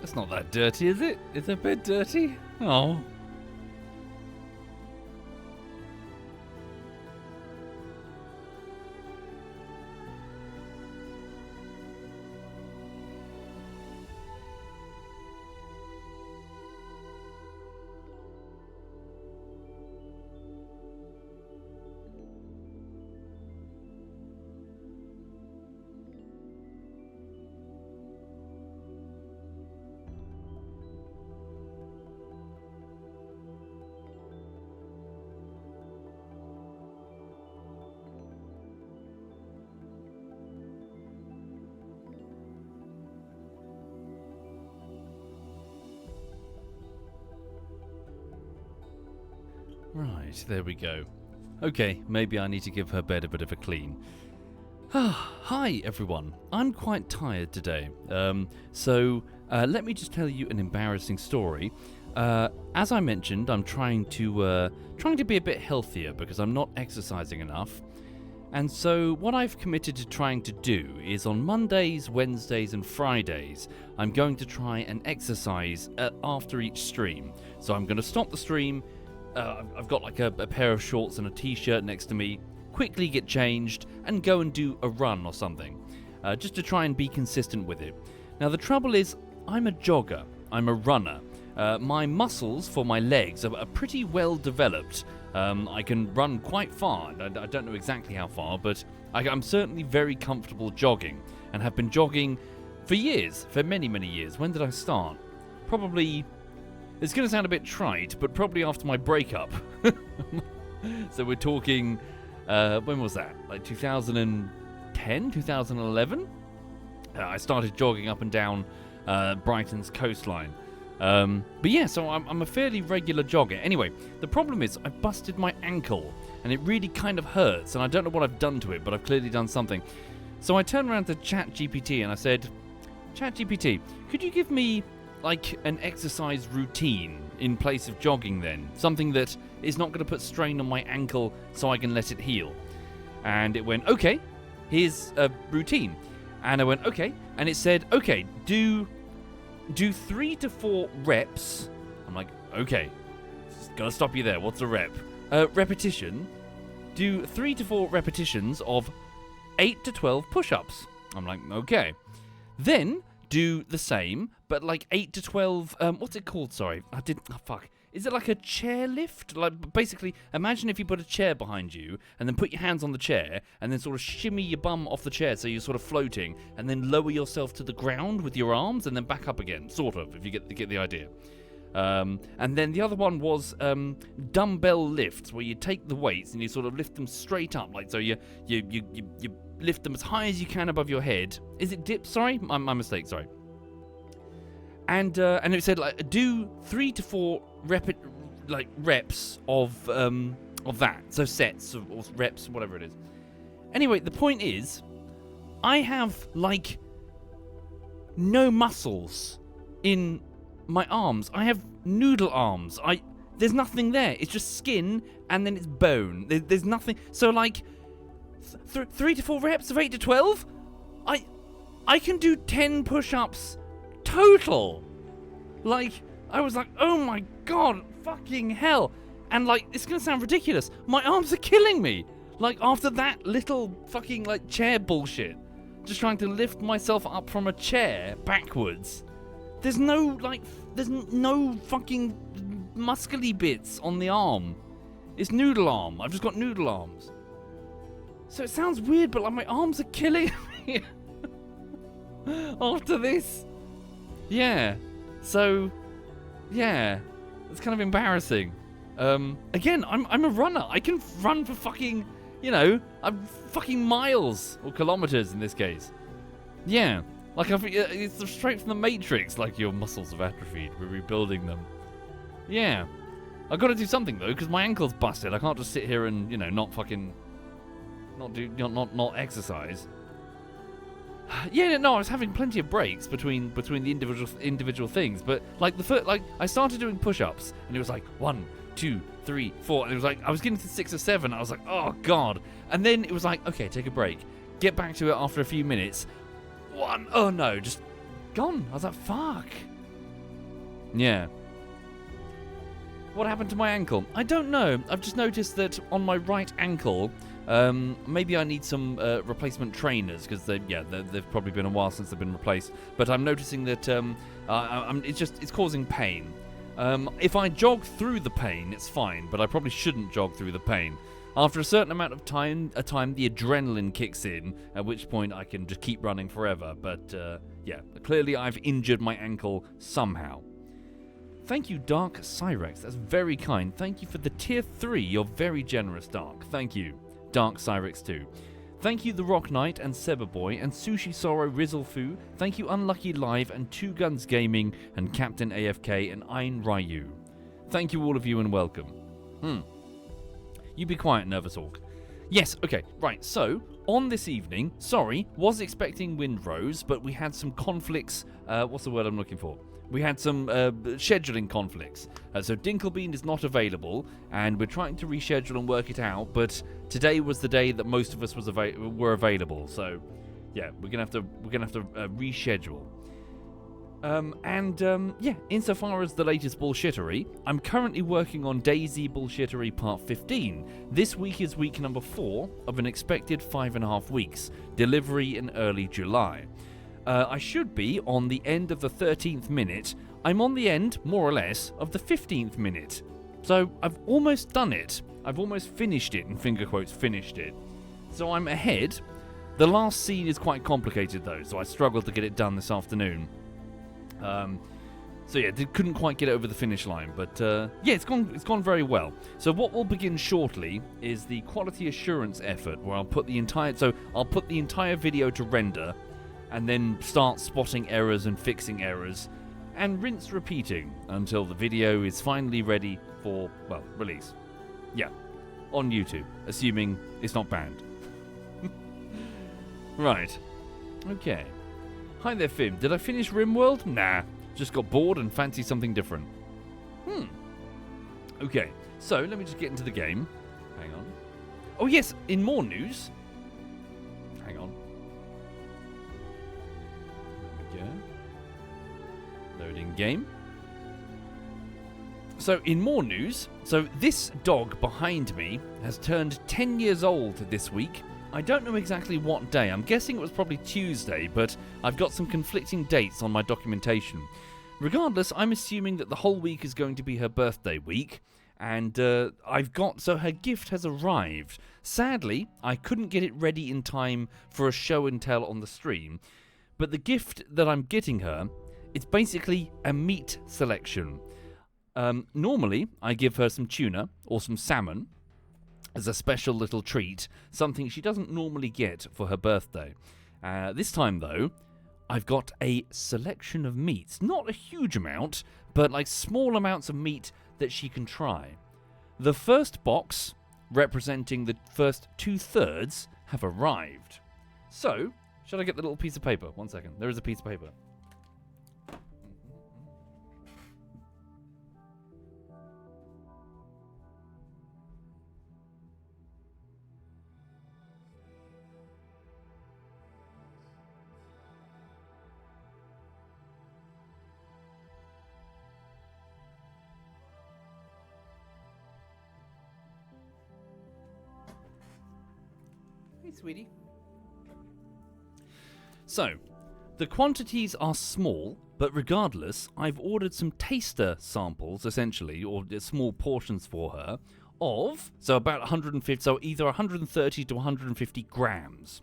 It's not that dirty, is it? Is the bed dirty? Oh. Right, there we go. Okay, maybe I need to give her bed a bit of a clean. Hi everyone, I'm quite tired today. So let me just tell you an embarrassing story. As I mentioned, I'm trying to be a bit healthier because I'm not exercising enough. And so what I've committed to trying to do is on Mondays, Wednesdays and Fridays, I'm going to try and exercise after each stream. So I'm going to stop the stream. I've got like a pair of shorts and a t-shirt next to me, quickly get changed and go and do a run or something, just to try and be consistent with it. Now the trouble is, I'm a jogger, I'm a runner. My muscles for my legs are pretty well developed. I can run quite far. I don't know exactly how far, but I'm certainly very comfortable jogging and have been jogging for years, for many, many years. When did I start? Probably... It's going to sound a bit trite, but probably after my breakup. So we're talking, when was that? Like 2010, 2011? I started jogging up and down Brighton's coastline. But yeah, so I'm a fairly regular jogger. Anyway, the problem is I busted my ankle, and it really kind of hurts, and I don't know what I've done to it, but I've clearly done something. So I turned around to ChatGPT and I said, ChatGPT, could you give me like an exercise routine in place of jogging then? Something that is not going to put strain on my ankle so I can let it heal. And it went, okay, here's a routine. And I went, okay. And it said, okay, do 3 to 4 reps. I'm like, okay, gotta stop you there. What's a rep? Repetition. Do 3 to 4 repetitions of 8 to 12 push-ups. I'm like, okay. Then do the same, but like 8 to 12, what's it called? Sorry, fuck. Is it like a chair lift? Like, basically, imagine if you put a chair behind you, and then put your hands on the chair, and then sort of shimmy your bum off the chair so you're sort of floating, and then lower yourself to the ground with your arms, and then back up again, sort of, if you get the idea. And then the other one was dumbbell lifts, where you take the weights and you sort of lift them straight up, like so you lift them as high as you can above your head. Is it dips? Sorry, my mistake. Sorry. And it said like do 3 to 4 reps of that. So sets or reps, whatever it is. Anyway, the point is, I have like no muscles in my arms. I have noodle arms. There's nothing there. It's just skin and then it's bone. There's nothing. So like 3 to 4 reps of 8 to 12? I can do 10 push-ups total. Like, I was like, oh my god, fucking hell. And like, it's gonna sound ridiculous. My arms are killing me. Like, after that little fucking like chair bullshit, just trying to lift myself up from a chair backwards. There's no fucking muscly bits on the arm. It's noodle arm. I've just got noodle arms. So it sounds weird, but like my arms are killing me after this. Yeah. So, yeah. It's kind of embarrassing. Again, I'm a runner. I can run for fucking, fucking miles or kilometers in this case. Yeah. Like, it's straight from the Matrix, like your muscles have atrophied. We're rebuilding them. Yeah. I've got to do something, though, because my ankle's busted. I can't just sit here and, not exercise. Yeah, no, I was having plenty of breaks between the individual things, but like I started doing push-ups, and it was like 1, 2, 3, 4, and it was like I was getting to 6 or 7. I was like, oh god, and then it was like, okay, take a break, get back to it after a few minutes. 1, oh no, just gone. I was like, fuck. Yeah. What happened to my ankle? I don't know. I've just noticed that on my right ankle, maybe I need some replacement trainers because they've probably been a while since they've been replaced. But I'm noticing that it's causing pain. If I jog through the pain, it's fine, but I probably shouldn't jog through the pain. After a certain amount of time, the adrenaline kicks in, at which point I can just keep running forever. But clearly I've injured my ankle somehow. Thank you, Dark Cyrex. That's very kind. Thank you for the tier 3. You're very generous, Dark. Thank you, Dark Cyrex 2. Thank you, The Rock Knight and Seberboy and Sushi Sorrow Rizzlefu. Thank you, Unlucky Live and Two Guns Gaming and Captain AFK and Ein Ryu. Thank you, all of you, and welcome. You be quiet, Nervous Orc. Yes, okay, right, so, on this evening, was expecting Windrose, but we had some conflicts, what's the word I'm looking for? We had some scheduling conflicts. So Dinkelbean is not available, and we're trying to reschedule and work it out, but today was the day that most of us were available, so, yeah, we're gonna have to reschedule. Insofar as the latest bullshittery, I'm currently working on Daisy Bullshittery Part 15. This week is week number 4 of an expected 5.5 weeks, delivery in early July. I should be on the end of the 13th minute. I'm on the end, more or less, of the 15th minute. So I've almost done it. I've almost finished it, in finger quotes, finished it. So I'm ahead. The last scene is quite complicated though, so I struggled to get it done this afternoon. Couldn't quite get it over the finish line, but it's gone very well. So what will begin shortly is the quality assurance effort, where I'll put the entire video to render, and then start spotting errors and fixing errors, and rinse repeating until the video is finally ready for, release. Yeah, on YouTube, assuming it's not banned. Right. Okay. Hi there, Fim. Did I finish RimWorld? Nah. Just got bored and fancy something different. Okay, so let me just get into the game. Hang on. Oh yes, in more news. Hang on. There we go. Loading game. So in more news, this dog behind me has turned 10 years old this week. I don't know exactly what day. I'm guessing it was probably Tuesday, but I've got some conflicting dates on my documentation. Regardless, I'm assuming that the whole week is going to be her birthday week, and her gift has arrived. Sadly, I couldn't get it ready in time for a show and tell on the stream, but the gift that I'm getting her, it's basically a meat selection. Normally, I give her some tuna or some salmon as a special little treat, something she doesn't normally get for her birthday. This time, though, I've got a selection of meats. Not a huge amount, but like small amounts of meat that she can try. The first box, representing the first 2/3, have arrived. So, should I get the little piece of paper? 1 second. There is a piece of paper. Hey, sweetie. So, the quantities are small, but regardless, I've ordered some taster samples, essentially, or small portions for her, of, about 150, either 130 to 150 grams,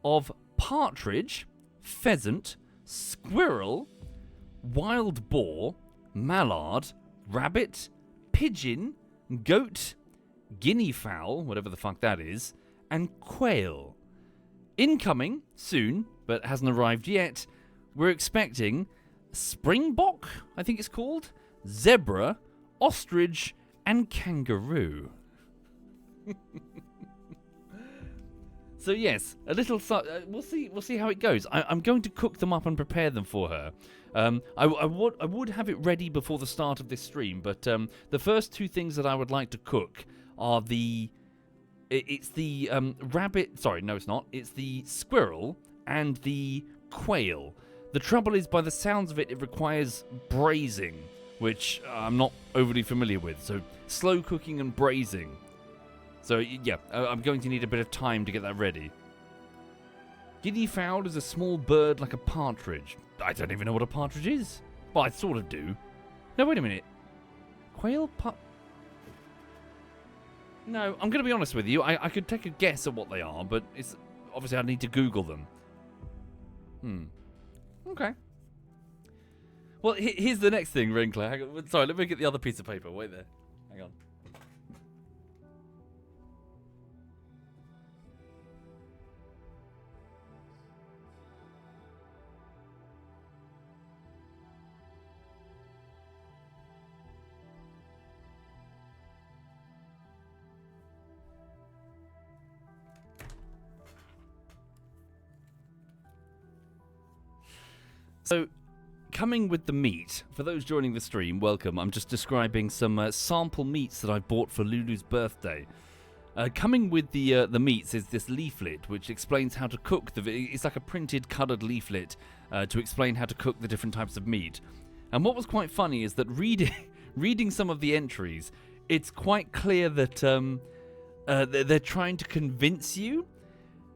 of partridge, pheasant, squirrel, wild boar, mallard, rabbit, pigeon, goat, guinea fowl, whatever the fuck that is, and quail. Incoming soon, but hasn't arrived yet, we're expecting springbok, I think it's called, zebra, ostrich, and kangaroo. So yes, a little. We'll see how it goes. I'm going to cook them up and prepare them for her. I would have it ready before the start of this stream, but the first two things that I would like to cook are it's the rabbit. Sorry, no, it's not. It's the squirrel and the quail. The trouble is, by the sounds of it, it requires braising, which I'm not overly familiar with. So slow cooking and braising. So yeah, I'm going to need a bit of time to get that ready. Guinea fowl is a small bird like a partridge. I don't even know what a partridge is. Well, I sort of do. No, wait a minute. Quail No, I'm going to be honest with you. I could take a guess at what they are, but it's obviously I need to Google them. Okay. Well, here's the next thing, Wrinkler. Sorry, let me get the other piece of paper. Wait there. Hang on. So, coming with the meat, for those joining the stream, welcome. I'm just describing some sample meats that I bought for Lulu's birthday. Coming with the meats is this leaflet, which explains how to cook it's like a printed, coloured leaflet to explain how to cook the different types of meat. And what was quite funny is that reading some of the entries, it's quite clear that they're trying to convince you.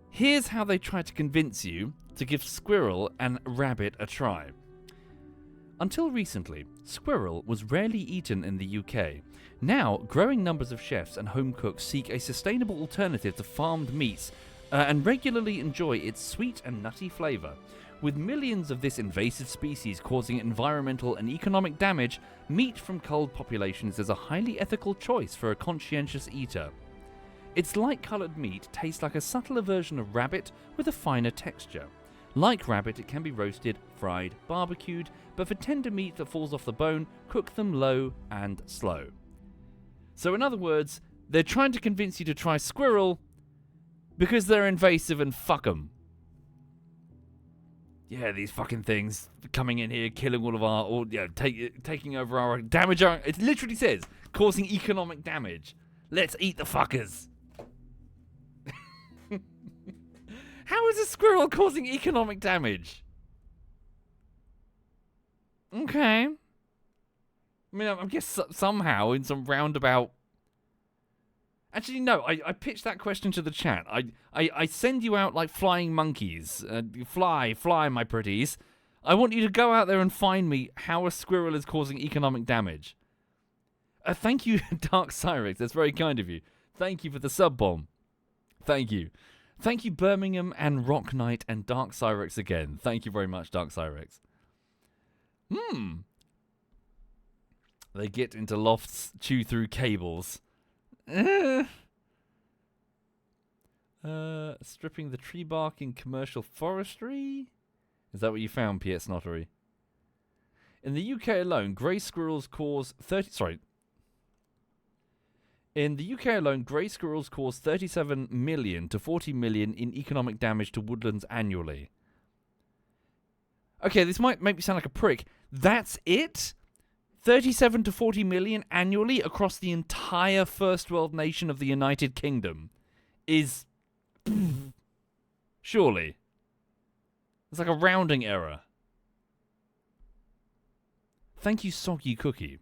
Here's how they try to convince you to give squirrel and rabbit a try. Until recently, squirrel was rarely eaten in the UK. Now, growing numbers of chefs and home cooks seek a sustainable alternative to farmed meats and regularly enjoy its sweet and nutty flavour. With millions of this invasive species causing environmental and economic damage, meat from culled populations is a highly ethical choice for a conscientious eater. Its light-coloured meat tastes like a subtler version of rabbit with a finer texture. Like rabbit, it can be roasted, fried, barbecued, but for tender meat that falls off the bone, cook them low and slow. So in other words, they're trying to convince you to try squirrel because they're invasive and fuck them. Yeah, these fucking things coming in here, killing all of our, taking over our damage. It literally says causing economic damage. Let's eat the fuckers. How is a squirrel causing economic damage? Okay. I mean, I guess somehow in some roundabout. Actually, no. I pitched that question to the chat. I send you out like flying monkeys. Fly, my pretties. I want you to go out there and find me how a squirrel is causing economic damage. Thank you, Dark Cyrix. That's very kind of you. Thank you for the sub bomb. Thank you. Thank you, Birmingham and Rock Knight and Dark Cyrix again. Thank you very much, Dark Cyrix. They get into lofts, chew through cables. Stripping the tree bark in commercial forestry? Is that what you found, Piet Snottery? In the UK alone, grey squirrels cause 37 million to 40 million in economic damage to woodlands annually. Okay, this might make me sound like a prick. That's it? 37 to 40 million annually across the entire first world nation of the United Kingdom is... surely. It's like a rounding error. Thank you, Soggy Cookie.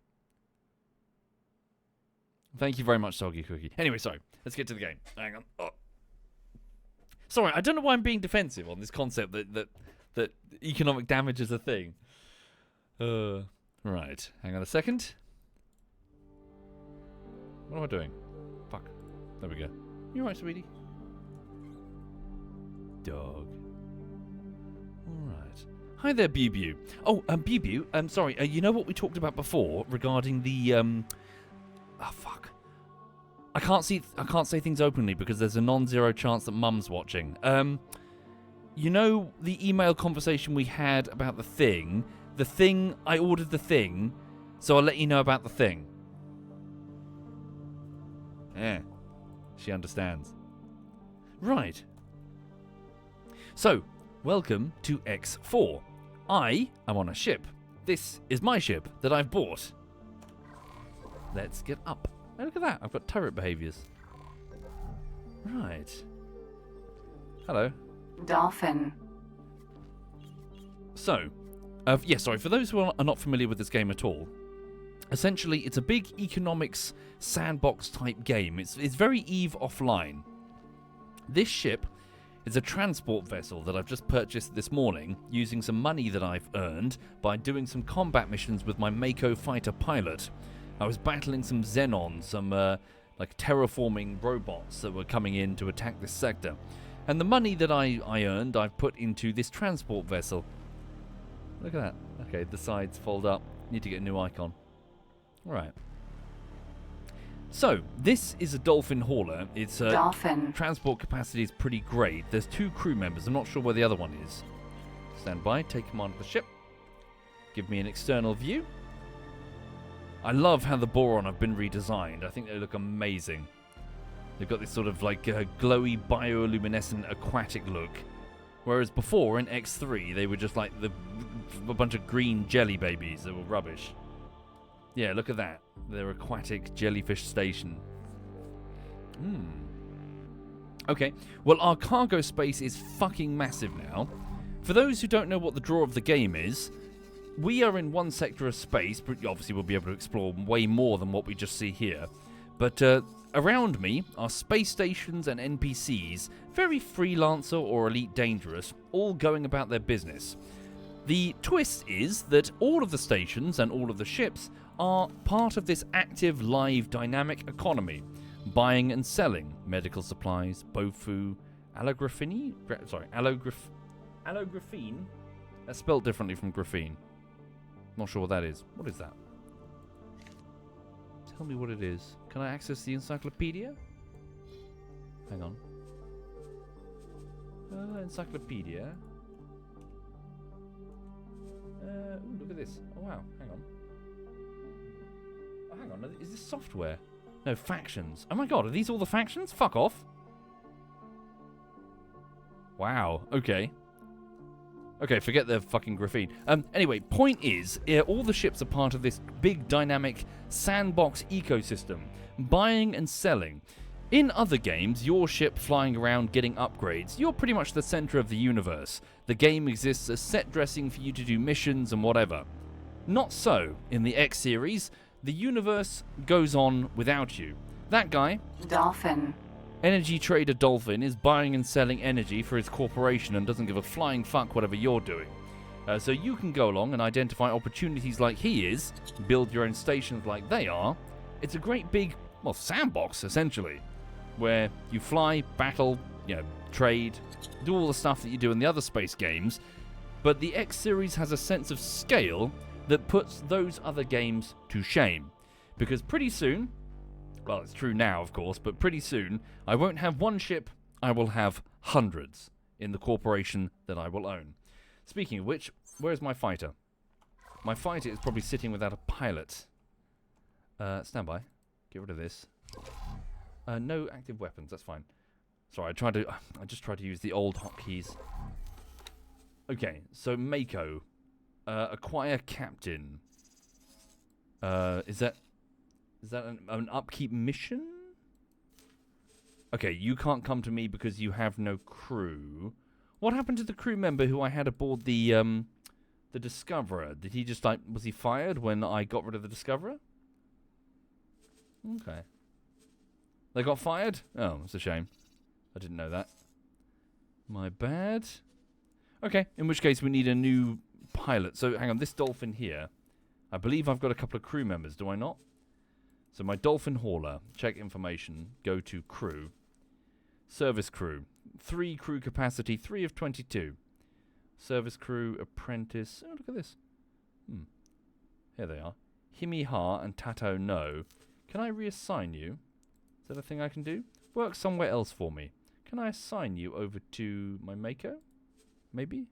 Thank you very much, Soggy Cookie. Anyway, sorry. Let's get to the game. Hang on. Oh. Sorry, I don't know why I'm being defensive on this concept that economic damage is a thing. Right. Hang on a second. What am I doing? Fuck. There we go. You alright, sweetie? Dog. Alright. Hi there, Bew. Oh, Bew, sorry, you know what we talked about before regarding the, oh, fuck. I can't say things openly because there's a non-zero chance that Mum's watching. You know the email conversation we had about the thing? The thing, I ordered the thing, so I'll let you know about the thing. Yeah, she understands. Right. So, welcome to X4. I am on a ship. This is my ship that I've bought. Let's get up. Oh, look at that. I've got turret behaviors. Right. Hello. Dolphin. So, for those who are not familiar with this game at all, essentially it's a big economics sandbox type game. It's very EVE Offline. This ship is a transport vessel that I've just purchased this morning using some money that I've earned by doing some combat missions with my Mako fighter pilot. I was battling some Xenons, some like terraforming robots that were coming in to attack this sector. And the money that I earned, I've put into this transport vessel. Look at that. Okay, the sides fold up. Need to get a new icon. Right. So, this is a dolphin hauler. Its transport capacity is pretty great. There's 2 crew members. I'm not sure where the other one is. Stand by, take command of the ship. Give me an external view. I love how the Boron have been redesigned. I think they look amazing. They've got this sort of like glowy bioluminescent aquatic look. Whereas before in X3 they were just like a bunch of green jelly babies that were rubbish. Yeah, look at that. Their aquatic jellyfish station. Okay, well our cargo space is fucking massive now. For those who don't know what the draw of the game is, we are in one sector of space, but obviously we'll be able to explore way more than what we just see here. But around me are space stations and NPCs, very freelancer or elite dangerous, all going about their business. The twist is that all of the stations and all of the ships are part of this active, live, dynamic economy. Buying and selling medical supplies, bofu, allographene? Allographene? That's spelled differently from graphene. Not sure what that is. What is that? Tell me what it is. Can I access the encyclopedia? Hang on. Encyclopedia. Ooh, look at this. Oh, wow. Hang on. Oh, hang on. Is this software? No, factions. Oh my god, are these all the factions? Fuck off. Wow. Okay. Okay, forget the fucking graphene. Anyway, point is, all the ships are part of this big dynamic sandbox ecosystem. Buying and selling. In other games, your ship flying around getting upgrades, you're pretty much the center of the universe. The game exists as set dressing for you to do missions and whatever. Not so. In the X series, the universe goes on without you. That guy, Dolphin. Energy trader Dolphin, is buying and selling energy for his corporation and doesn't give a flying fuck whatever you're doing. So you can go along and identify opportunities like he is, build your own stations like they are. It's a great big, well, sandbox, essentially, where you fly, battle, trade, do all the stuff that you do in the other space games. But the X series has a sense of scale that puts those other games to shame. Because pretty soon, well, it's true now, of course, but pretty soon, I won't have one ship, I will have hundreds in the corporation that I will own. Speaking of which, where's my fighter? My fighter is probably sitting without a pilot. Stand by. Get rid of this. No active weapons, that's fine. Sorry, I just tried to use the old hotkeys. Okay, so Mako. Acquire captain. Is that an upkeep mission? Okay, you can't come to me because you have no crew. What happened to the crew member who I had aboard the Discoverer? Did he just was he fired when I got rid of the Discoverer? Okay. They got fired? Oh, it's a shame. I didn't know that. My bad. Okay, in which case we need a new pilot. So hang on, this Dolphin here. I believe I've got a couple of crew members, do I not? So my Dolphin hauler, check information, go to crew. Service crew. 3 crew capacity, 3 of 22. Service crew, apprentice. Oh, look at this. Here they are. Himi Ha and Tato No. Can I reassign you? Is that a thing I can do? Work somewhere else for me. Can I assign you over to my Mako? Maybe?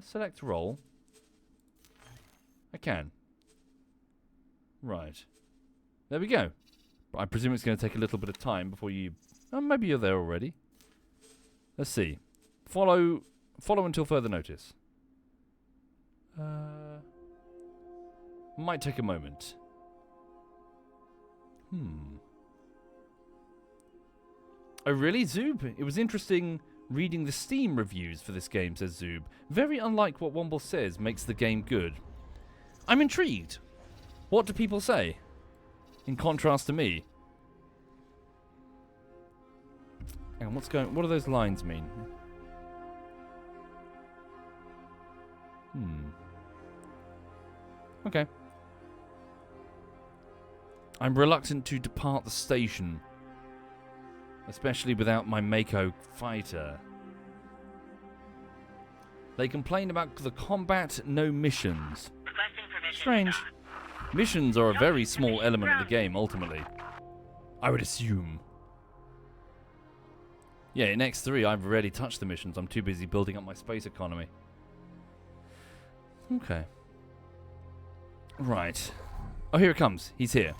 Select role. I can. Right. There we go. I presume it's going to take a little bit of time before you... Oh, maybe you're there already. Let's see. Follow until further notice. Might take a moment. Oh, really, Zoob? It was interesting reading the Steam reviews for this game, says Zoob. Very unlike what Womble says makes the game good. I'm intrigued. What do people say? In contrast to me. Hang on, what do those lines mean? Okay. I'm reluctant to depart the station. Especially without my Mako fighter. They complain about the combat, no missions. Strange. Missions are a very small element of the game, ultimately. I would assume. Yeah, in X3, I've already touched the missions. I'm too busy building up my space economy. Okay. Right. Oh, here it comes. He's here.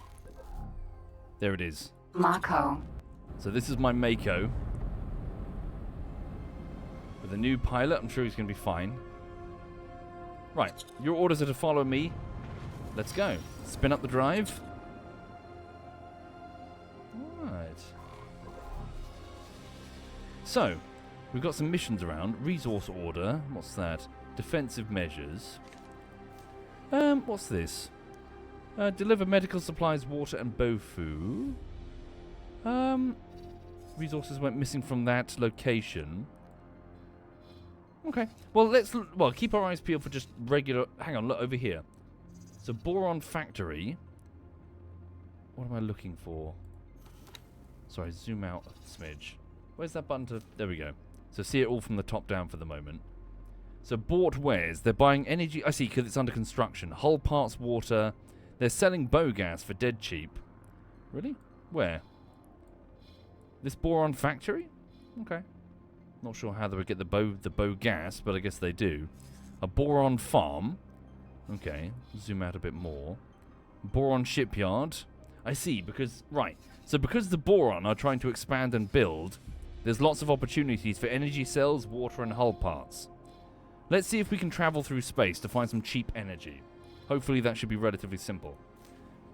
There it is. Mako. So this is my Mako. With a new pilot, I'm sure he's going to be fine. Right. Your orders are to follow me. Let's go. Spin up the drive. Alright. So, we've got some missions around. Resource order. What's that? Defensive measures. What's this? Deliver medical supplies, water, and Bofu. Resources went missing from that location. Okay. Well, keep our eyes peeled for just regular... Hang on, look over here. So, Boron Factory. What am I looking for? Sorry, zoom out a smidge. Where's that button to... There we go. So, see it all from the top down for the moment. So, bought wares. They're buying energy... I see, because it's under construction. Hull parts, water. They're selling bow gas for dead cheap. Really? Where? This Boron Factory? Okay. Not sure how they would get the bow gas, but I guess they do. A Boron Farm. Okay. Zoom out a bit more. Boron Shipyard. I see, because... Right. So because the Boron are trying to expand and build, there's lots of opportunities for energy cells, water, and hull parts. Let's see if we can travel through space to find some cheap energy. Hopefully that should be relatively simple.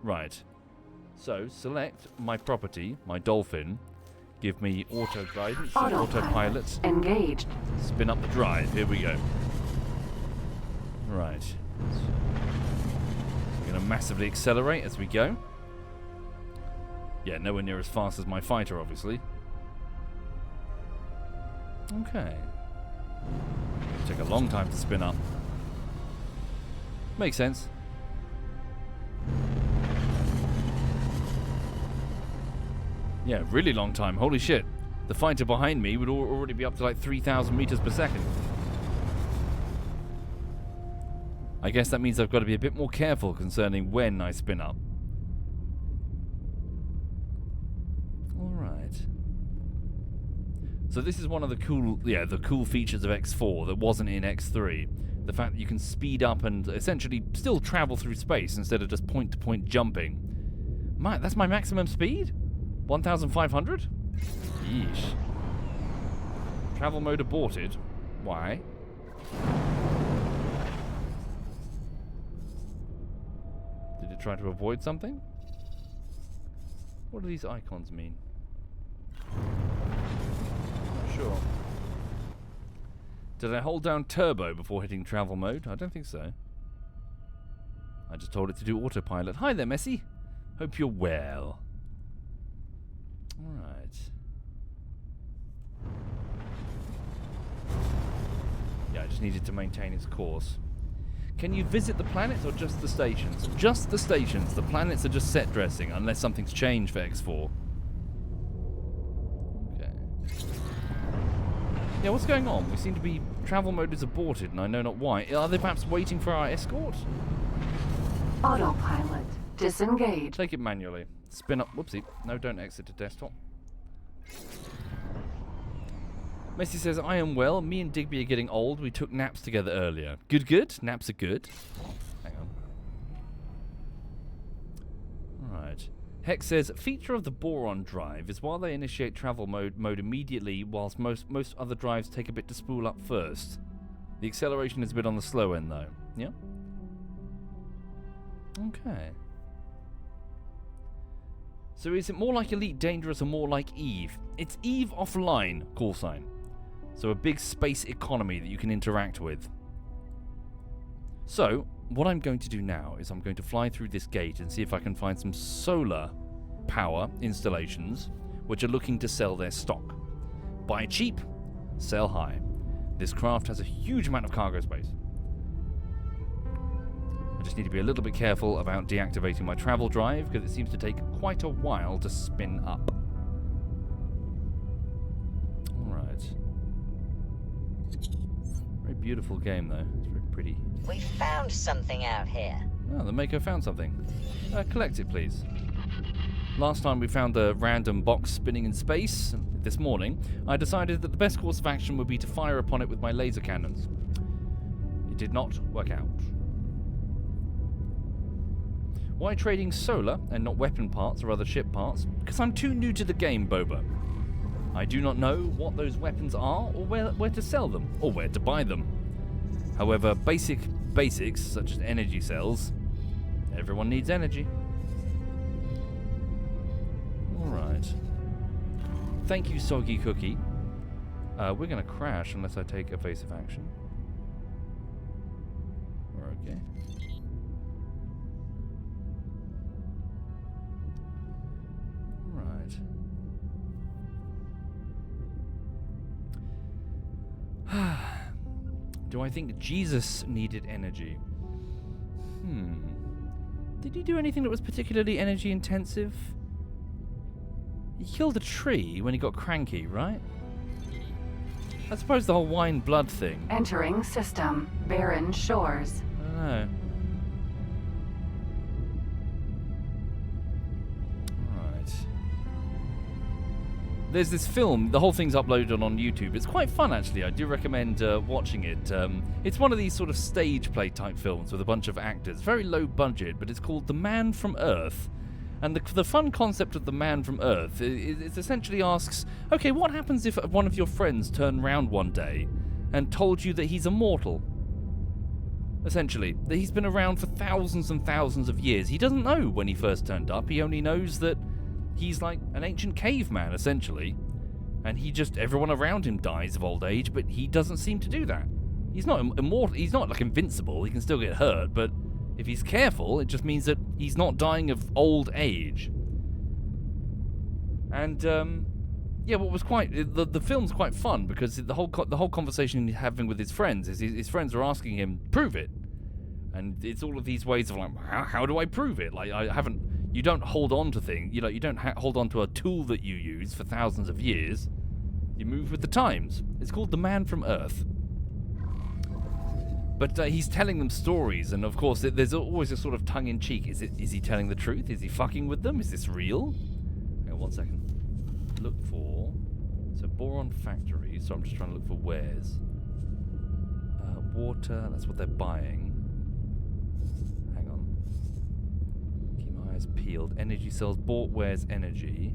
Right. So, select my property, my dolphin. Give me auto guidance, autopilot. Engaged. Spin up the drive. Here we go. Right. We're going to massively accelerate as we go. Yeah, nowhere near as fast as my fighter, obviously. Okay. Take a long time to spin up. Makes sense. Yeah, really long time. Holy shit. The fighter behind me would already be up to like 3,000 meters per second. I guess that means I've got to be a bit more careful concerning when I spin up. Alright. So this is one of the cool features of X4 that wasn't in X3. The fact that you can speed up and essentially still travel through space instead of just point-to-point jumping. That's my maximum speed? 1,500? Yeesh. Travel mode aborted. Why? Did it try to avoid something? What do these icons mean? Not sure. Did I hold down turbo before hitting travel mode? I don't think so. I just told it to do autopilot. Hi there, Messi. Hope you're well. Alright. Yeah, I just needed to maintain its course. Can you visit the planets or just the stations? Just the stations. The planets are just set dressing, unless something's changed for X4. Okay. Yeah, what's going on? We seem to be... Travel mode is aborted, and I know not why. Are they perhaps waiting for our escort? Autopilot. Disengage. Take it manually. Spin up. Whoopsie. No, don't exit to desktop. Messi says, I am well. Me and Digby are getting old. We took naps together earlier. Good, good. Naps are good. Hang on. Alright. Hex says, feature of the Boron drive is while they initiate travel mode immediately, whilst most other drives take a bit to spool up first. The acceleration is a bit on the slow end, though. Yeah? Okay. So is it more like Elite Dangerous or more like Eve? It's Eve offline, call sign. So a big space economy that you can interact with. So, what I'm going to do now is I'm going to fly through this gate and see if I can find some solar power installations which are looking to sell their stock. Buy cheap, sell high. This craft has a huge amount of cargo space. I just need to be a little bit careful about deactivating my travel drive because it seems to take quite a while to spin up. Alright. Very beautiful game though. It's very pretty. We found something out here. Oh, the Mako found something. Collect it, please. Last time we found a random box spinning in space. This morning, I decided that the best course of action would be to fire upon it with my laser cannons. It did not work out. Why trading solar and not weapon parts or other ship parts? Because I'm too new to the game, Boba. I do not know what those weapons are or where to sell them or where to buy them. However, basics such as energy cells, everyone needs energy. Alright. Thank you, Soggy Cookie. We're going to crash unless I take evasive action. We're okay. Do I think Jesus needed energy? Did he do anything that was particularly energy intensive? He killed a tree when he got cranky, right? I suppose the whole wine blood thing. Entering system. Barren shores. I don't know. Alright. There's this film, the whole thing's uploaded on YouTube. It's quite fun, actually. I do recommend watching it. It's one of these sort of stage play type films with a bunch of actors. Very low budget, but it's called The Man from Earth. And the fun concept of The Man from Earth is essentially asks, okay, what happens if one of your friends turned round one day and told you that he's immortal? Essentially, that he's been around for thousands and thousands of years. He doesn't know when he first turned up. He only knows that he's like an ancient caveman, essentially. And everyone around him dies of old age, but he doesn't seem to do that. He's not immortal, he's not like invincible, he can still get hurt, but if he's careful, it just means that he's not dying of old age. And, yeah, what was the film's quite fun, because the whole conversation he's having with his friends is his friends are asking him, prove it. And it's all of these ways of like, how do I prove it? Like, you don't hold on to things, you don't hold on to a tool that you use for thousands of years. You move with the times. It's called The Man from Earth. But he's telling them stories, and of course there's always a sort of tongue-in-cheek. Is he telling the truth? Is he fucking with them? Is this real? Hang on 1 second. Look for... So boron factory, so I'm just trying to look for wares. Water, that's what they're buying. Hang on. Keep my eyes peeled. Energy cells, bought wares, energy.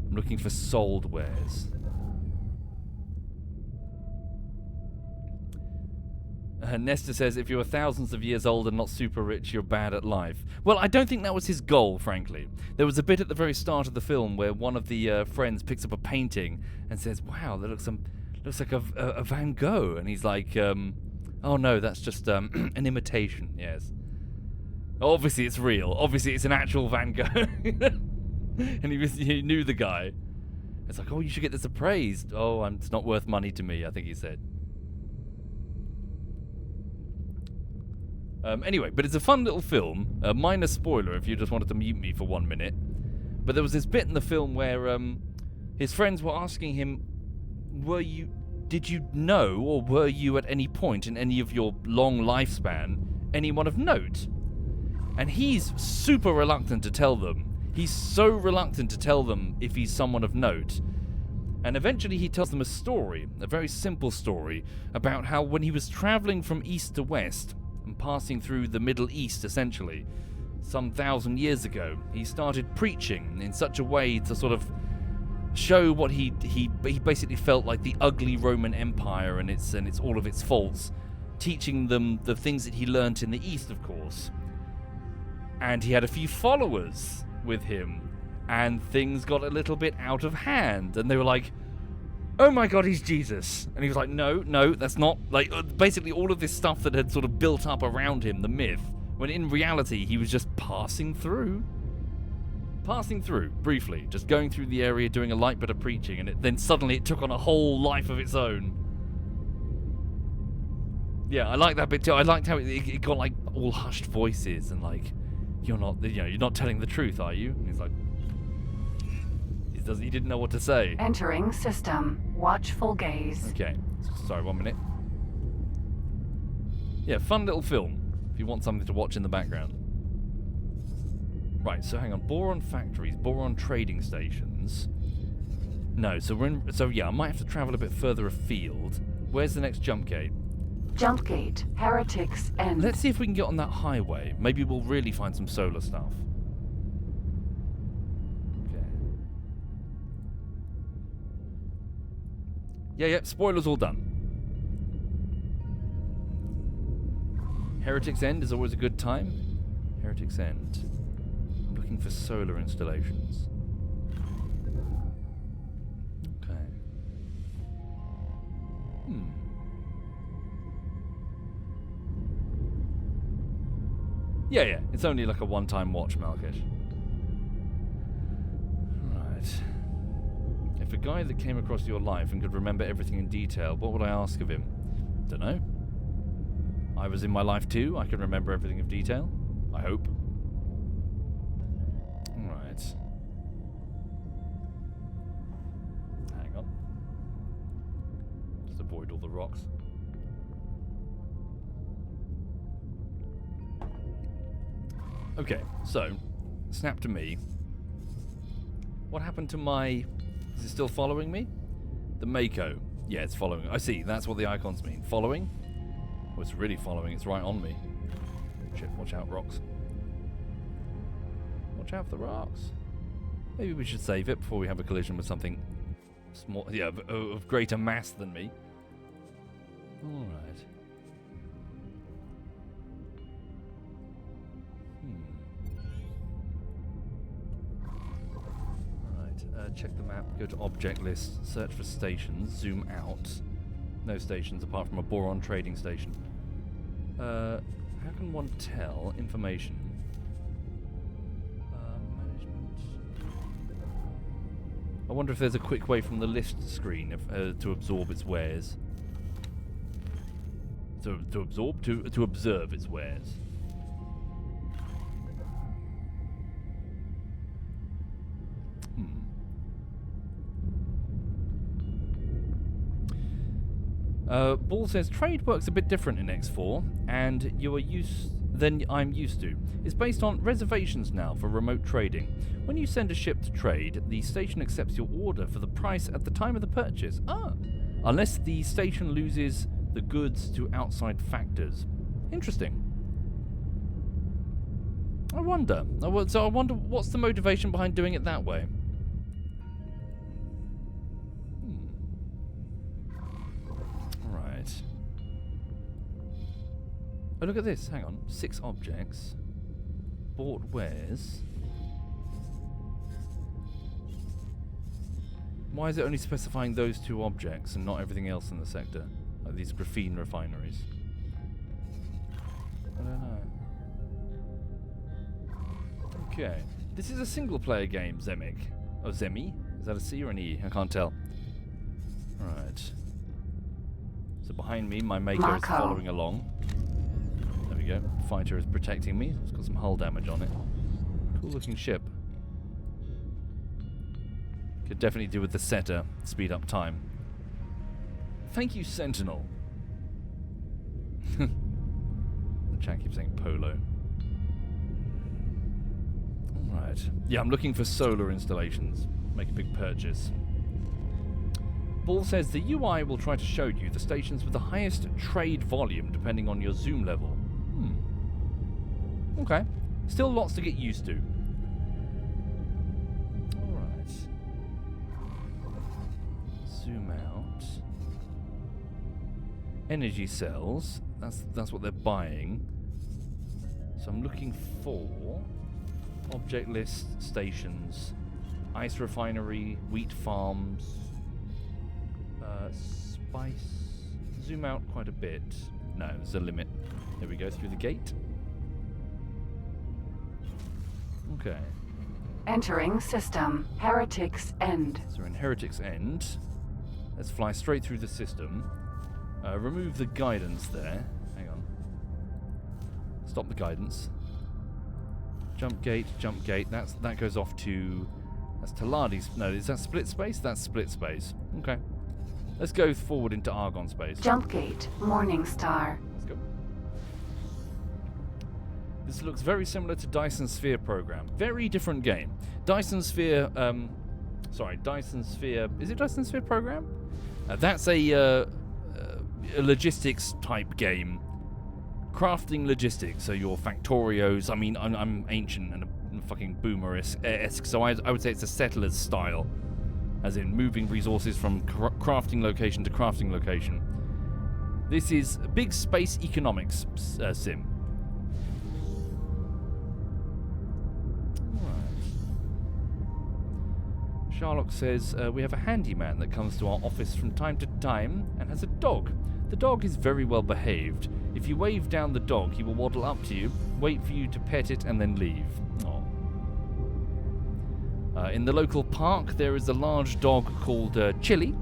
I'm looking for sold wares. Nesta says, if you're thousands of years old and not super rich, you're bad at life. Well, I don't think that was his goal, frankly. There was a bit at the very start of the film where one of the friends picks up a painting and says, wow, that looks like a Van Gogh. And he's like, oh no, that's just an imitation, yes. Obviously it's real. Obviously it's an actual Van Gogh. And he knew the guy. It's like, oh, you should get this appraised. Oh, it's not worth money to me, I think he said. Anyway, but it's a fun little film. Minor spoiler if you just wanted to mute me for 1 minute. But there was this bit in the film where his friends were asking him, did you know, or were you at any point in any of your long lifespan anyone of note? And he's super reluctant to tell them. He's so reluctant to tell them if he's someone of note. And eventually he tells them a story, a very simple story, about how when he was traveling from east to west, and passing through the Middle East, essentially, some 1,000 years ago, he started preaching in such a way to sort of show what he basically felt like the ugly Roman Empire and its all of its faults, teaching them the things that he learnt in the East, of course. And he had a few followers with him, and things got a little bit out of hand, and they were like, oh my god, he's Jesus. And he was like, no, that's not, like, basically all of this stuff that had sort of built up around him, the myth, when in reality he was just passing through, briefly, just going through the area, doing a light bit of preaching, and then suddenly it took on a whole life of its own. Yeah, I like that bit too. I liked how it got like all hushed voices and like, you're not telling the truth, are you? And he's like, he didn't know what to say. Entering system. Watchful gaze. Okay, sorry, 1 minute. Yeah, fun little film, if you want something to watch in the background. Right, so hang on. Boron factories, boron trading stations. No, so yeah, I might have to travel a bit further afield. Where's the next jump gate? Jump gate. Heretics End. Let's see if we can get on that highway. Maybe we'll really find some solar stuff. Yeah, spoilers all done. Heretics End is always a good time. Heretics End. I'm looking for solar installations. Okay. Yeah, it's only like a one-time watch, Malkish. Right. If a guy that came across your life and could remember everything in detail, what would I ask of him? Dunno. I was in my life too. I can remember everything in detail. I hope. Alright. Hang on. Just avoid all the rocks. Okay, so, snap to me. What happened to my... Is it still following me? The Mako. Yeah, it's following. I see, that's what the icons mean. Following? Oh, it's really following. It's right on me. Shit, watch out, rocks. Watch out for the rocks. Maybe we should save it before we have a collision with something small, yeah, of greater mass than me. Alright. Check the map, go to object list, search for stations, zoom out. No stations apart from a boron trading station. How can one tell information? Management. I wonder if there's a quick way from the list screen to absorb its wares. To observe its wares. Ball says trade works a bit different in X4, and than I'm used to. It's based on reservations now for remote trading. When you send a ship to trade, the station accepts your order for the price at the time of the purchase. Unless the station loses the goods to outside factors. Interesting. I wonder. So I wonder what's the motivation behind doing it that way. Oh, look at this. Hang on. 6 objects. Bought wares. Why is it only specifying those 2 objects and not everything else in the sector? Like these graphene refineries. I don't know. Okay. This is a single-player game, Zemic. Oh, Zemi? Is that a C or an E? I can't tell. Right. So behind me, my Mako is following along. There we go. Fighter is protecting me. It's got some hull damage on it. Cool looking ship. Could definitely do with the setter. Speed up time. Thank you, Sentinel. The chat keeps saying polo. Alright. Yeah, I'm looking for solar installations. Make a big purchase. Ball says the UI will try to show you the stations with the highest trade volume depending on your zoom level. Okay. Still lots to get used to. Alright. Zoom out. Energy cells. That's what they're buying. So I'm looking for object list stations, ice refinery, wheat farms. Spice. Zoom out quite a bit. No, there's a limit. There we go, through the gate. Okay. Entering system. Heretics End. So we're in Heretic's End. Let's fly straight through the system. Remove the guidance there. Hang on. Stop the guidance. Jump gate, jump gate. That goes off to... That's Taladi's... No, is that split space? That's split space. Okay. Let's go forward into Argon space. Jump gate. Morning Star. Let's go. This looks very similar to Dyson Sphere program. Very different game. Dyson Sphere... Dyson Sphere... Is it Dyson Sphere program? That's a logistics type game. Crafting logistics, so your Factorios. I mean, I'm ancient and a fucking boomer-esque, so I would say it's a settler's style, as in moving resources from crafting location to crafting location. This is a big space economics sim. Alright. Sherlock says, we have a handyman that comes to our office from time to time and has a dog. The dog is very well behaved. If you wave down the dog, he will waddle up to you, wait for you to pet it, and then leave. Oh. In the local park, there is a large dog called Chili,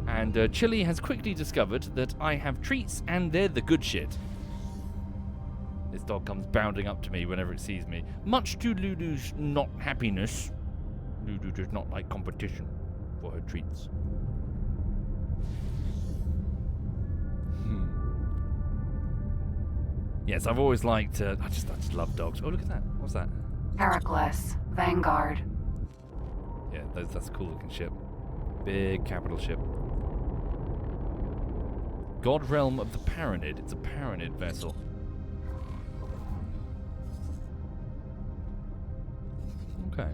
and Chili has quickly discovered that I have treats and they're the good shit. This dog comes bounding up to me whenever it sees me. Much to Lulu's not happiness, Lulu does not like competition for her treats. Yes, I've always liked... I just love dogs. Oh, look at that. What's that? Heracles. Vanguard. Yeah, that's a cool looking ship. Big capital ship. God Realm of the Paranid. It's a Paranid vessel. Okay.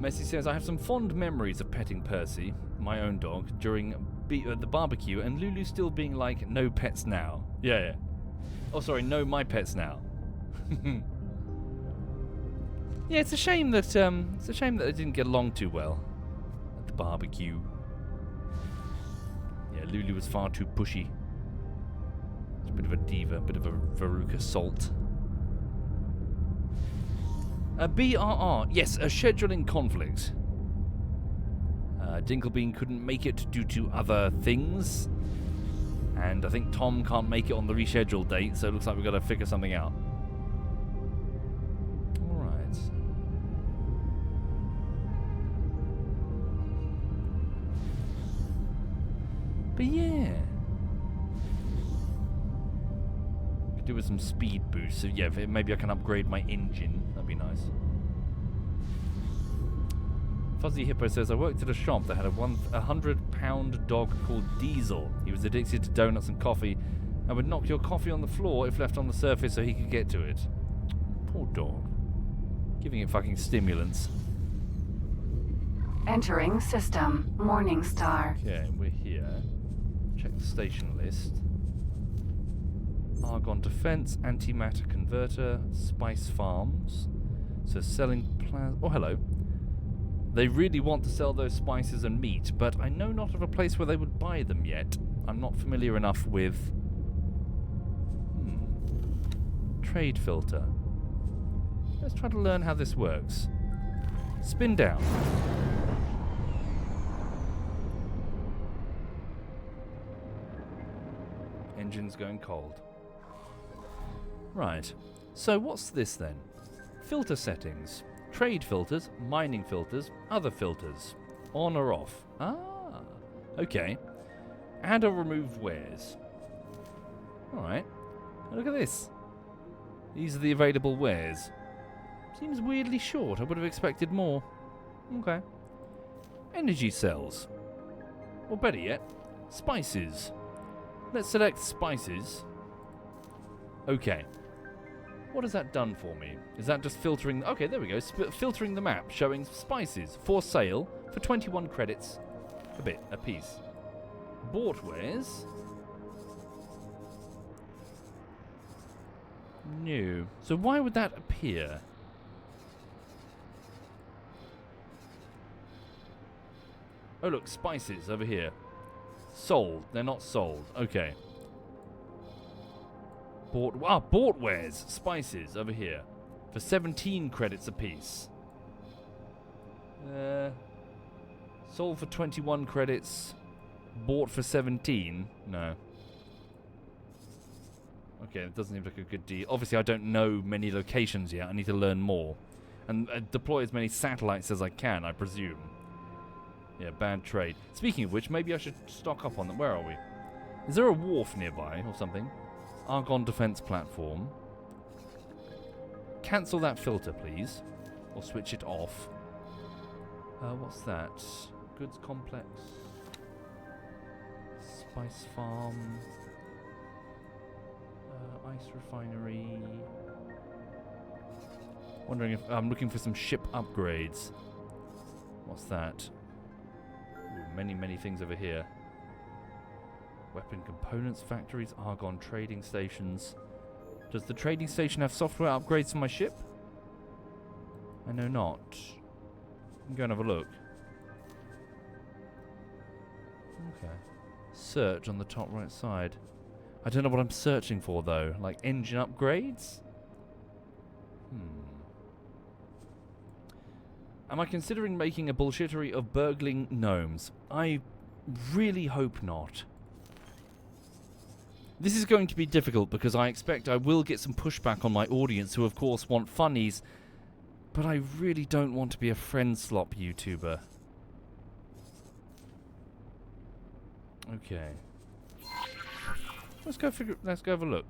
Messi says, I have some fond memories of petting Percy, my own dog, during the barbecue, and Lulu still being like, no pets now. Yeah. Oh, sorry, no my pets now. Yeah, it's a shame that they didn't get along too well at the barbecue. Yeah, Lulu was far too pushy. She's a bit of a diva, a bit of a Veruca Salt. A BRR, yes, a scheduling conflict. Dinkelbean couldn't make it due to other things, and I think Tom can't make it on the rescheduled date, so it looks like we've got to figure something out. Alright. But yeah. Could do with some speed boost, so yeah, maybe I can upgrade my engine. That'd be nice. Fuzzy Hippo says, I worked at a shop that had a 100-pound dog called Diesel. He was addicted to donuts and coffee and would knock your coffee on the floor if left on the surface so he could get to it. Poor dog. Giving it fucking stimulants. Entering system. Morning Star. Okay, we're here. Check the station list. Argon Defense, Antimatter Converter, Spice Farms. So selling plasma. Oh, hello. They really want to sell those spices and meat, but I know not of a place where they would buy them yet. I'm not familiar enough with... Trade filter. Let's try to learn how this works. Spin down. Engine's going cold. Right. So what's this then? Filter settings. Trade filters, mining filters, other filters. On or off. Ah, okay. Add or remove wares. Alright. Look at this. These are the available wares. Seems weirdly short. I would have expected more. Okay. Energy cells. Or better yet, spices. Let's select spices. Okay. What has that done for me? Is that just filtering... Okay, there we go. Filtering the map, showing spices for sale for 21 credits a piece. Bought wares. No. So why would that appear? Oh, look, spices over here. Sold. They're not sold. Okay. Bought wares. Spices over here. For 17 credits apiece. Sold for 21 credits. Bought for 17. No. Okay, that doesn't seem like a good deal. Obviously, I don't know many locations yet. I need to learn more. And deploy as many satellites as I can, I presume. Yeah, bad trade. Speaking of which, maybe I should stock up on them. Where are we? Is there a wharf nearby or something? Argon defense platform. Cancel that filter, please. Or switch it off. What's that? Goods complex. Spice farm. Ice refinery. Wondering if I'm looking for some ship upgrades. What's that? Ooh, many things over here. Weapon components factories, Argon trading stations. Does the trading station have software upgrades for my ship? I know not. I can go and have a look. Okay. Search on the top right side. I don't know what I'm searching for though. Like engine upgrades? Am I considering making a bullshittery of burgling gnomes? I really hope not. This is going to be difficult because I expect I will get some pushback on my audience who of course want funnies, but I really don't want to be a friend slop YouTuber. Okay. Let's go have a look.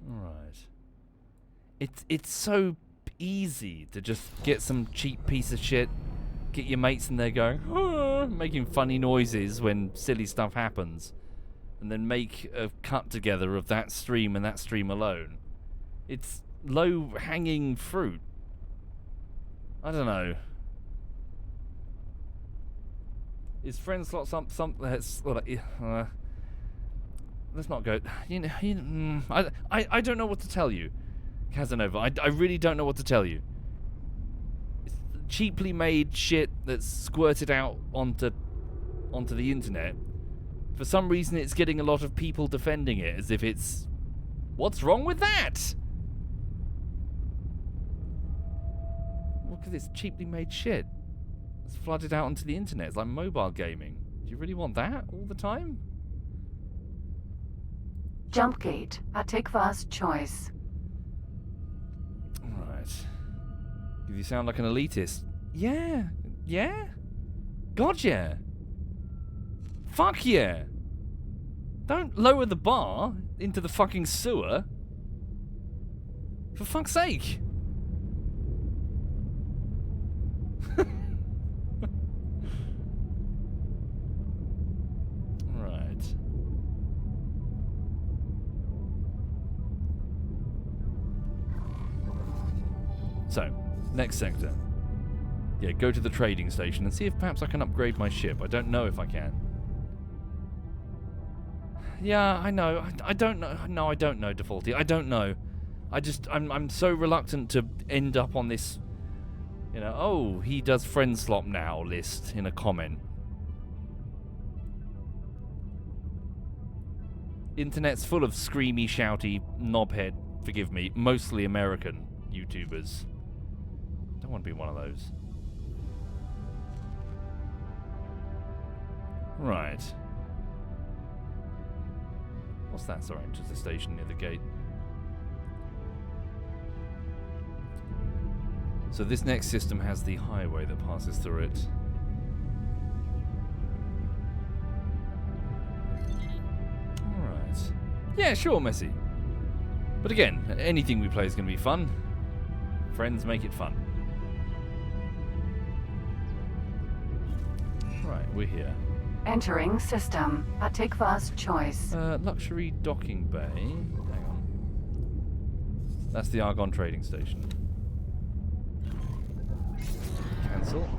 Alright. It's so easy to just get some cheap piece of shit, get your mates in there going, "Ah," making funny noises when silly stuff happens, and then make a cut together of that stream and that stream alone. It's low-hanging fruit. I don't know. Is friend slot some let's not go. I don't know what to tell you, Casanova. I really don't know what to tell you. It's cheaply made shit that's squirted out onto the internet. For some reason, it's getting a lot of people defending it as if it's. What's wrong with that? Look at this cheaply made shit. It's flooded out onto the internet. It's like mobile gaming. Do you really want that all the time? Jump gate. Atikva's choice. Alright. Do you sound like an elitist? Yeah. Yeah? God, yeah. Fuck yeah. Don't lower the bar into the fucking sewer. For fuck's sake. So, next sector. Yeah, go to the trading station and see if perhaps I can upgrade my ship. I don't know if I can. Yeah, I know. I don't know. No, I don't know, Defaulty. I don't know. I'm so reluctant to end up on this, oh, he does friend slop now list in a comment. Internet's full of screamy, shouty, knobhead, forgive me, mostly American YouTubers. Don't want to be one of those. Right. What's that? Sorry, enters the station near the gate. So this next system has the highway that passes through it. Alright. Yeah, sure, Messi. But again, anything we play is going to be fun. Friends make it fun. Right, we're here. Entering system. Atikva's choice. Luxury docking bay. Hang on. That's the Argon trading station. Cancel.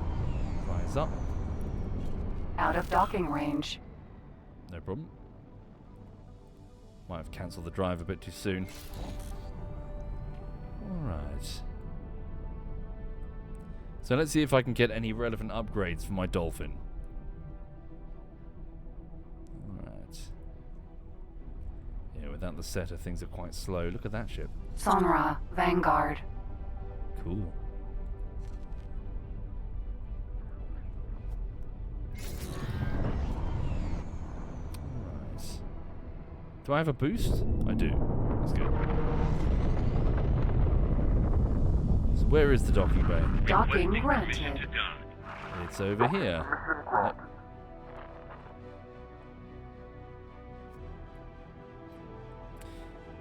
Fires up. Out of docking range. No problem. Might have cancelled the drive a bit too soon. Alright. So let's see if I can get any relevant upgrades for my dolphin. Alright. Yeah, without the setter, things are quite slow. Look at that ship. Sonra, Vanguard. Cool. Alright. Do I have a boost? I do. That's good. So where is the docking bay? Docking granted. It's over here. Nope.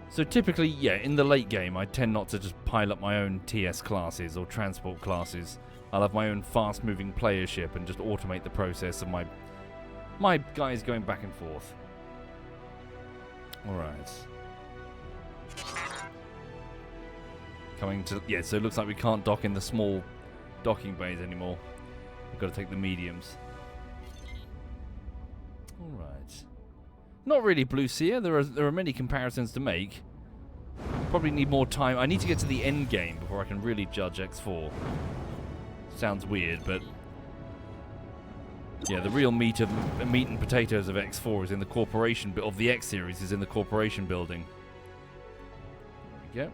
So typically, yeah, in the late game, I tend not to just pile up my own TS classes or transport classes. I'll have my own fast-moving player ship and just automate the process of my guys going back and forth. Alright. Coming to... Yeah, so it looks like we can't dock in the small docking bays anymore. We've got to take the mediums. Alright. Not really Blue Seer. There are many comparisons to make. Probably need more time. I need to get to the end game before I can really judge X4. Sounds weird, but... Yeah, the real meat and potatoes of X4 is in the corporation... of the X series is in the corporation building. There we go.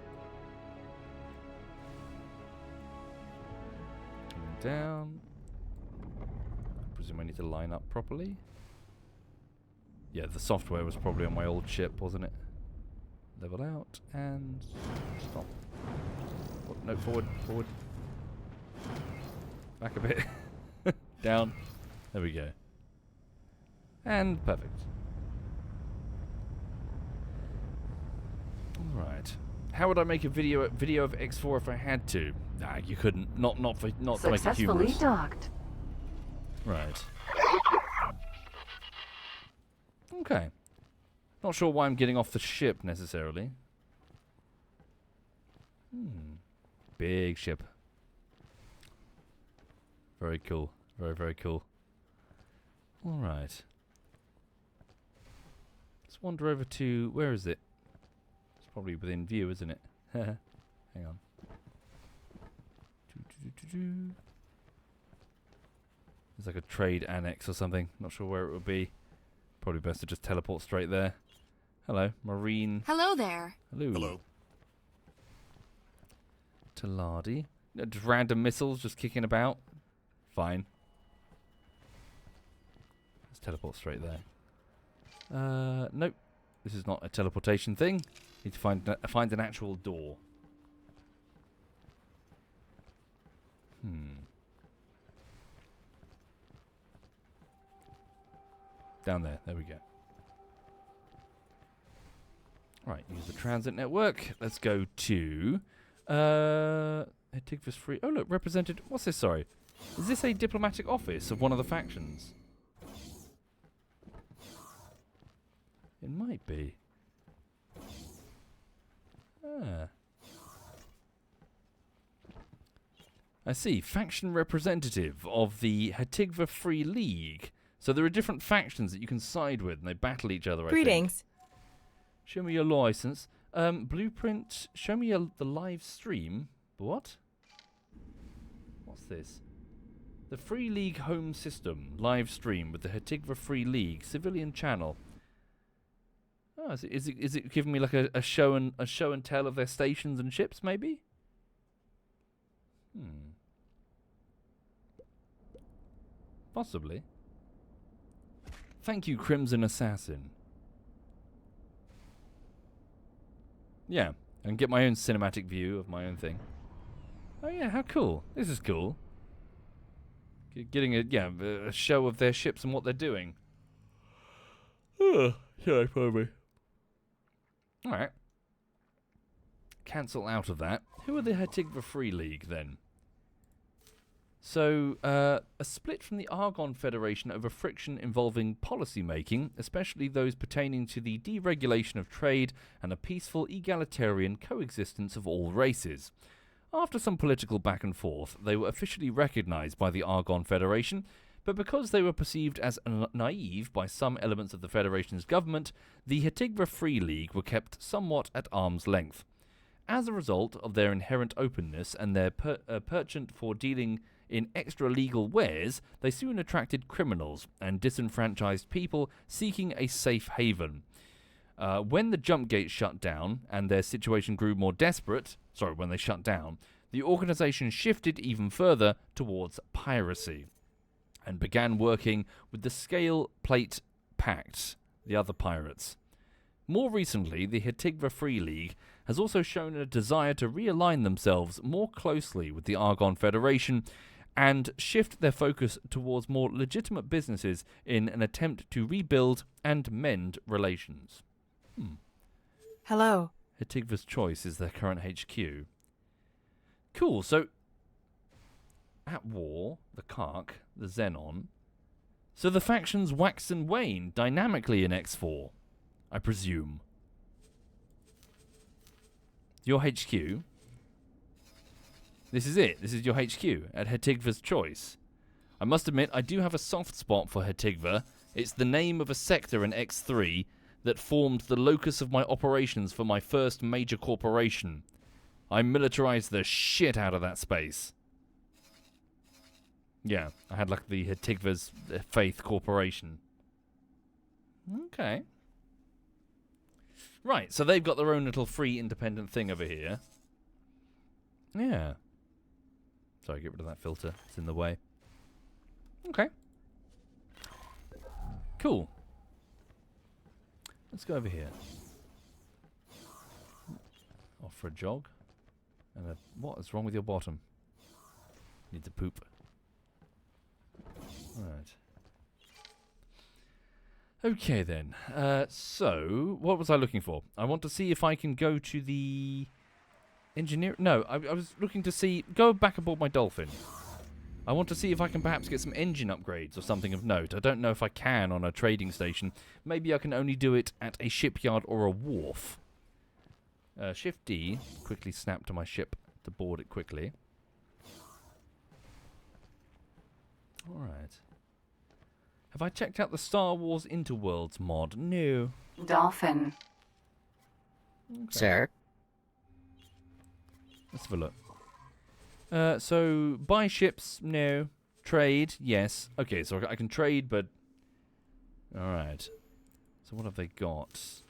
Coming down. I presume I need to line up properly. Yeah, the software was probably on my old ship, wasn't it? Level out and stop. Oh, no, forward. Back a bit. Down. There we go. And perfect. Alright. How would I make a video of X4 if I had to? Nah, you couldn't. Not to make it Successfully humorous. docked. Right. Okay. Not sure why I'm getting off the ship necessarily. Big ship. Very cool. Very, very cool. Alright. Let's wander over to... Where is it? It's probably within view, isn't it? Hang on. There's like a trade annex or something. Not sure where it would be. Probably best to just teleport straight there. Hello, Marine. Hello there. Hello. Hello. Taladi. Just random missiles just kicking about. Fine. Let's teleport straight there. Nope. This is not a teleportation thing. Need to find an actual door. Down there. There we go. Right, use the transit network. Let's go to... Antigva's free... Oh, look, represented... What's this, sorry? Is this a diplomatic office of one of the factions? It might be. Ah. I see. Faction representative of the Hatigva Free League. So there are different factions that you can side with, and they battle each other, I think. Greetings. Show me your license. Blueprint. Show me the live stream. What? What's this? The Free League home system live stream with the Hatigva Free League civilian channel. Oh, is it giving me like a show and tell of their stations and ships, maybe? Possibly. Thank you, Crimson Assassin. Yeah, I can get my own cinematic view of my own thing. Oh yeah, how cool. This is cool. Getting a show of their ships and what they're doing. Oh, yeah, probably. Alright. Cancel out of that. Who are the Hatigva Free League then? So, a split from the Argon Federation over friction involving policy making, especially those pertaining to the deregulation of trade and a peaceful egalitarian coexistence of all races. After some political back and forth, they were officially recognized by the Argon Federation, but because they were perceived as naive by some elements of the Federation's government, the Hatigva Free League were kept somewhat at arm's length. As a result of their inherent openness and their penchant for dealing in extra-legal wares, they soon attracted criminals and disenfranchised people seeking a safe haven. When the jump gate shut down and their situation grew more desperate, when they shut down, the organization shifted even further towards piracy and began working with the Scale Plate Pact, the other pirates. More recently, the Hitigva Free League has also shown a desire to realign themselves more closely with the Argon Federation and shift their focus towards more legitimate businesses in an attempt to rebuild and mend relations. Hello. Hitigva's Choice is their current HQ. Cool, so at war, the Kark, the Xenon. So the factions wax and wane dynamically in X4, I presume. Your HQ. This is it. This is your HQ at Hitigva's Choice. I must admit, I do have a soft spot for Hitigva. It's the name of a sector in X3 that formed the locus of my operations for my first major corporation. I militarized the shit out of that space. Yeah, I had like the Hitigva's Faith Corporation. Okay. Right, so they've got their own little free independent thing over here. Yeah. Sorry, get rid of that filter. It's in the way. Okay. Cool. Let's go over here. Off for a jog. And what is wrong with your bottom? Need to poop. Right. Okay then. So, what was I looking for? I want to see if I can go to the engineer. No, I was looking to see. Go back aboard my Dolphin. I want to see if I can perhaps get some engine upgrades or something of note. I don't know if I can on a trading station. Maybe I can only do it at a shipyard or a wharf. Shift D. Quickly snap to my ship to board it quickly. Alright. Have I checked out the Star Wars Interworlds mod? No. Dolphin. Okay. Sir? Let's have a look. So, buy ships? No. Trade? Yes. Okay, so I can trade, but... Alright. So what have they got?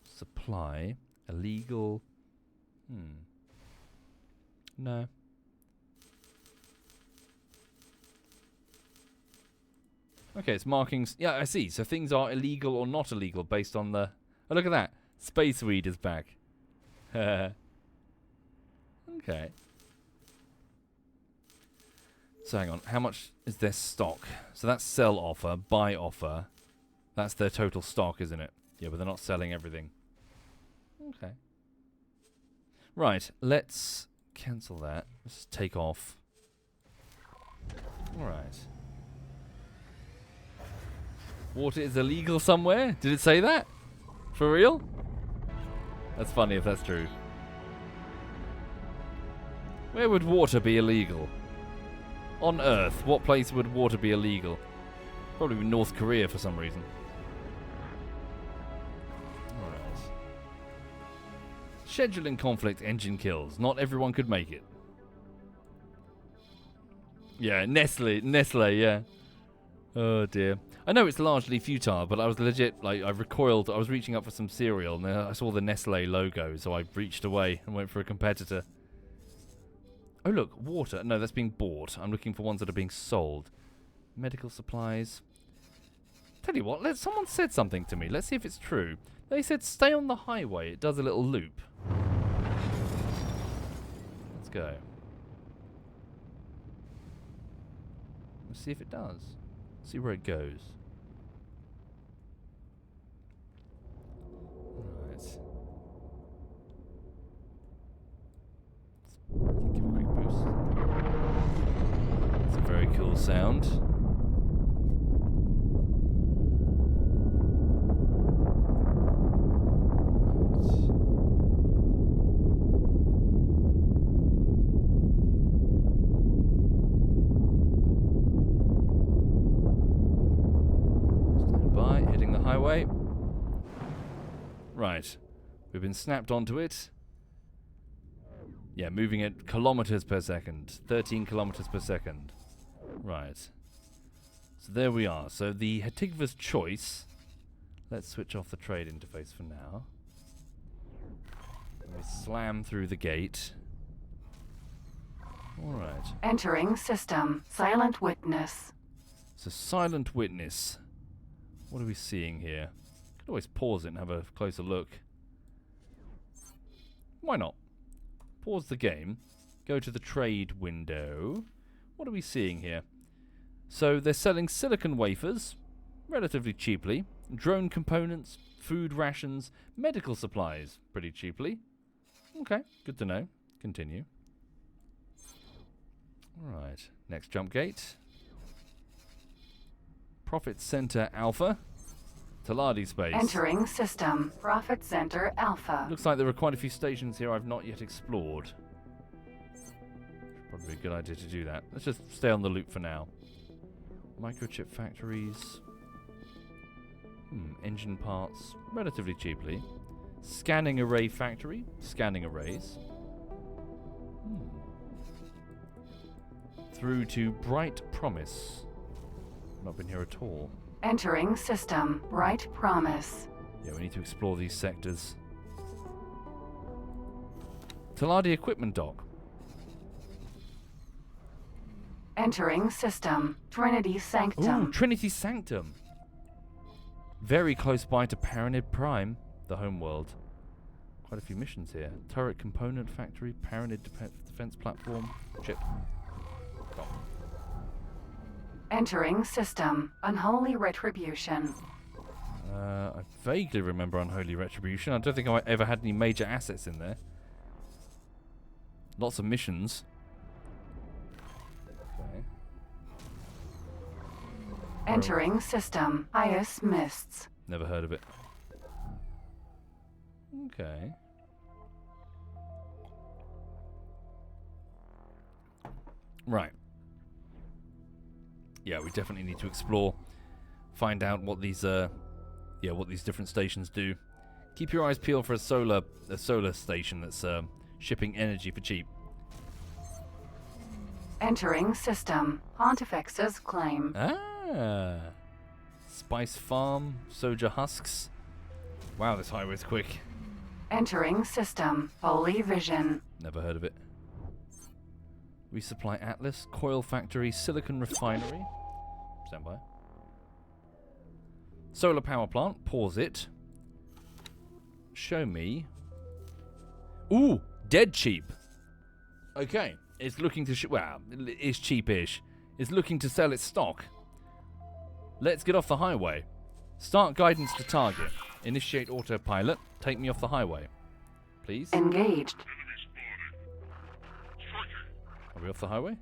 Supply. Illegal. No. Okay, it's markings. Yeah, I see. So things are illegal or not illegal based on the... Oh, look at that. Space Weed is back. Okay. So hang on. How much is their stock? So that's sell offer, buy offer. That's their total stock, isn't it? Yeah, but they're not selling everything. Okay. Right, let's cancel that. Let's take off. Alright. Water is illegal somewhere? Did it say that? For real? That's funny if that's true. Where would water be illegal? On Earth, what place would water be illegal? Probably North Korea for some reason. Alright. Scheduling conflict, engine kills. Not everyone could make it. Yeah, Nestle, yeah. Oh dear. I know it's largely futile, but I was legit, I recoiled. I was reaching up for some cereal, and I saw the Nestle logo, so I reached away and went for a competitor. Oh look, water. No, that's being bought. I'm looking for ones that are being sold. Medical supplies. Tell you what, someone said something to me. Let's see if it's true. They said stay on the highway. It does a little loop. Let's go. Let's see if it does. See where it goes. Alright. Give a quick boost. That's a very cool sound. Highway. Right. We've been snapped onto it. Yeah, moving at kilometers per second. 13 kilometers per second. Right. So there we are. So the Hatigva's choice. Let's switch off the trade interface for now. We slam through the gate. Alright. Entering system. Silent witness. So silent witness. What are we seeing here? Could always pause it and have a closer look. Why not? Pause the game. Go to the trade window. What are we seeing here? So they're selling silicon wafers relatively cheaply. Drone components, food rations, medical supplies pretty cheaply. Okay, good to know. Continue. Alright, next jump gate. Profit Center Alpha. Taladi space. Entering system. Profit Center Alpha. Looks like there are quite a few stations here I've not yet explored. Probably a good idea to do that. Let's just stay on the loop for now. Microchip factories. Engine parts, relatively cheaply. Scanning array factory. Scanning arrays. Through to Bright Promise. Not been here at all. Entering system. Bright Promise. Yeah, we need to explore these sectors. Taladi Equipment Dock. Entering system. Trinity Sanctum. Ooh, Trinity Sanctum. Very close by to Paranid Prime, the home world. Quite a few missions here. Turret Component Factory, Paranid Defense Platform, Chip. Go. Entering system. Unholy Retribution. I vaguely remember Unholy Retribution. I don't think I ever had any major assets in there. Lots of missions. Okay. Entering system. Ice Mists. Never heard of it. Okay. Right. Yeah, we definitely need to explore, find out what these what these different stations do. Keep your eyes peeled for a solar station that's shipping energy for cheap. Entering system. Pontifex's claim. Ah. Spice Farm, Soja Husks. Wow, this highway's quick. Entering system. Holy Vision. Never heard of it. Resupply Atlas, Coil Factory, Silicon Refinery. Stand by. Solar Power Plant, pause it. Show me. Ooh, dead cheap. Okay, it's looking to well, it's cheapish. It's looking to sell its stock. Let's get off the highway. Start guidance to target. Initiate autopilot. Take me off the highway. Please. Engaged. Are we off the highway?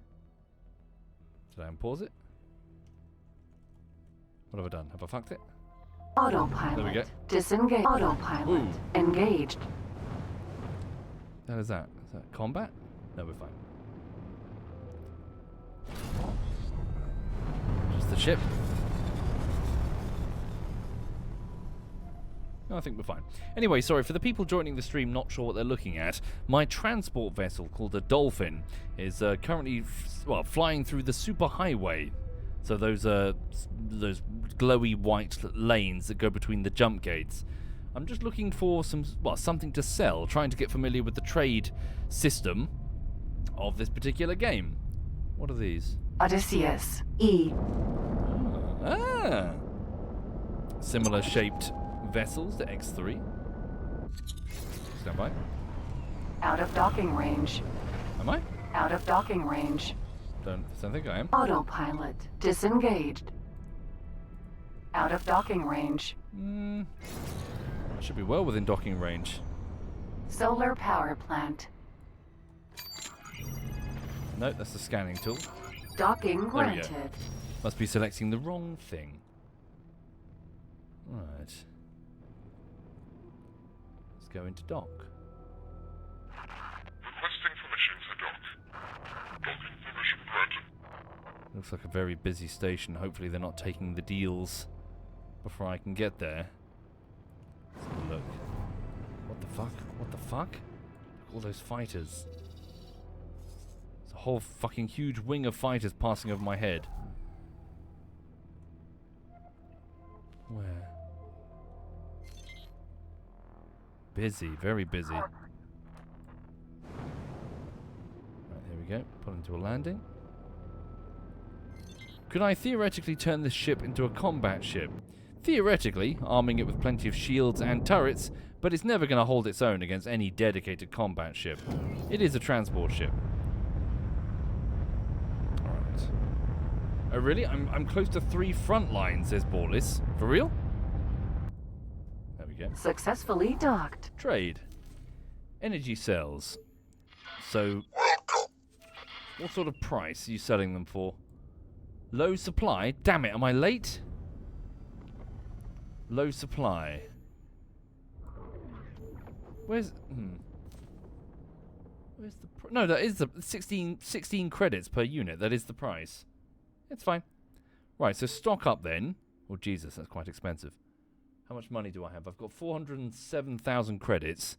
Did I unpause it? What have I done? Have I fucked it? Autopilot. There we go. Disengage. Autopilot. Ooh. Engaged. What the hell is that? Is that combat? No, we're fine. Just the ship. No, I think we're fine. Anyway, sorry, for the people joining the stream not sure what they're looking at, my transport vessel called the Dolphin is currently flying through the superhighway. So those glowy white lanes that go between the jump gates. I'm just looking for something to sell, trying to get familiar with the trade system of this particular game. What are these? Odysseus. E. Ah. Similar shaped vessels to X3. Stand by. Out of docking range. Am I? Out of docking range. Don't think I am. Autopilot. Disengaged. Out of docking range. I should be well within docking range. Solar power plant. No, that's the scanning tool. Docking There we go. granted. Must be selecting the wrong thing. Right. Let's go into dock. Requesting permission for dock. Docking permission granted. Looks like a very busy station. Hopefully they're not taking the deals before I can get there. Let's have a look. What the fuck? What the fuck? All those fighters. There's a whole fucking huge wing of fighters passing over my head. Where? Busy, very busy. Right, there we go. Pull into a landing. Could I theoretically turn this ship into a combat ship? Theoretically, arming it with plenty of shields and turrets, but it's never going to hold its own against any dedicated combat ship. It is a transport ship. Alright. Oh really? I'm close to 3 front lines, says Borlis. For real? There we go. Successfully docked. Trade. Energy cells. So, what sort of price are you selling them for? Low supply? Damn it, am I late? Low supply. Where's the no, that is the 16 credits per unit. That is the price. It's fine. Right, so stock up then. Oh Jesus, that's quite expensive. How much money do I have? I've got 407,000 credits.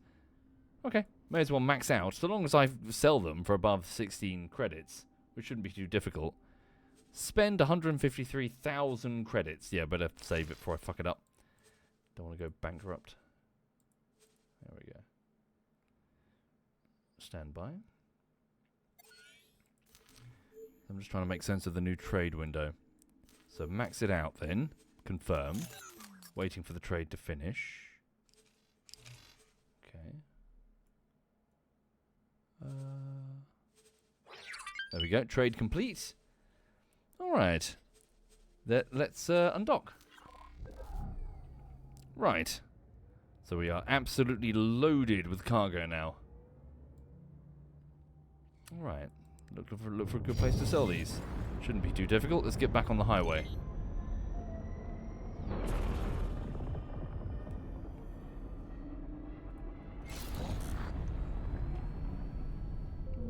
Okay, may as well max out. So long as I sell them for above 16 credits, which shouldn't be too difficult. Spend 153,000 credits. Yeah, better save it before I fuck it up. Don't want to go bankrupt. There we go. Stand by. I'm just trying to make sense of the new trade window. So max it out then. Confirm. Waiting for the trade to finish. Okay. There we go. Trade complete. Alright. Let's undock. Right. So we are absolutely loaded with cargo now. Alright. Look for a good place to sell these. Shouldn't be too difficult. Let's get back on the highway.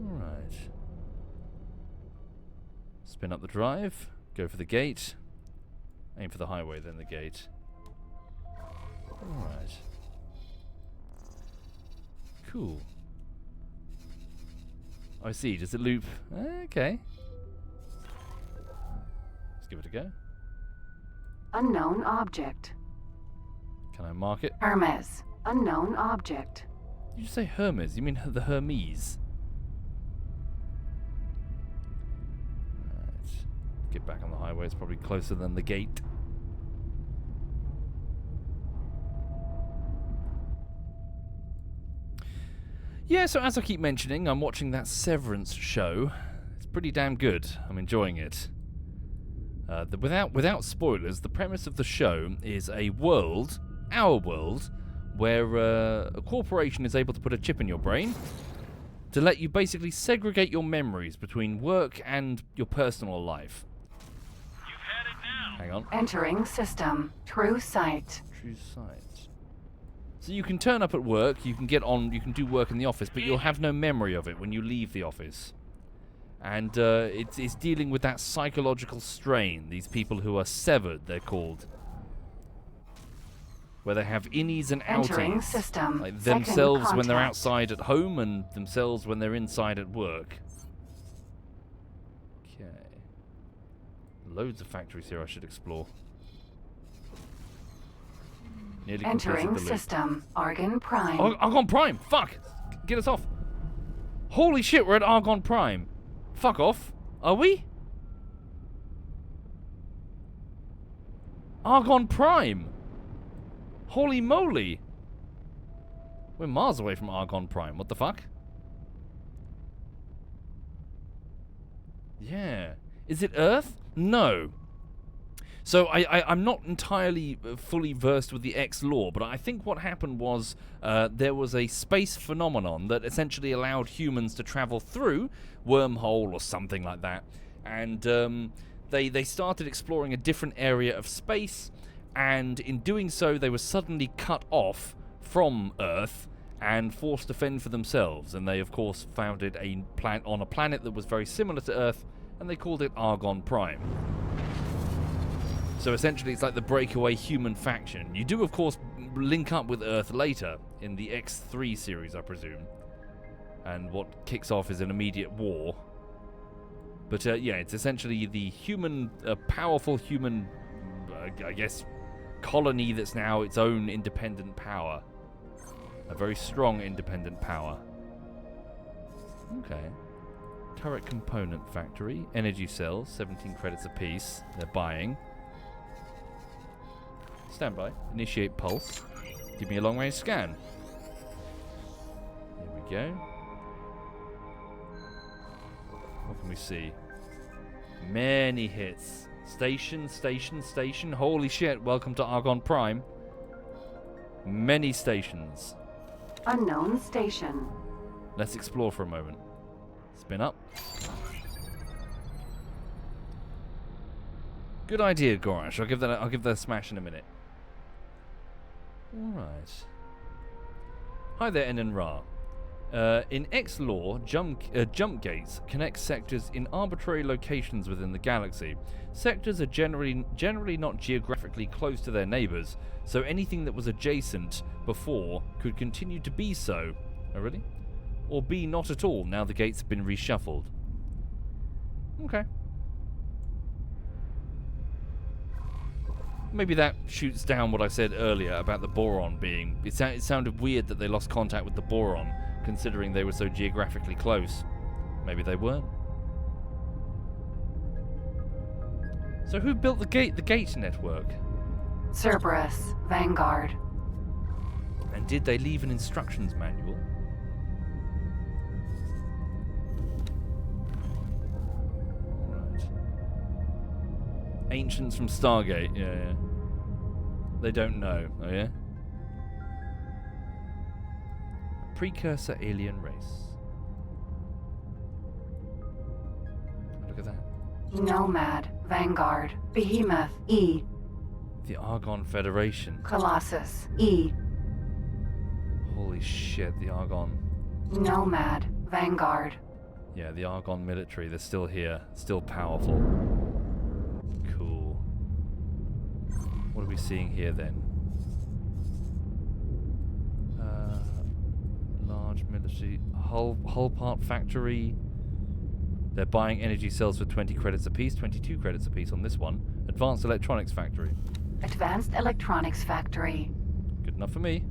Alright. Spin up the drive. Go for the gate. Aim for the highway, then the gate. Alright. Cool. I see. Does it loop? Okay. Let's give it a go. Unknown object. Can I mark it? Hermes. Unknown object. Did you say Hermes? You mean the Hermes? Right. Get back on the highway. It's probably closer than the gate. Yeah, so as I keep mentioning, I'm watching that Severance show. It's pretty damn good. I'm enjoying it. Without spoilers, the premise of the show is a world, our world, where a corporation is able to put a chip in your brain to let you basically segregate your memories between work and your personal life. You've had it now. Hang on. Entering system. True sight. True sight. So you can turn up at work, you can do work in the office, but you'll have no memory of it when you leave the office. And it's dealing with that psychological strain. These people who are severed, they're called. Where they have innies and Entering outings. system. Like Second themselves when they're contact. outside at home and themselves when they're inside at work. Okay. Loads of factories here I should explore. Nearly Entering completed the loop. system. Argon Prime. Oh, Argon Prime! Fuck! Get us off! Holy shit, we're at Argon Prime! Fuck off! Are we? Argon Prime! Holy moly! We're miles away from Argon Prime. What the fuck? Yeah. Is it Earth? No. So I'm not entirely fully versed with the X lore, but I think what happened was there was a space phenomenon that essentially allowed humans to travel through wormhole or something like that, and they started exploring a different area of space, and in doing so they were suddenly cut off from Earth and forced to fend for themselves, and they of course founded a planet on a planet that was very similar to Earth, and they called it Argon Prime. So essentially it's like the breakaway human faction. You do of course link up with Earth later in the X3 series, I presume. And what kicks off is an immediate war But yeah, it's essentially the human, powerful human, I guess, colony that's now its own independent power. A very strong independent power. Okay. Turret component factory. Energy cells, 17 credits apiece. They're buying. Standby. Initiate pulse. Give me a long range scan. Here we go. What can we see? Many hits. Station, station, station. Holy shit, welcome to Argon Prime. Many stations. Unknown station. Let's explore for a moment. Spin up. Good idea, Gorash. I'll give that a smash in a minute. Alright. Hi there, N and Ra. In X lore, jump gates connect sectors in arbitrary locations within the galaxy. Sectors are generally not geographically close to their neighbors, so anything that was adjacent before could continue to be so. Oh, really? Or be not at all now the gates have been reshuffled. Okay. Maybe that shoots down what I said earlier about the boron being... It sounded weird that they lost contact with the boron, considering they were so geographically close. Maybe they weren't. So who built the gate network? Cerberus, Vanguard. And did they leave an instructions manual? Alright. Ancients from Stargate, yeah. They don't know, oh yeah? Precursor alien race. Look at that. Nomad, Vanguard. Behemoth, E. The Argon Federation. Colossus, E. Holy shit, the Argon. Nomad, Vanguard. Yeah, the Argon military, they're still here, still powerful. Cool. What are we seeing here then? Large military hull part factory. They're buying energy cells for 20 credits apiece, 22 credits apiece on this one. Advanced electronics factory. Advanced electronics factory. Good enough for me.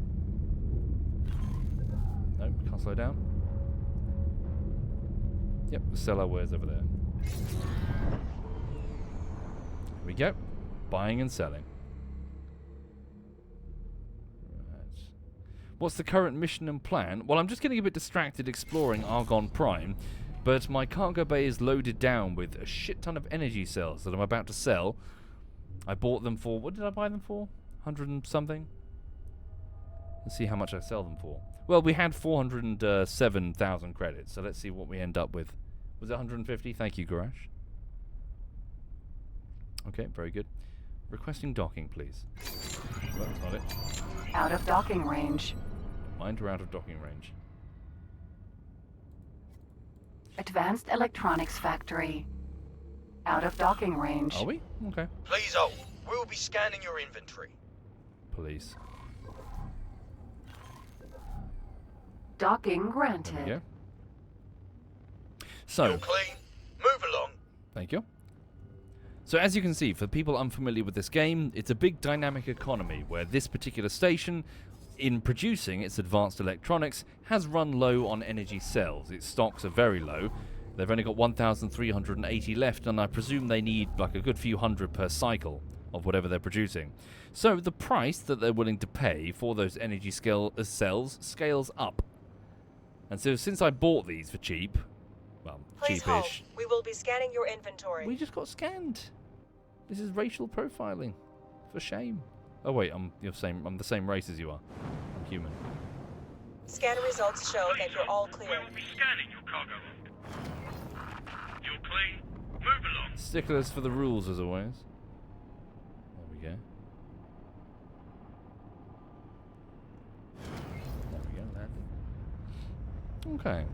Nope, can't slow down. Yep, the sell our wares over there. Here we go. Buying and selling. Right. What's the current mission and plan? Well, I'm just getting a bit distracted exploring Argon Prime, but my cargo bay is loaded down with a shit ton of energy cells that I'm about to sell. I bought them for... What did I buy them for? 100 and something? Let's see how much I sell them for. Well, we had 407,000 credits, so let's see what we end up with. Was it 150? Thank you, Garash. Okay, very good. Requesting docking, please. Well, that's not it. Out of docking range. Mind we're out of docking range. Advanced electronics factory. Out of docking range. Are we? Okay. Please hold. We'll be scanning your inventory. Police. Docking There we granted. go. So, You're clean. Move along. thank you. So as you can see, for people unfamiliar with this game, it's a big dynamic economy where this particular station, in producing its advanced electronics, has run low on energy cells. Its stocks are very low. They've only got 1,380 left, and I presume they need like a good few hundred per cycle of whatever they're producing. So the price that they're willing to pay for those energy cells scales up. And so since I bought these for cheap, well, Please hold. cheapish, We will be scanning your inventory. we just got scanned. This is racial profiling. For shame. Oh wait, I'm the same race as you are. I'm human. Scan results show that you're all clear. We'll be scanning your cargo. You're clean. Move along. Sticklers for the rules as always. There we go. There we go, landing. Okay.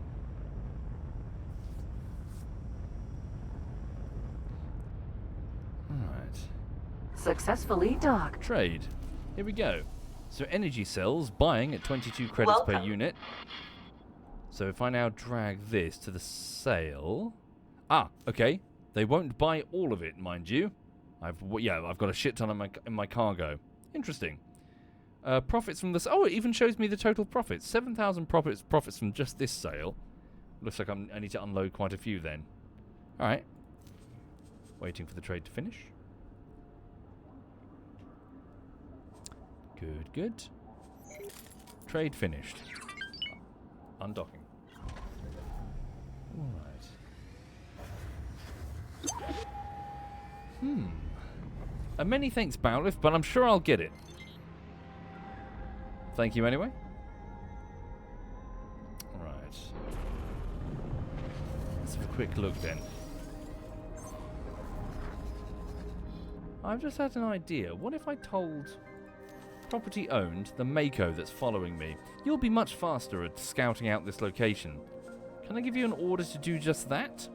Alright. Successfully docked. Trade. Here we go. So energy cells buying at 22 credits per Welcome. unit. So if I now drag this to the sale... Ah, okay. They won't buy all of it, mind you. I've got a shit ton in my cargo. Interesting. Profits from this. Oh, it even shows me the total profits. 7,000 profits from just this sale. Looks like I need to unload quite a few then. All right. Waiting for the trade to finish. Good, good. Trade finished. Undocking. All right. Many thanks, Bowliff, but I'm sure I'll get it. Thank you anyway. Right. Let's have a quick look then. I've just had an idea. What if I told property owned, the Mako that's following me, you'll be much faster at scouting out this location. Can I give you an order to do just that?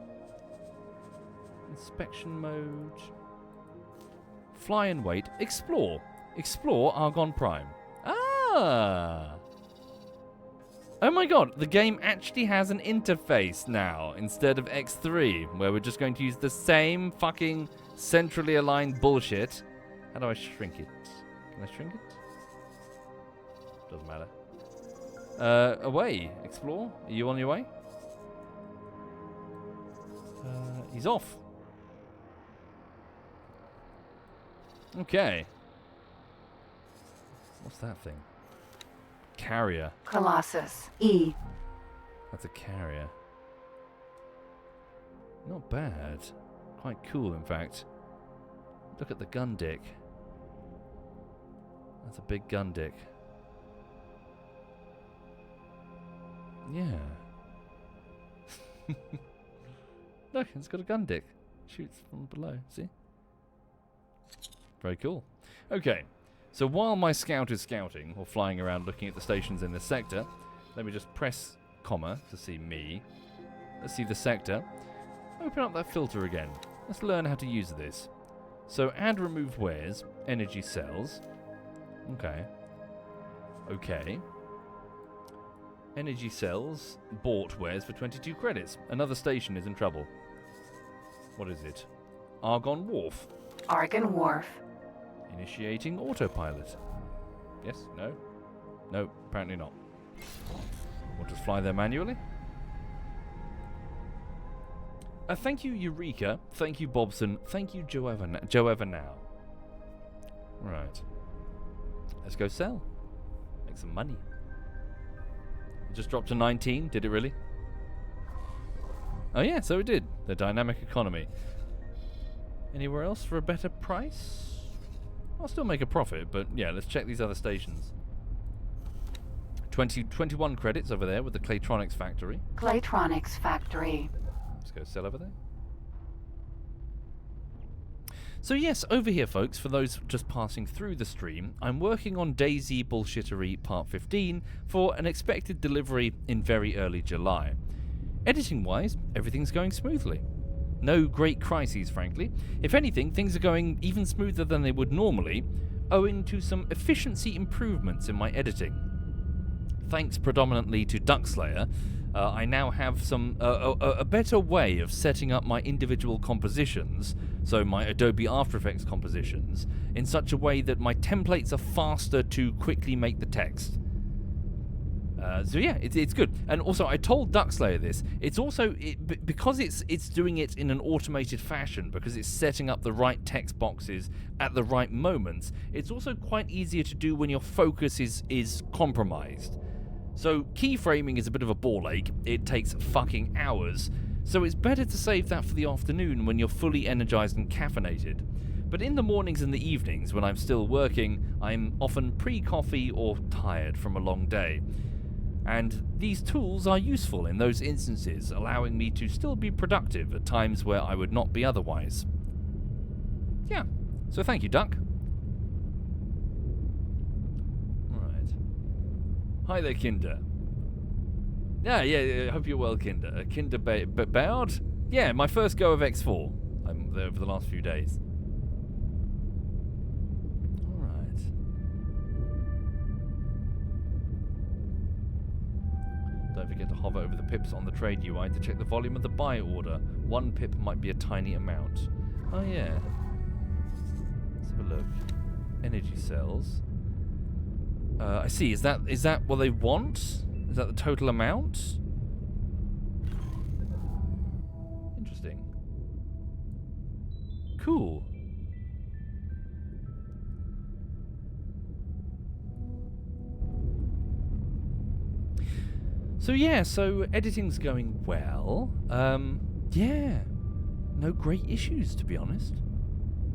Inspection mode. Fly and wait. Explore. Explore Argon Prime. Ah! Oh my god, the game actually has an interface now instead of X3, where we're just going to use the same fucking centrally aligned bullshit. How do I shrink it? Can I shrink it? Doesn't matter. Away. Explore. Are you on your way? He's off. Okay. What's that thing? Carrier. Colossus. E. That's a carrier. Not bad. Quite cool, in fact. Look at the gun dick. That's a big gun dick. Yeah. Look, it's got a gun dick. Shoots from below. See? Very cool. Okay. So while my scout is scouting, or flying around looking at the stations in this sector, let me just press comma to see me. Let's see the sector. Open up that filter again. Let's learn how to use this. So add removed wares, energy cells. Okay. Okay. Energy cells, bought wares for 22 credits. Another station is in trouble. What is it? Argon Wharf. Argon Wharf. Initiating autopilot. Yes? No? No, apparently not. We'll just fly there manually. Thank you, Eureka. Thank you, Bobson. Thank you, Joe Evernow. Right. Let's go sell. Make some money. It just dropped to 19. Did it really? Oh yeah, so it did. The dynamic economy. Anywhere else for a better price? I'll still make a profit, but yeah, let's check these other stations. 21 credits over there with the Claytronics factory. Claytronics factory. Let's go sell over there. So yes, over here folks, for those just passing through the stream, I'm working on DayZ Bullshittery Part 15 for an expected delivery in very early July. Editing wise, everything's going smoothly. No great crises, frankly. If anything, things are going even smoother than they would normally, owing to some efficiency improvements in my editing. Thanks predominantly to Duckslayer, I now have a better way of setting up my individual compositions, so my Adobe After Effects compositions, in such a way that my templates are faster to quickly make the text. So yeah, it's good. And also, I told Duckslayer this. It's also because it's doing it in an automated fashion, because it's setting up the right text boxes at the right moments. It's also quite easier to do when your focus is compromised. So keyframing is a bit of a ball ache. It takes fucking hours. So it's better to save that for the afternoon when you're fully energized and caffeinated. But in the mornings and the evenings when I'm still working, I'm often pre-coffee or tired from a long day. And these tools are useful in those instances, allowing me to still be productive at times where I would not be otherwise. Yeah, so thank you, Duck. Right. Hi there, Kinder. Yeah, I hope you're well, Kinder. Kinder Bayard? Yeah, my first go of X4. I'm there over the last few days. Don't forget to hover over the pips on the trade UI to check the volume of the buy order. 1 pip might be a tiny amount. Oh yeah. Let's have a look. Energy cells. I see. Is that what they want? Is that the total amount? Interesting. Cool. So yeah, so editing's going well. Yeah, no great issues to be honest.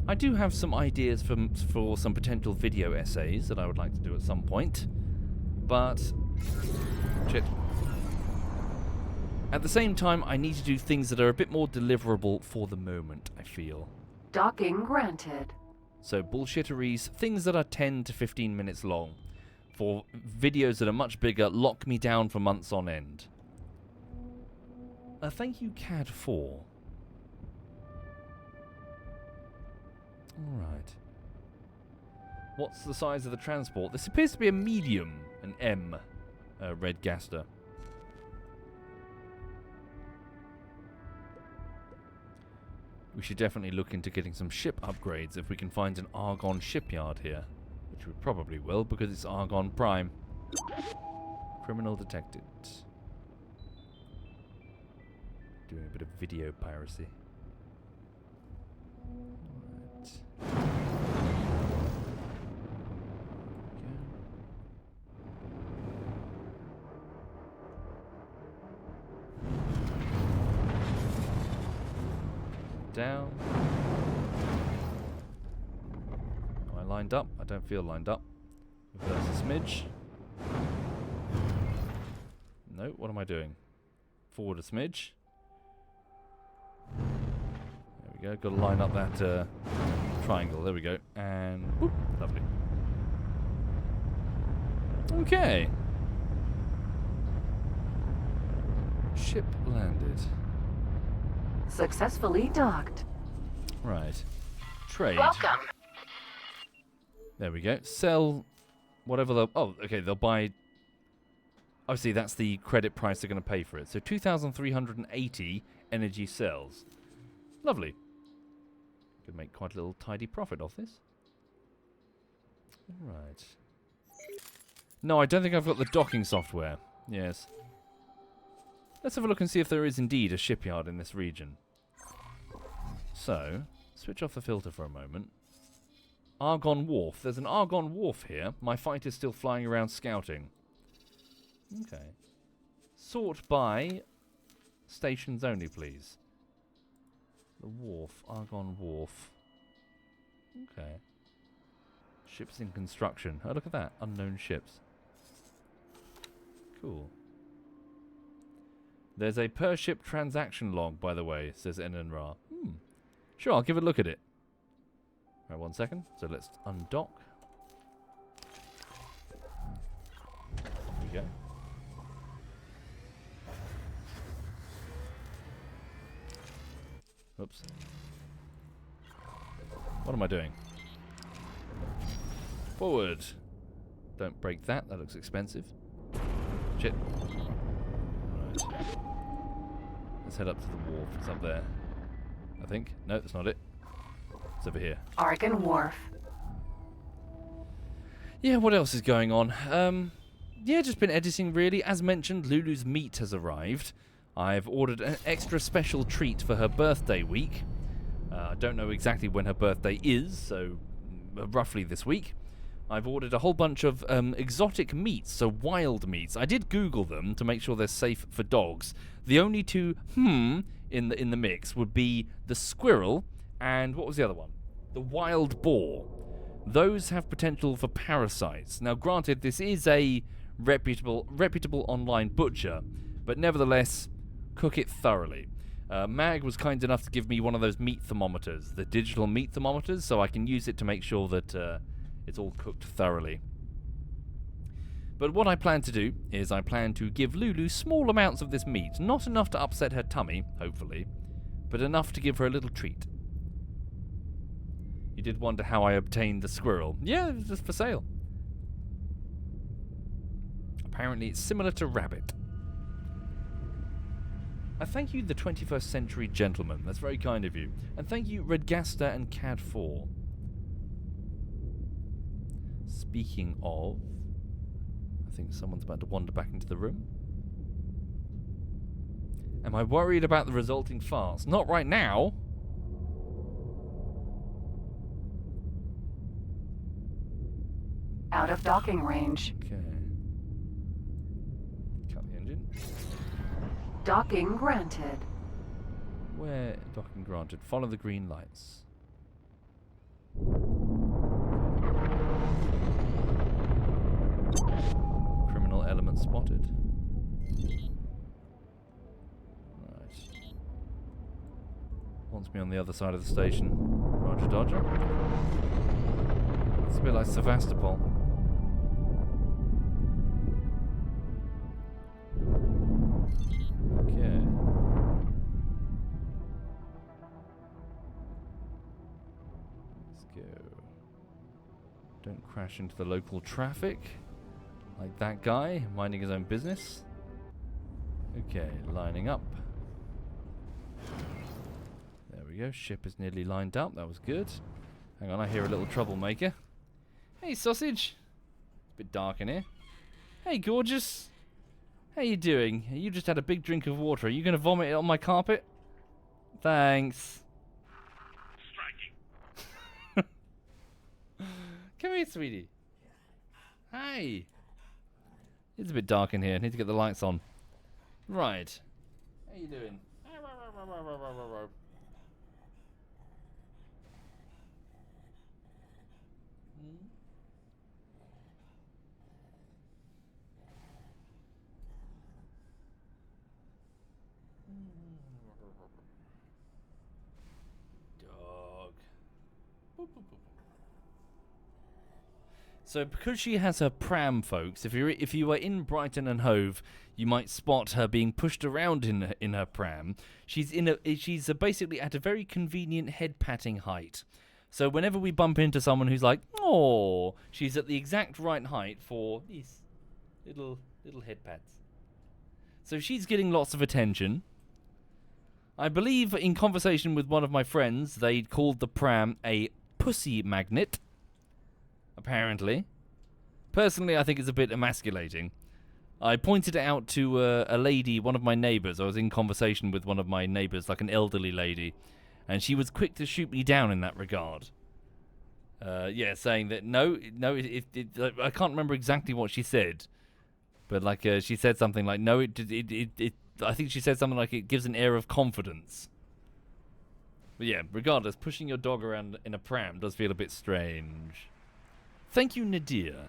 I do have some ideas for some potential video essays that I would like to do at some point, but shit. At the same time, I need to do things that are a bit more deliverable for the moment, I feel. Docking granted. So bullshitteries, things that are 10 to 15 minutes long. For videos that are much bigger, lock me down for months on end. Thank you, CAD4. Alright. What's the size of the transport? This appears to be a medium, an M, red gaster. We should definitely look into getting some ship upgrades if we can find an Argon shipyard here. Which we probably will, because it's Argon Prime. Criminal detected. Doing a bit of video piracy. Right. Down. Am I lined up? I don't feel lined up. Reverse a smidge. No, what am I doing? Forward a smidge. There we go. Got to line up that triangle. There we go. And whoop, lovely. Okay. Ship landed. Successfully docked. Right. Trade. Welcome. There we go. Sell whatever they'll... Oh, okay, they'll buy... Obviously, that's the credit price they're going to pay for it. So 2,380 energy cells. Lovely. Could make quite a little tidy profit off this. Right. No, I don't think I've got the docking software. Yes. Let's have a look and see if there is indeed a shipyard in this region. So, switch off the filter for a moment. Argon Wharf. There's an Argon Wharf here. My fighter's still flying around scouting. Okay. Sort by stations only, please. The wharf. Argon Wharf. Okay. Ships in construction. Oh, look at that. Unknown ships. Cool. There's a per-ship transaction log, by the way, says Enenra. Sure, I'll give a look at it. Right, 1 second. So let's undock. There we go. Oops. What am I doing? Forward. Don't break that. That looks expensive. Shit. Right. Let's head up to the wharf. It's up there. I think. No, that's not it. It's over here. Argon Wharf. Yeah, what else is going on? Yeah, just been editing really. As mentioned, Lulu's meat has arrived. I've ordered an extra special treat for her birthday week. I don't know exactly when her birthday is, so roughly this week. I've ordered a whole bunch of exotic meats, so wild meats. I did Google them to make sure they're safe for dogs. The only two in the mix would be the squirrel and what was the other one? The wild boar. Those have potential for parasites. Now, granted, this is a reputable online butcher, but nevertheless, cook it thoroughly. Mag was kind enough to give me one of those meat thermometers, the digital meat thermometers, so I can use it to make sure that it's all cooked thoroughly. But what I plan to do is I plan to give Lulu small amounts of this meat, not enough to upset her tummy, hopefully, but enough to give her a little treat. You did wonder how I obtained the squirrel. Yeah, it was just for sale. Apparently it's similar to rabbit. thank you, the 21st Century Gentleman. That's very kind of you. And thank you, Redgaster and Cad4. Speaking of, I think someone's about to wander back into the room. Am I worried about the resulting farts? Not right now. Out of docking range. Okay. Cut the engine. Docking granted. Where docking granted? Follow the green lights. Criminal element spotted. Right. Wants me on the other side of the station. Roger Dodger. It's a bit like Sevastopol. Okay. Let's go. Don't crash into the local traffic. Like that guy, minding his own business. Okay, lining up. There we go, ship is nearly lined up, that was good. Hang on, I hear a little troublemaker. Hey, sausage. It's a bit dark in here. Hey, gorgeous. How you doing? You just had a big drink of water. Are you going to vomit it on my carpet? Thanks. Striking. Come here, sweetie. Hi. It's a bit dark in here. I need to get the lights on. Right. How you doing? Dog. So because she has her pram, folks, if you were in Brighton and Hove, you might spot her being pushed around in her pram. She's basically at a very convenient head patting height. So whenever we bump into someone who's like, "Oh," she's at the exact right height for these little head pats. So she's getting lots of attention. I believe in conversation with one of my friends, they called the pram a pussy magnet. Apparently. Personally, I think it's a bit emasculating. I pointed it out to a lady, one of my neighbours. I was in conversation with one of my neighbours, like an elderly lady, and she was quick to shoot me down in that regard. Saying that no, I can't remember exactly what she said, but like she said something like, no, I think she said something like it gives an air of confidence. But yeah, regardless, pushing your dog around in a pram does feel a bit strange. Thank you, Nadir.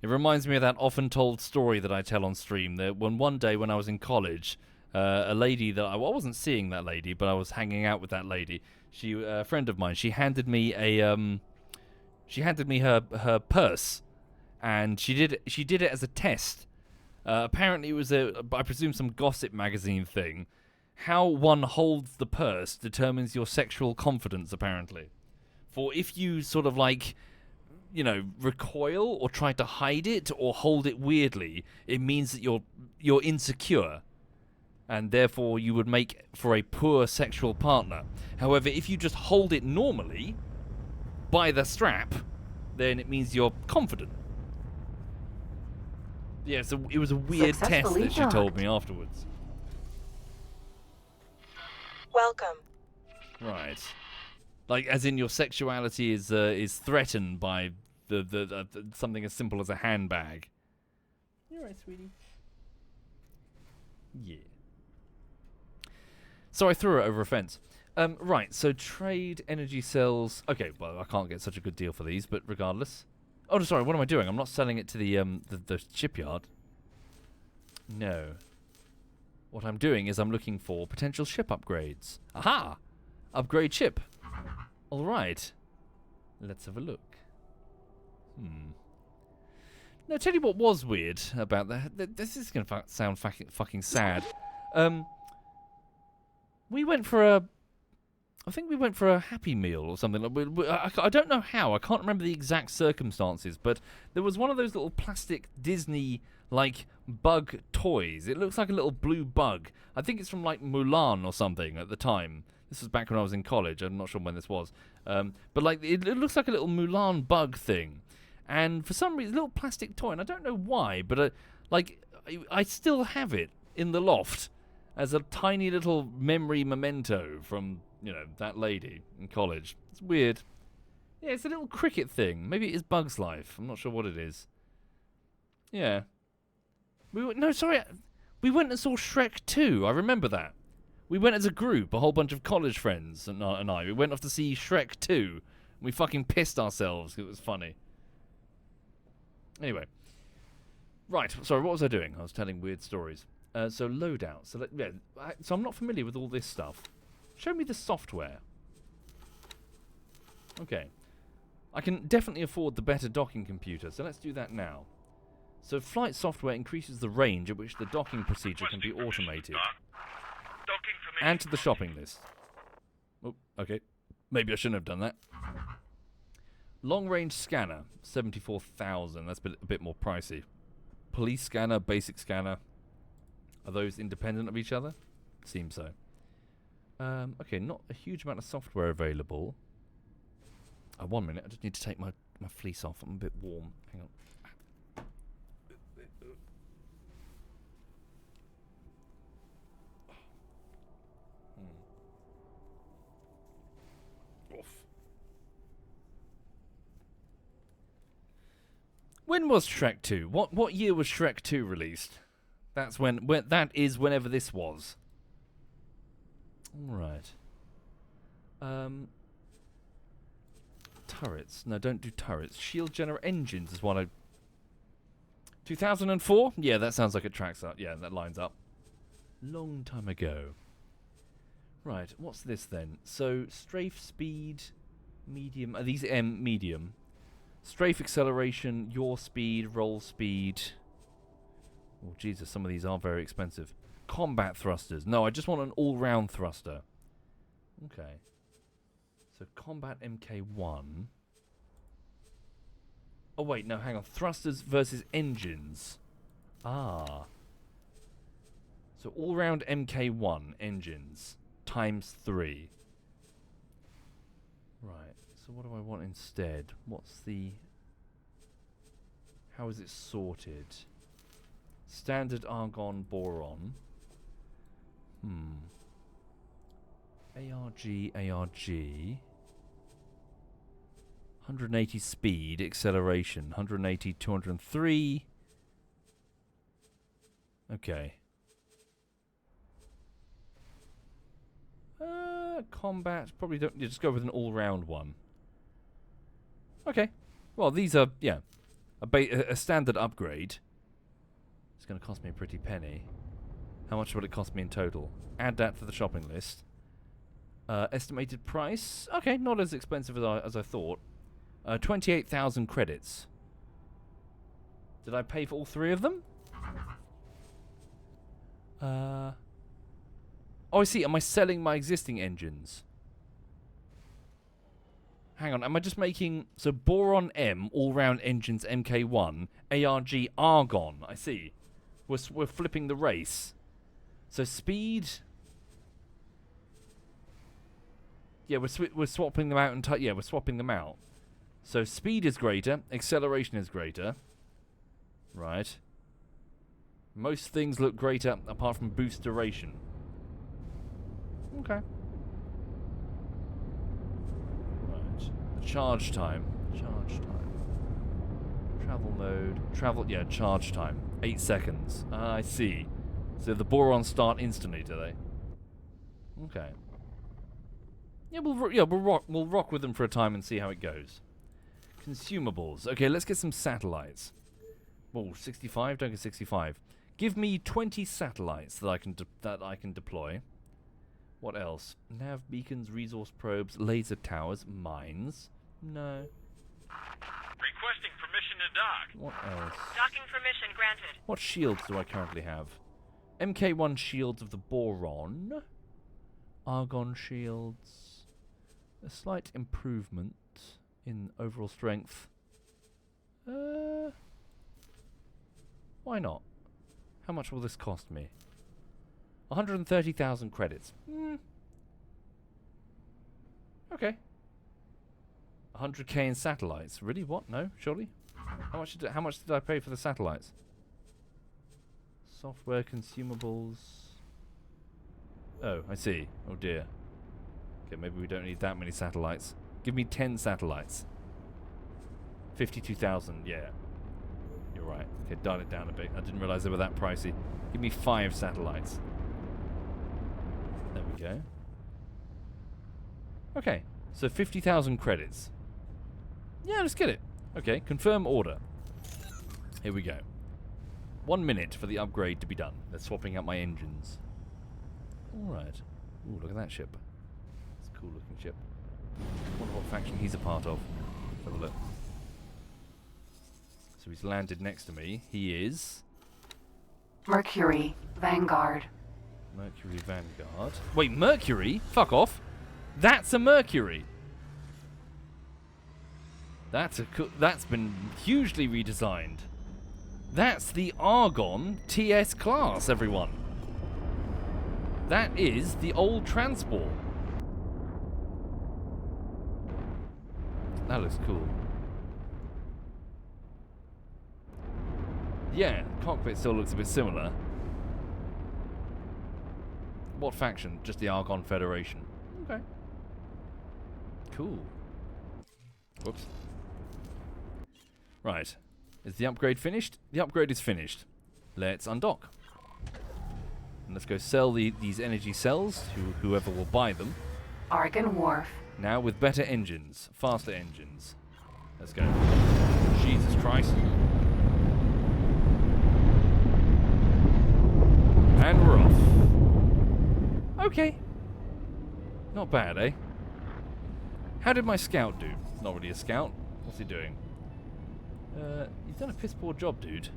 It reminds me of that often told story that I tell on stream. That one day when I was in college, a lady that I wasn't seeing that lady, but I was hanging out with that lady. She, a friend of mine, she handed me her purse, and she did it as a test. Apparently, it was I presume some gossip magazine thing. How one holds the purse determines your sexual confidence, apparently. For if you sort of like, recoil or try to hide it or hold it weirdly, it means that you're insecure. And therefore you would make for a poor sexual partner. However, if you just hold it normally, by the strap, then it means you're confident. Yeah, so it was a weird test that she told me afterwards. Welcome. Right. Like, as in your sexuality is threatened by the something as simple as a handbag. You're right, sweetie. Yeah. So I threw her over a fence. Right, so trade energy cells. Okay, well, I can't get such a good deal for these, but regardless. Oh, no, sorry, what am I doing? I'm not selling it to the shipyard. No. What I'm doing is I'm looking for potential ship upgrades. Aha! Upgrade ship. All right. Let's have a look. Now, tell you what was weird about that. This is going to sound fucking sad. We went for I think we went for a Happy Meal or something. I don't know how. I can't remember the exact circumstances, but there was one of those little plastic Disney like bug toys. It looks like a little blue bug. I think it's from like Mulan or something at the time. This was back when I was in college. I'm not sure when this was. But like it looks like a little Mulan bug thing. And for some reason, a little plastic toy, and I don't know why, but I still have it in the loft as a tiny little memory memento from, that lady in college. It's weird. Yeah, it's a little cricket thing. Maybe it is Bug's Life. I'm not sure what it is. Yeah. We went and saw Shrek 2. I remember that. We went as a group, a whole bunch of college friends and I. We went off to see Shrek 2. And we fucking pissed ourselves. It was funny. Anyway. Right, sorry, what was I doing? I was telling weird stories. So loadout. So I'm not familiar with all this stuff. Show me the software. Okay. I can definitely afford the better docking computer, so let's do that now. So flight software increases the range at which the docking procedure can be automated. And to the shopping list. Oh, okay. Maybe I shouldn't have done that. Long-range scanner, 74,000. That's a bit more pricey. Police scanner, basic scanner. Are those independent of each other? Seems so. Okay, not a huge amount of software available. 1 minute, I just need to take my fleece off. I'm a bit warm. Hang on. When was Shrek 2? What year was Shrek 2 released? That's that is whenever this was. Alright. Turrets. No, don't do turrets. Shield generator engines is what I... 2004? Yeah, that sounds like it tracks up. Yeah, that lines up. Long time ago. Right, what's this then? So, strafe speed, medium... Are these medium? Strafe acceleration, yaw speed, roll speed. Oh, Jesus, some of these are very expensive. Combat thrusters. No, I just want an all-round thruster. Okay. So, combat MK1. Oh, wait, no, hang on. Thrusters versus engines. Ah. So, all-round MK1 engines times 3. Right. So what do I want instead? What's the... How is it sorted? Standard argon boron. ARG. 180 speed, acceleration. 180, 203. Okay. Combat. Probably don't... You just go with an all-round one. Okay. Well, these are, yeah, a standard upgrade. It's going to cost me a pretty penny. How much will it cost me in total? Add that to the shopping list. Estimated price? Okay, not as expensive as I thought. 28,000 credits. Did I pay for all 3 of them? Oh, I see. Am I selling my existing engines? Hang on, am I just making... So, Boron M, all-round engines MK1, ARG Argon, I see. We're flipping the race. So, speed... Yeah, we're swapping them out and... Yeah, we're swapping them out. So, speed is greater, acceleration is greater. Right. Most things look greater, apart from boost duration. Okay. Charge time. Travel mode. Yeah, charge time. 8 seconds. I see. So the borons start instantly, do they? Okay. Yeah, we'll rock with them for a time and see how it goes. Consumables. Okay, let's get some satellites. Oh, 65? Don't get 65. Give me 20 satellites that I can deploy. What else? Nav beacons, resource probes, laser towers, mines. No. Requesting permission to dock. What else? Docking permission granted. What shields do I currently have? MK1 shields of the boron. Argon shields. A slight improvement in overall strength. Why not? How much will this cost me? 130,000 credits. Okay. 100k in satellites. Really? What? No? Surely? How much did I pay for the satellites? Software consumables. Oh, I see. Oh dear. Okay, maybe we don't need that many satellites. Give me 10 satellites. 52,000, yeah. You're right. Okay, dial it down a bit. I didn't realize they were that pricey. Give me 5 satellites. There we go. Okay, so 50,000 credits. Yeah, let's get it. Okay, confirm order. Here we go. 1 minute for the upgrade to be done. They're swapping out my engines. Alright. Ooh, look at that ship. It's a cool looking ship. I wonder what faction he's a part of. Let's have a look. So he's landed next to me. He is... Mercury, Vanguard. Mercury Vanguard. Wait, Mercury? Fuck off. That's a Mercury. That's been hugely redesigned. That's the Argon TS class, everyone. That is the old transport. That looks cool. Yeah, the cockpit still looks a bit similar. What faction? Just the Argon Federation. Okay. Cool. Whoops. Right. Is the upgrade finished? The upgrade is finished. Let's undock. And let's go sell these energy cells to whoever will buy them. Argon Wharf. Now with better engines. Faster engines. Let's go. Jesus Christ. And we're off. Okay. Not bad, eh? How did my scout do? Not really a scout. What's he doing? You've done a piss poor job, dude.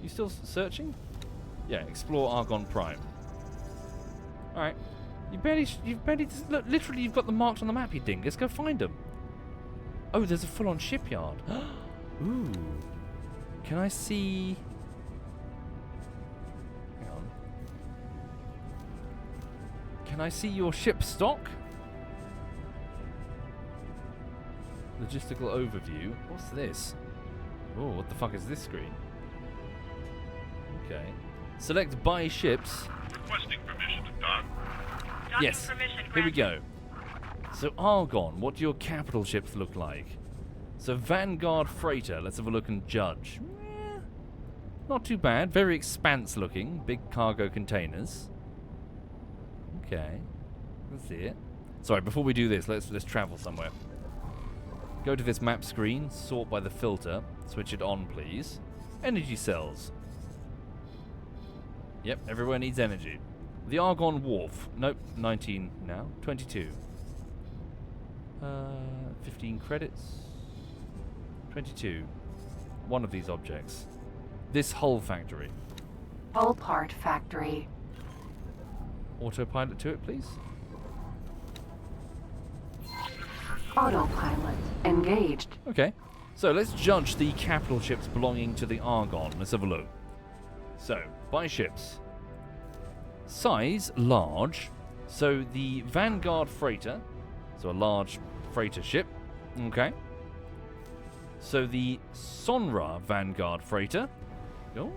You still searching? Yeah, explore Argon Prime. Alright. You've barely look, literally you've got them marked on the map, you dingus. Go find them. Oh, there's a full-on shipyard. Ooh. Can I see... Hang on. Can I see your ship stock? Logistical overview. What's this? Oh, what the fuck is this screen? Okay. Select buy ships. Requesting permission to dock. Yes. Here we go. So Argon, what do your capital ships look like? So Vanguard Freighter. Let's have a look and judge. Not too bad. Very expanse looking. Big cargo containers. Okay. Let's see it. Sorry, before we do this, let's travel somewhere. Go to this map screen, sort by the filter, switch it on please. Energy cells. Yep, everywhere needs energy. The Argon Wharf. Nope, 19 now. 22. 15 credits. 22. One of these objects. This hull factory. Hull part factory. Autopilot to it, please. Autopilot engaged. Okay, so let's judge the capital ships belonging to the Argon. Let's have a look. So, buy ships. Size, large. So the Vanguard Freighter, so a large freighter ship. Okay. So the Sonra Vanguard Freighter. Oh.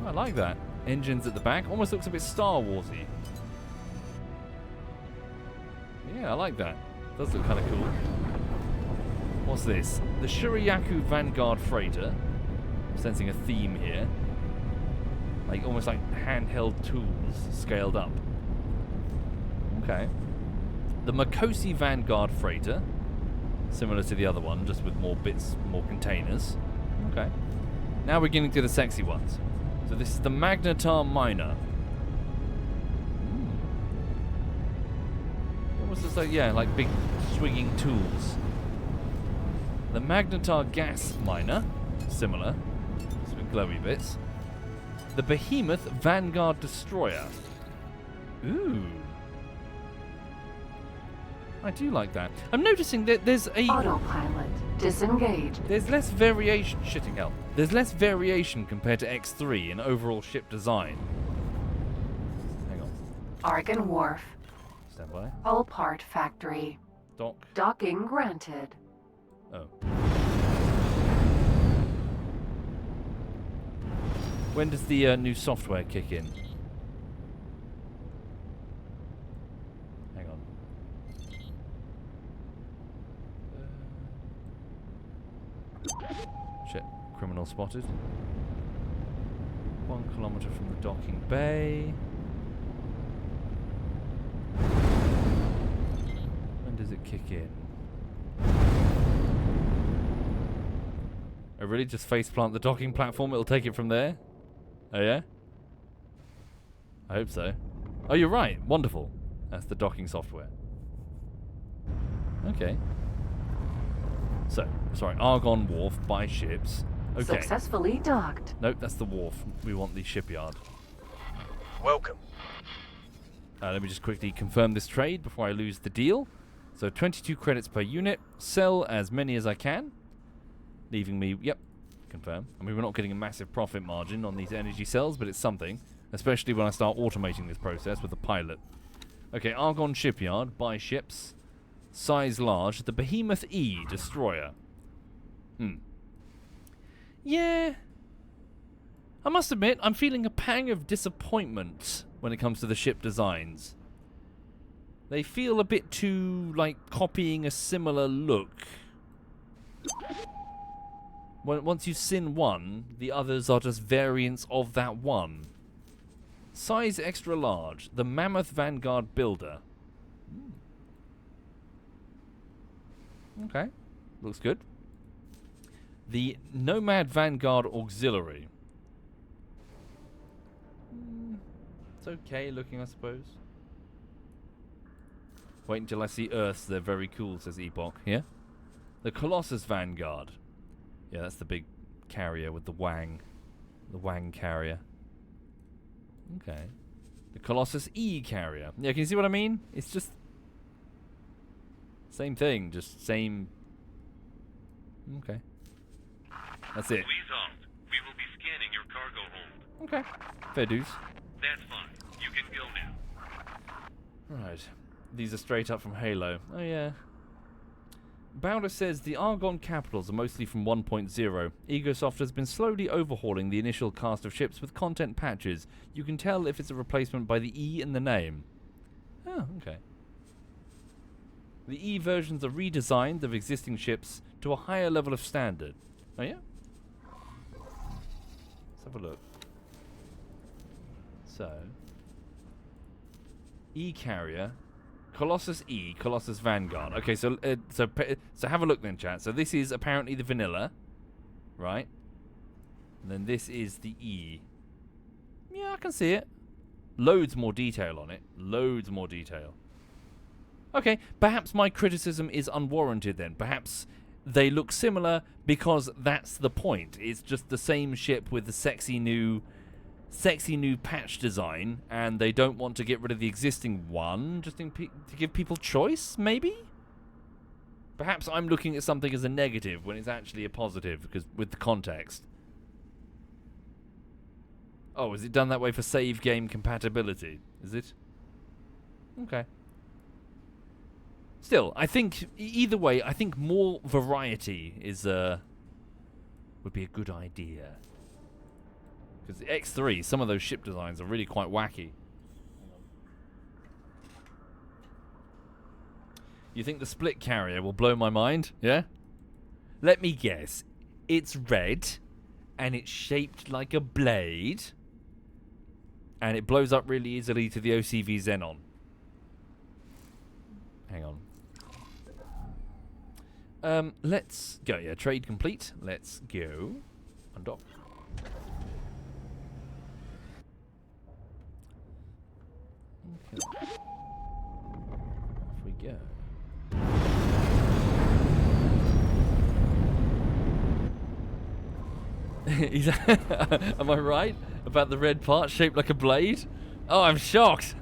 I like that. Engines at the back. Almost looks a bit Star Warsy. Yeah, I like that. Does look kind of cool. What's this? The Shuryaku Vanguard Freighter. I'm sensing a theme here. Like almost like handheld tools scaled up. Okay. The Makosi Vanguard Freighter. Similar to the other one, just with more bits, more containers. Okay. Now we're getting to the sexy ones. So this is the Magnetar Miner. Almost looks like, yeah, like big swinging tools. The Magnetar Gas Miner. Similar. Some glowy bits. The Behemoth Vanguard Destroyer. Ooh. I do like that. I'm noticing that there's a... Autopilot disengaged. There's less variation... Shitting hell. There's less variation compared to X3 in overall ship design. Hang on. Argon Wharf. Stand by. Hull part factory. Dock. Docking granted. Oh. When does the new software kick in? Hang on. Shit. Criminal spotted. 1 kilometer from the docking bay. When does it kick in? I really just faceplant the docking platform, it'll take it from there? Oh yeah? I hope so. Oh, you're right. Wonderful. That's the docking software. Okay. So, sorry, Argon Wharf by ships. Okay. Successfully docked. Nope, that's the wharf. We want the shipyard. Welcome. Let me just quickly confirm this trade before I lose the deal. So 22 credits per unit. Sell as many as I can. Leaving me, yep, confirm. I mean, we're not getting a massive profit margin on these energy cells, but it's something. Especially when I start automating this process with a pilot. Okay, Argon Shipyard, buy ships. Size large, the Behemoth E destroyer. Yeah. I must admit, I'm feeling a pang of disappointment when it comes to the ship designs. They feel a bit too, like, copying a similar look. Once you've seen one, the others are just variants of that one. Size extra large, the Mammoth Vanguard Builder. Okay, looks good. The Nomad Vanguard Auxiliary. It's okay looking, I suppose. Wait until I see Earths, they're very cool, says Epoch. Yeah? The Colossus Vanguard. Yeah, that's the big carrier with the wang. The wang carrier. Okay. The Colossus E carrier. Yeah, can you see what I mean? It's just... same thing, just same... Okay. That's it. Please hold. We will be scanning your cargo hold. Okay. Fair dues. That's fine. You can go now. Right. These are straight up from Halo. Oh, yeah. Bowder says the Argon capitals are mostly from 1.0. Egosoft has been slowly overhauling the initial cast of ships with content patches. You can tell if it's a replacement by the E in the name. Oh, okay. The E versions are redesigned of existing ships to a higher level of standard. Oh, yeah? Let's have a look. So... E carrier... Colossus E, Colossus Vanguard. Okay, so have a look then, chat. So this is apparently the vanilla, right? And then this is the E. Yeah, I can see it. Loads more detail on it. Loads more detail. Okay, perhaps my criticism is unwarranted then. Perhaps they look similar because that's the point. It's just the same ship with the sexy new patch design, and they don't want to get rid of the existing one just to give people choice, maybe? Perhaps I'm looking at something as a negative when it's actually a positive, because with the context. Oh, is it done that way for save game compatibility? Is it? Okay. Still, I think, either way, I think more variety is, would be a good idea. Because the X3, some of those ship designs are really quite wacky. You think the split carrier will blow my mind? Yeah? Let me guess. It's red, and it's shaped like a blade, and it blows up really easily to the OCV Xenon. Hang on. Let's go. Yeah, trade complete. Let's go. Undock. Okay. Off we go. Am I right about the red part shaped like a blade? Oh, I'm shocked.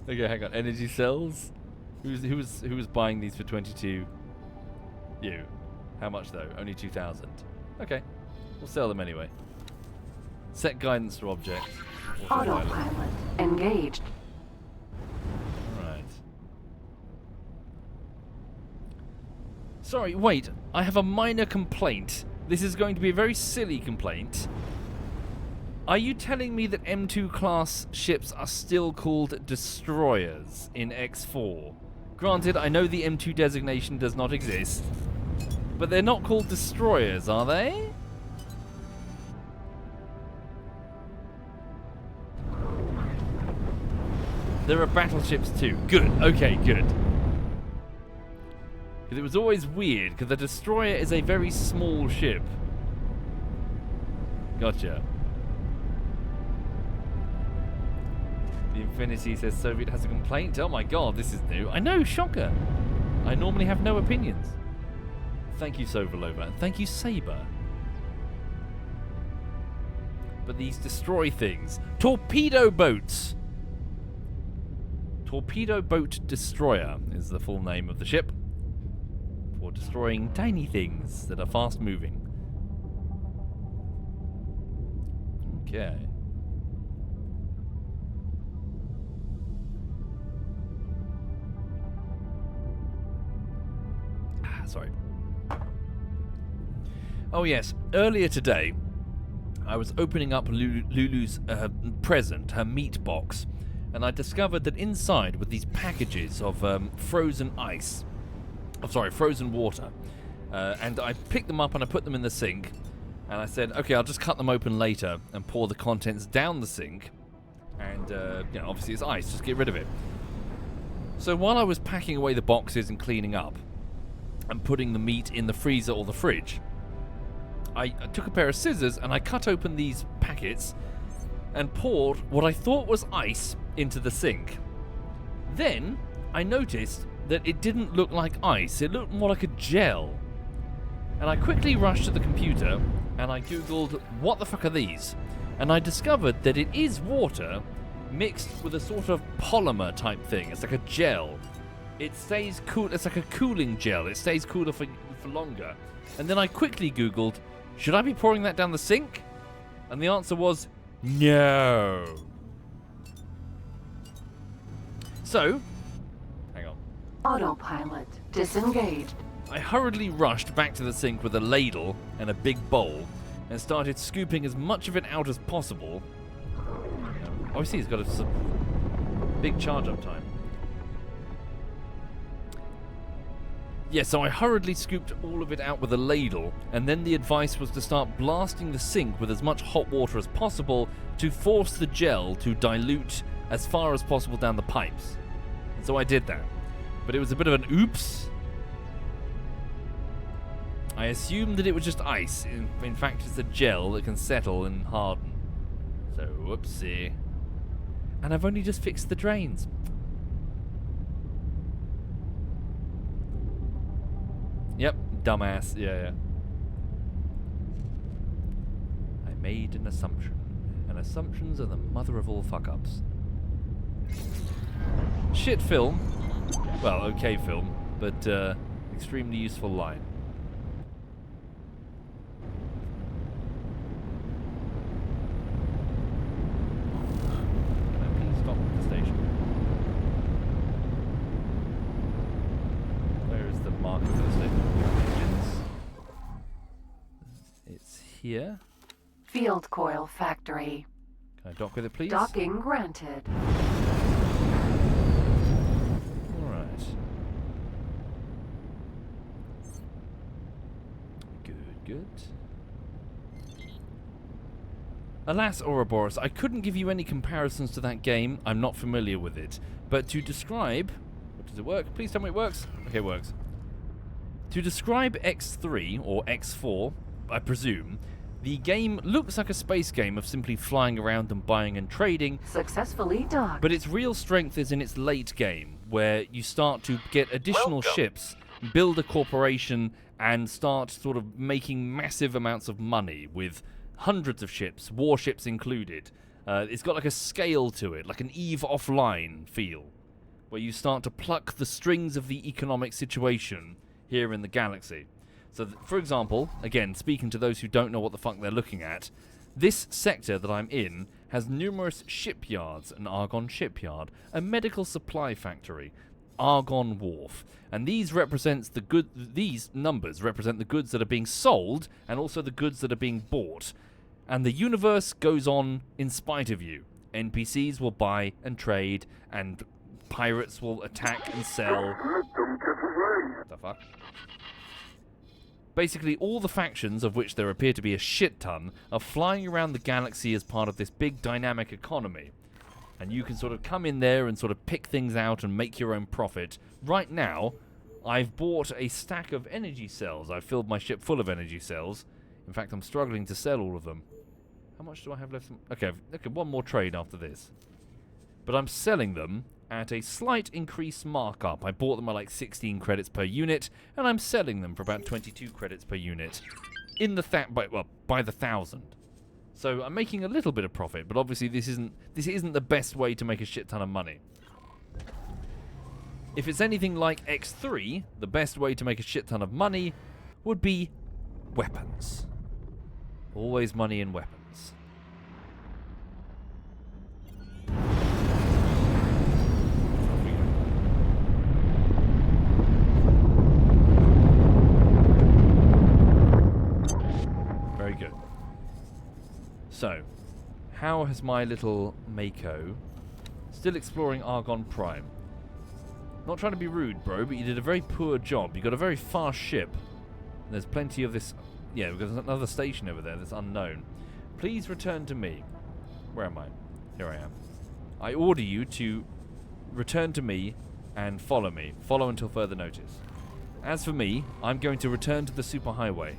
Okay, hang on. Energy cells? Who was buying these for 22? You. How much though? Only 2,000. Okay. We'll sell them anyway. Set guidance to object. Autopilot engaged. Right. Sorry, wait. I have a minor complaint. This is going to be a very silly complaint. Are you telling me that M2 class ships are still called destroyers in X4? Granted, I know the M2 designation does not exist, but they're not called destroyers, are they? There are battleships too. Good. Okay, good. Because it was always weird, because the destroyer is a very small ship. Gotcha. The Infinity says Soviet has a complaint. Oh my god, this is new. I know, shocker. I normally have no opinions. Thank you, Sovalova, and thank you, Saber. But these destroy things. Torpedo boats! Torpedo Boat Destroyer is the full name of the ship. For destroying tiny things that are fast moving. Okay. Sorry. Oh yes, earlier today, I was opening up Lulu's present, her meat box, and I discovered that inside were these packages of frozen ice. Oh, sorry, frozen water. And I picked them up and I put them in the sink, and I said, okay, I'll just cut them open later and pour the contents down the sink, and, you know, obviously it's ice, just get rid of it. So while I was packing away the boxes and cleaning up, and putting the meat in the freezer or the fridge, I took a pair of scissors and I cut open these packets and poured what I thought was ice into the sink. Then I noticed that it didn't look like ice, it looked more like a gel. And I quickly rushed to the computer and I googled, what the fuck are these? And I discovered that it is water mixed with a sort of polymer type thing. It's like a gel. It stays cool. It's like a cooling gel. It stays cooler for longer. And then I quickly googled, should I be pouring that down the sink? And the answer was no. So, hang on. Autopilot disengaged. I hurriedly rushed back to the sink with a ladle and a big bowl and started scooping as much of it out as possible. Oh, I see, it's got a big charge up time. Yeah, so I hurriedly scooped all of it out with a ladle, and then the advice was to start blasting the sink with as much hot water as possible to force the gel to dilute as far as possible down the pipes. And so I did that. But it was a bit of an oops. I assumed that it was just ice. In fact, it's a gel that can settle and harden. So, whoopsie. And I've only just fixed the drains. Yep, dumbass. Yeah. I made an assumption. And assumptions are the mother of all fuck-ups. Shit film. Well, okay film. But, extremely useful line. Please stop at the station. Where is the marker for the station? Engines. It's here. Field coil factory. Can I dock with it, please? Docking granted. Alright. Good. Alas, Ouroboros, I couldn't give you any comparisons to that game. I'm not familiar with it. But to describe... Does it work? Please tell me it works. Okay, it works. To describe X3, or X4, I presume, the game looks like a space game of simply flying around and buying and trading, Successfully docked. but its real strength is in its late game, where you start to get additional ships, build a corporation, and start sort of making massive amounts of money with hundreds of ships, warships included, It's got like a scale to it, like an EVE Offline feel, where you start to pluck the strings of the economic situation here in the galaxy. So, for example, again, speaking to those who don't know what the fuck they're looking at, this sector that I'm in has numerous shipyards, an Argon shipyard, a medical supply factory, Argon Wharf, and these numbers represent the goods that are being sold and also the goods that are being bought. And the universe goes on in spite of you. NPCs will buy and trade, and pirates will attack and sell. What the fuck? Basically, all the factions, of which there appear to be a shit ton, are flying around the galaxy as part of this big dynamic economy. And you can sort of come in there and sort of pick things out and make your own profit. Right now, I've bought a stack of energy cells. I've filled my ship full of energy cells. In fact, I'm struggling to sell all of them. How much do I have left? Okay, one more trade after this. But I'm selling them at a slight increased markup. I bought them at like 16 credits per unit, and I'm selling them for about 22 credits per unit in the by the 1,000. So I'm making a little bit of profit, but obviously this isn't the best way to make a shit ton of money. If it's anything like X3, the best way to make a shit ton of money would be weapons. Always money in weapons. Very good. So, how has my little Mako still exploring Argon Prime? Not trying to be rude, bro, but you did a very poor job. You got a very fast ship. There's plenty of this. Yeah, there's another station over there that's unknown. Please return to me. Where am I? Here I am. I order you to return to me and follow me. Follow until further notice. As for me, I'm going to return to the superhighway.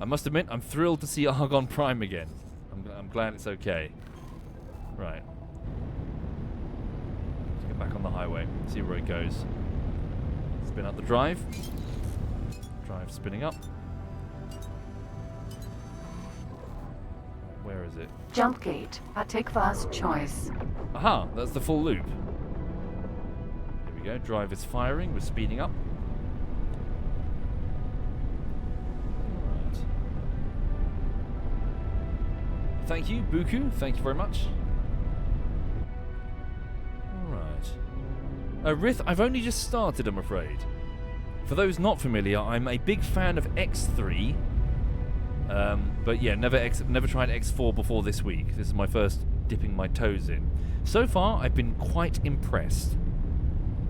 I must admit, I'm thrilled to see Argon Prime again. I'm glad it's okay. Right. Let's get back on the highway. See where it goes. Spin up the drive. Drive spinning up. Where is it? Jump gate. Atikva's choice. Aha, that's the full loop. Here we go. Drive is firing. We're speeding up. Alright. Thank you, Buku. Thank you very much. Alright. Rith, I've only just started, I'm afraid. For those not familiar, I'm a big fan of X3. But yeah, never tried X4 before this week. This is my first dipping my toes in. So far, I've been quite impressed.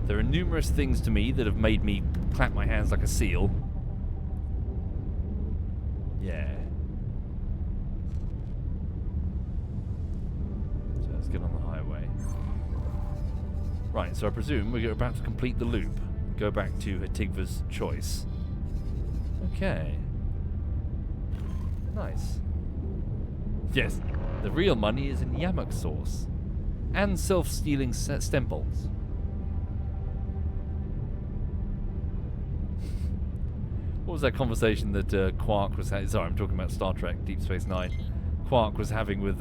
There are numerous things to me that have made me clap my hands like a seal. Yeah. So let's get on the highway. Right, so I presume we're about to complete the loop. Go back to Hatigva's choice. Okay. Nice. Yes, the real money is in Yamuk sauce. And self-stealing stemples. What was that conversation that Quark was having? Sorry, I'm talking about Star Trek, Deep Space Nine. Quark was having with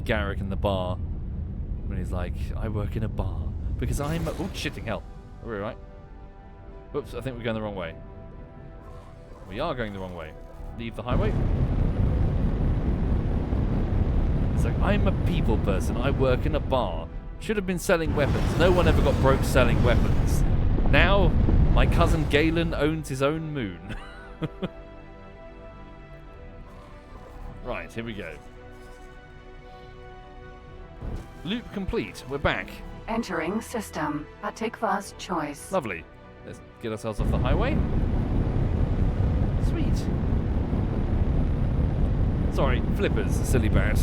Garrick in the bar. When he's like, I work in a bar. Because I'm a... Oh, shitting hell. Are we alright? Whoops, I think we're going the wrong way. We are going the wrong way. Leave the highway. It's like, I'm a people person. I work in a bar. Should have been selling weapons. No one ever got broke selling weapons. Now, my cousin Galen owns his own moon. Right, here we go. Loop complete. We're back. Entering system. Atikva's choice. Lovely. Let's get ourselves off the highway. Sweet. Sorry, flippers, silly bat.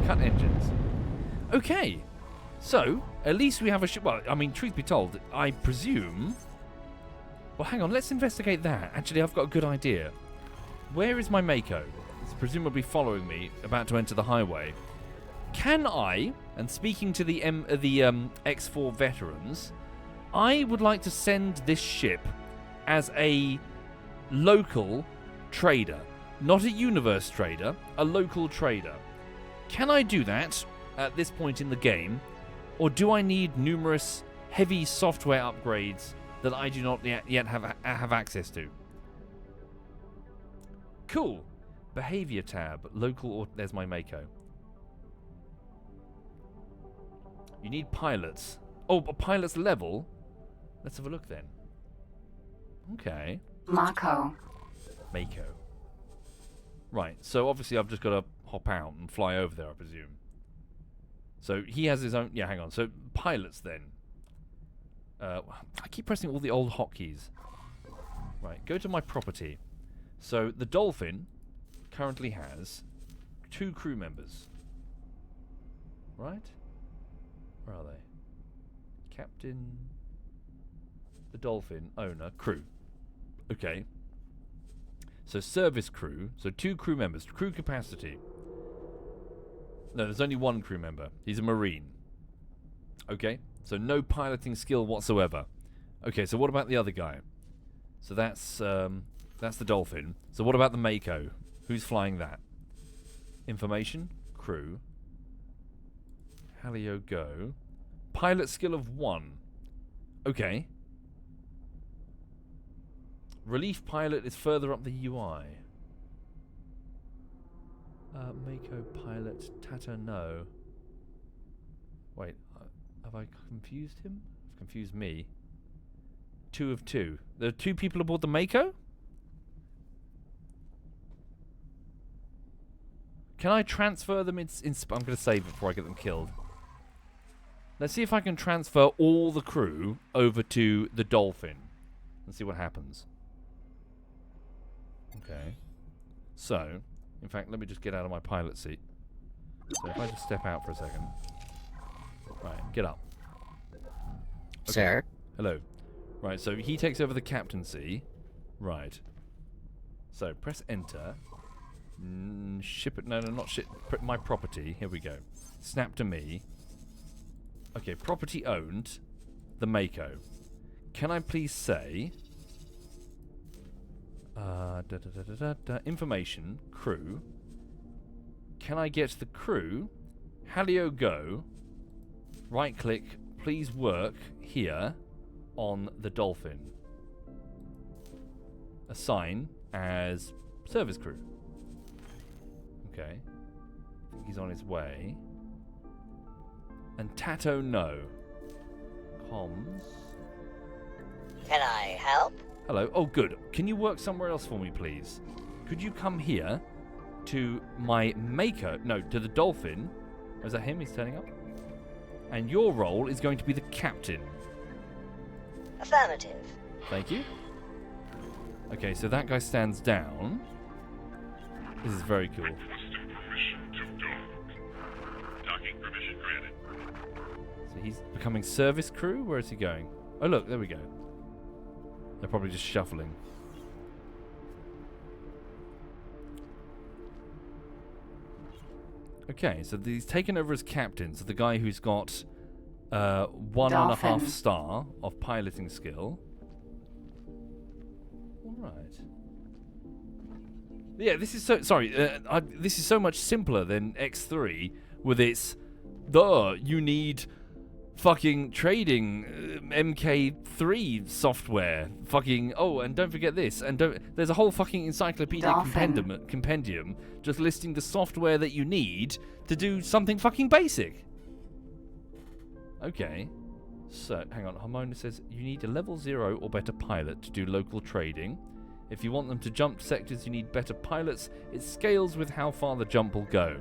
Cut engines. Okay. So, at least we have a ship. Well, I mean, truth be told, I presume... Well, hang on, let's investigate that. Actually, I've got a good idea. Where is my Mako? It's presumably following me, about to enter the highway. Can I, and speaking to the X4 veterans, I would like to send this ship as a local trader. Not a universe trader, a local trader. Can I do that at this point in the game? Or do I need numerous heavy software upgrades that I do not yet have access to? Cool. Behavior tab. Local or... There's my Mako. You need pilots. Oh, a pilot's level? Let's have a look then. Okay. Mako. Mako. Right, so obviously I've just got to hop out and fly over there, I presume. So he has his own... Yeah, hang on. So pilots then. I keep pressing all the old hotkeys. Right, go to my property. So the Dolphin currently has 2 crew members. Right? Where are they? Captain... The Dolphin, owner, crew. Okay. So service crew. So 2 crew members. Crew capacity. No, there's only 1 crew member. He's a Marine. Okay. So no piloting skill whatsoever. Okay, so what about the other guy? So that's the Dolphin. So what about the Mako? Who's flying that? Information. Crew. Halio go. Pilot skill of 1. Okay. Relief pilot is further up the UI. Mako pilot Tata no. Wait, have I confused him? I've confused me. 2 of 2. There are 2 people aboard the Mako? Can I transfer them in I'm going to save it before I get them killed. Let's see if I can transfer all the crew over to the Dolphin. And see what happens. Okay. So, in fact, let me just get out of my pilot seat. So if I just step out for a second. Right, get up. Okay. Sir? Hello. Right, so he takes over the captaincy. Right. So, press enter. Ship it. No, not ship. My property. Here we go. Snap to me. Okay, property owned. The Mako. Can I please say... information. Crew. Can I get the crew? Halio go. Right click. Please work here on the Dolphin. Assign as service crew. Okay. I think he's on his way. And Tato no. Comms. Can I help? Hello. Oh, good. Can you work somewhere else for me, please? Could you come here to my Mako? No, to the Dolphin. Oh, is that him? He's turning up. And your role is going to be the captain. Affirmative. Thank you. Okay, so that guy stands down. This is very cool. Requesting permission to dock. Docking permission granted. So he's becoming service crew? Where is he going? Oh, look, there we go. They're probably just shuffling. Okay, so he's taken over as captain. So the guy who's got 1.5 star of piloting skill. All right. Yeah, this is so... Sorry, this is so much simpler than X3 with its... you need... fucking trading MK3 software. Fucking and don't forget this. And there's a whole fucking encyclopedia compendium just listing the software that you need to do something fucking basic. Okay. So, hang on. Harmona says you need a level 0 or better pilot to do local trading. If you want them to jump sectors, you need better pilots. It scales with how far the jump will go.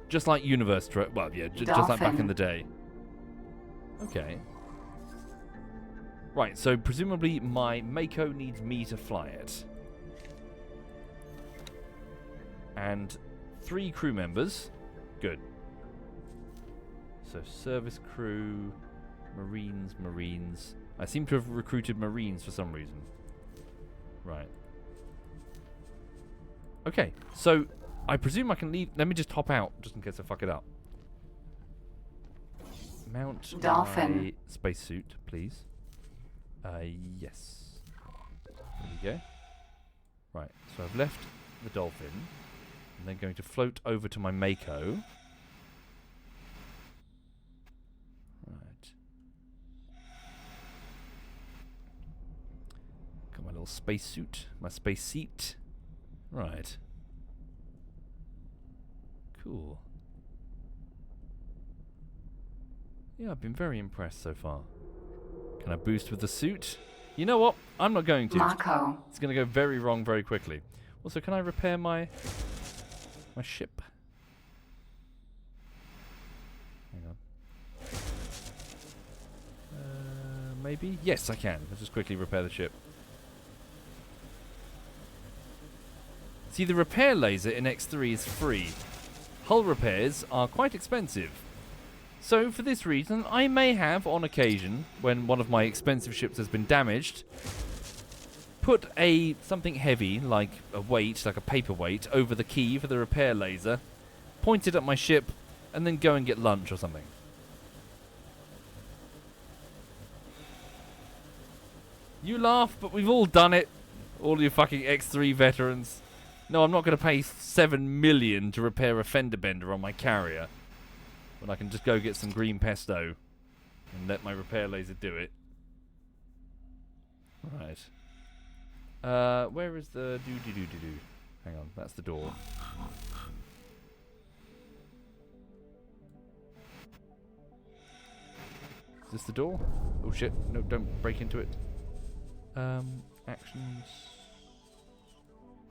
Just like universe well, yeah, just like back in the day. Okay. Right, so presumably my Mako needs me to fly it. And 3 crew members. Good. So service crew, Marines. I seem to have recruited Marines for some reason. Right. Okay, so I presume I can leave. Let me just hop out just in case I fuck it up. Mount Dolphin. my spacesuit, please. Yes. There we go. Right, so I've left the dolphin. I'm then going to float over to my Mako. Right. Got my little space suit, my space seat. Right. Cool. Yeah, I've been very impressed so far. Can I boost with the suit? You know what? I'm not going to. Mako. It's going to go very wrong very quickly. Also, can I repair my ship? Hang on. Maybe? Yes, I can. Let's just quickly repair the ship. See, the repair laser in X3 is free. Hull repairs are quite expensive. So, for this reason, I may have, on occasion, when one of my expensive ships has been damaged, put something heavy, like a weight, like a paperweight, over the key for the repair laser, point it at my ship, and then go and get lunch or something. You laugh, but we've all done it. All you fucking X3 veterans. No, I'm not going to pay 7 million to repair a fender bender on my carrier, when I can just go get some green pesto and let my repair laser do it. Right. Where is the do-do-do-do-do? Hang on, that's the door. Is this the door? Oh shit, no, don't break into it. Actions.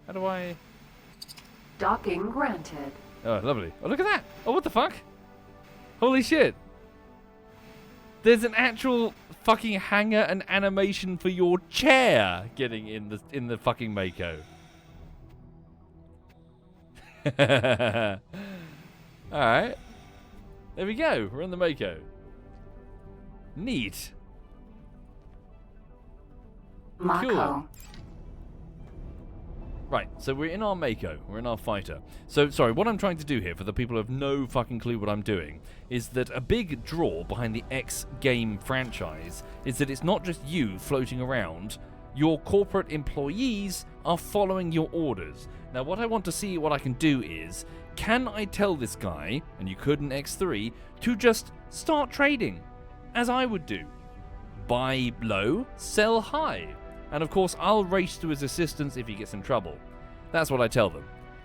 How do I... Docking granted. Oh, lovely. Oh, look at that! Oh, what the fuck? Holy shit! There's an actual fucking hanger and animation for your chair getting in the fucking Mako. Alright. There we go. We're in the Mako. Neat. Mako. Cool. Right, so we're in our Mako, we're in our fighter. So, sorry, what I'm trying to do here, for the people who have no fucking clue what I'm doing, is that a big draw behind the X game franchise is that it's not just you floating around, your corporate employees are following your orders. Now, what I want to see what I can do is, can I tell this guy, and you could in X3, to just start trading, as I would do. Buy low, sell high. And of course, I'll race to his assistance if he gets in trouble. That's what I tell them.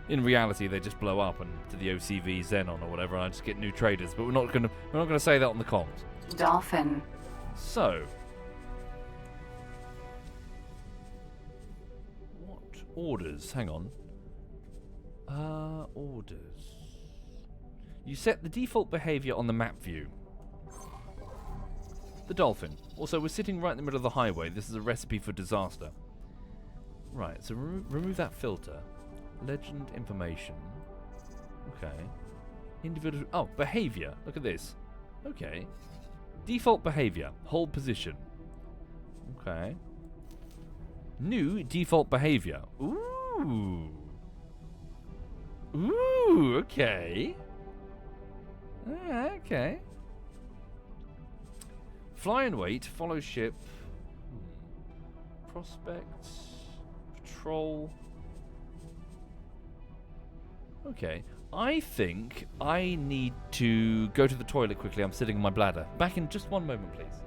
In reality, they just blow up and to the OCV Xenon or whatever, and I just get new traders. But we're not gonna say that on the comms. Dolphin. So, what orders? Hang on. Orders. You set the default behavior on the map view. The dolphin. Also, we're sitting right in the middle of the highway. This is a recipe for disaster. Right, so remove that filter. Legend information. Okay. Individual... Oh, behavior. Look at this. Okay. Default behavior. Hold position. Okay. New default behavior. Ooh. Ooh, okay. Okay. Fly and wait, follow ship, prospects, patrol. Okay, I think I need to go to the toilet quickly. I'm sitting on my bladder. Back in just one moment, please.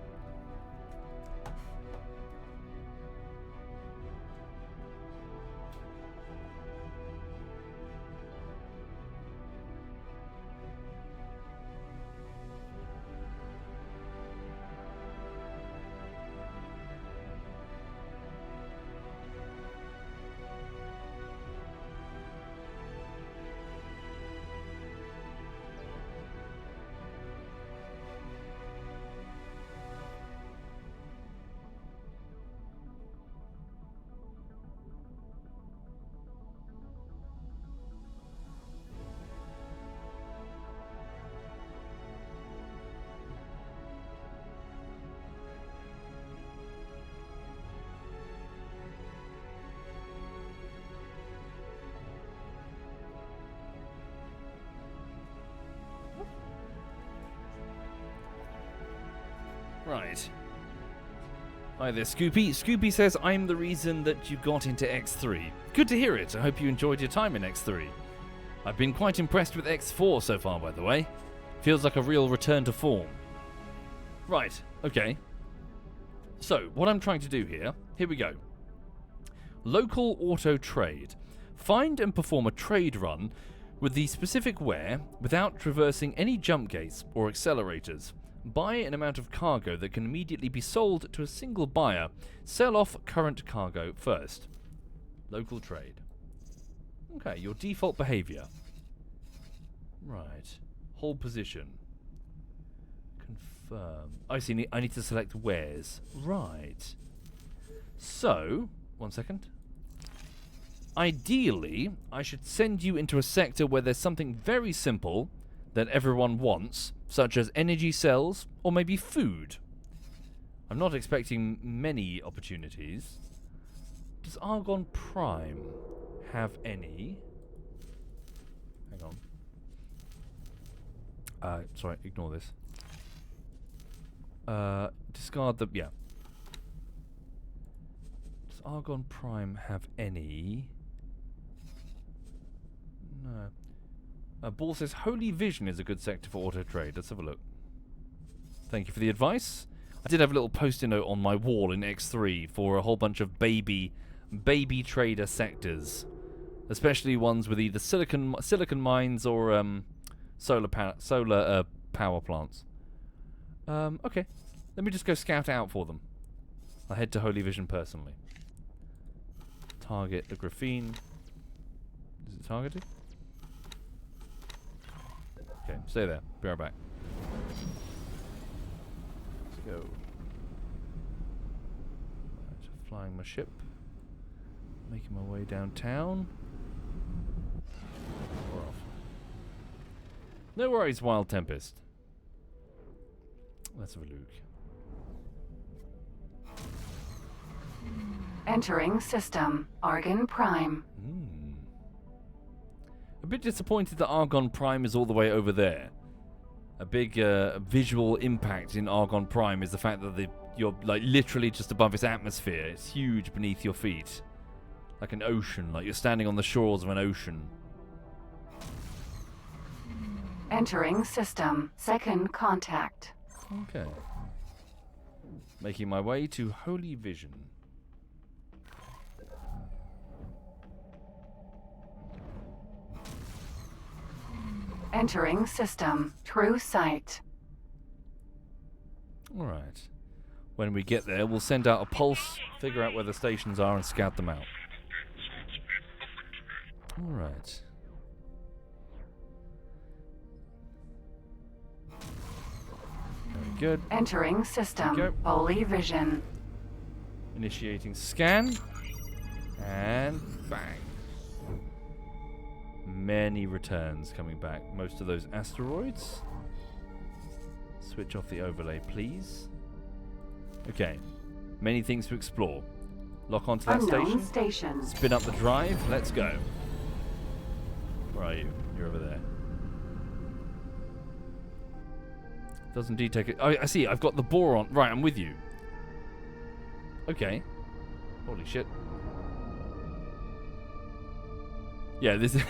Right. Hi there, Scoopy. Scoopy says, I'm the reason that you got into X3. Good to hear it. I hope you enjoyed your time in X3. I've been quite impressed with X4 so far, by the way. Feels like a real return to form. Right, okay. So, what I'm trying to do here we go. Local auto trade. Find and perform a trade run with the specific ware without traversing any jump gates or accelerators. Buy an amount of cargo that can immediately be sold to a single buyer. Sell off current cargo first. Local trade. Okay, your default behavior. Right. Hold position. Confirm. I see, I need to select wares. Right. So, one second. Ideally, I should send you into a sector where there's something very simple that everyone wants, such as energy cells or maybe food. I'm not expecting many opportunities. Does Argon Prime have any? Hang on. Sorry, ignore this. Discard the... yeah. Does Argon Prime have any? No. Ball says Holy Vision is a good sector for auto trade. Let's have a look. Thank you for the advice. I did have a little post-it note on my wall in X3 for a whole bunch of baby trader sectors, especially ones with either silicon mines or solar power plants. Okay, let me just go scout out for them. I'll head to Holy Vision personally. Target the graphene. Is it targeted? Okay, stay there. Be right back. Let's go. Right, flying my ship. Making my way downtown. We're off. No worries, Wild Tempest. Let's have a look. Entering system. Argon Prime. A bit disappointed that Argon Prime is all the way over there. A big visual impact in Argon Prime is the fact that you're like literally just above its atmosphere. It's huge beneath your feet. Like an ocean, like you're standing on the shores of an ocean. Entering system. Second contact. Okay. Making my way to Holy Vision. Entering system. True sight. Alright. When we get there, we'll send out a pulse, figure out where the stations are, and scout them out. Alright. Very good. Entering system. Holy Vision. Initiating scan. And bang. Many returns coming back. Most of those asteroids. Switch off the overlay, please. Okay. Many things to explore. Lock onto that station. Spin up the drive. Let's go. Where are you? You're over there. Does indeed take it. Oh, I see. I've got the boron. Right, I'm with you. Okay. Holy shit. Yeah, this is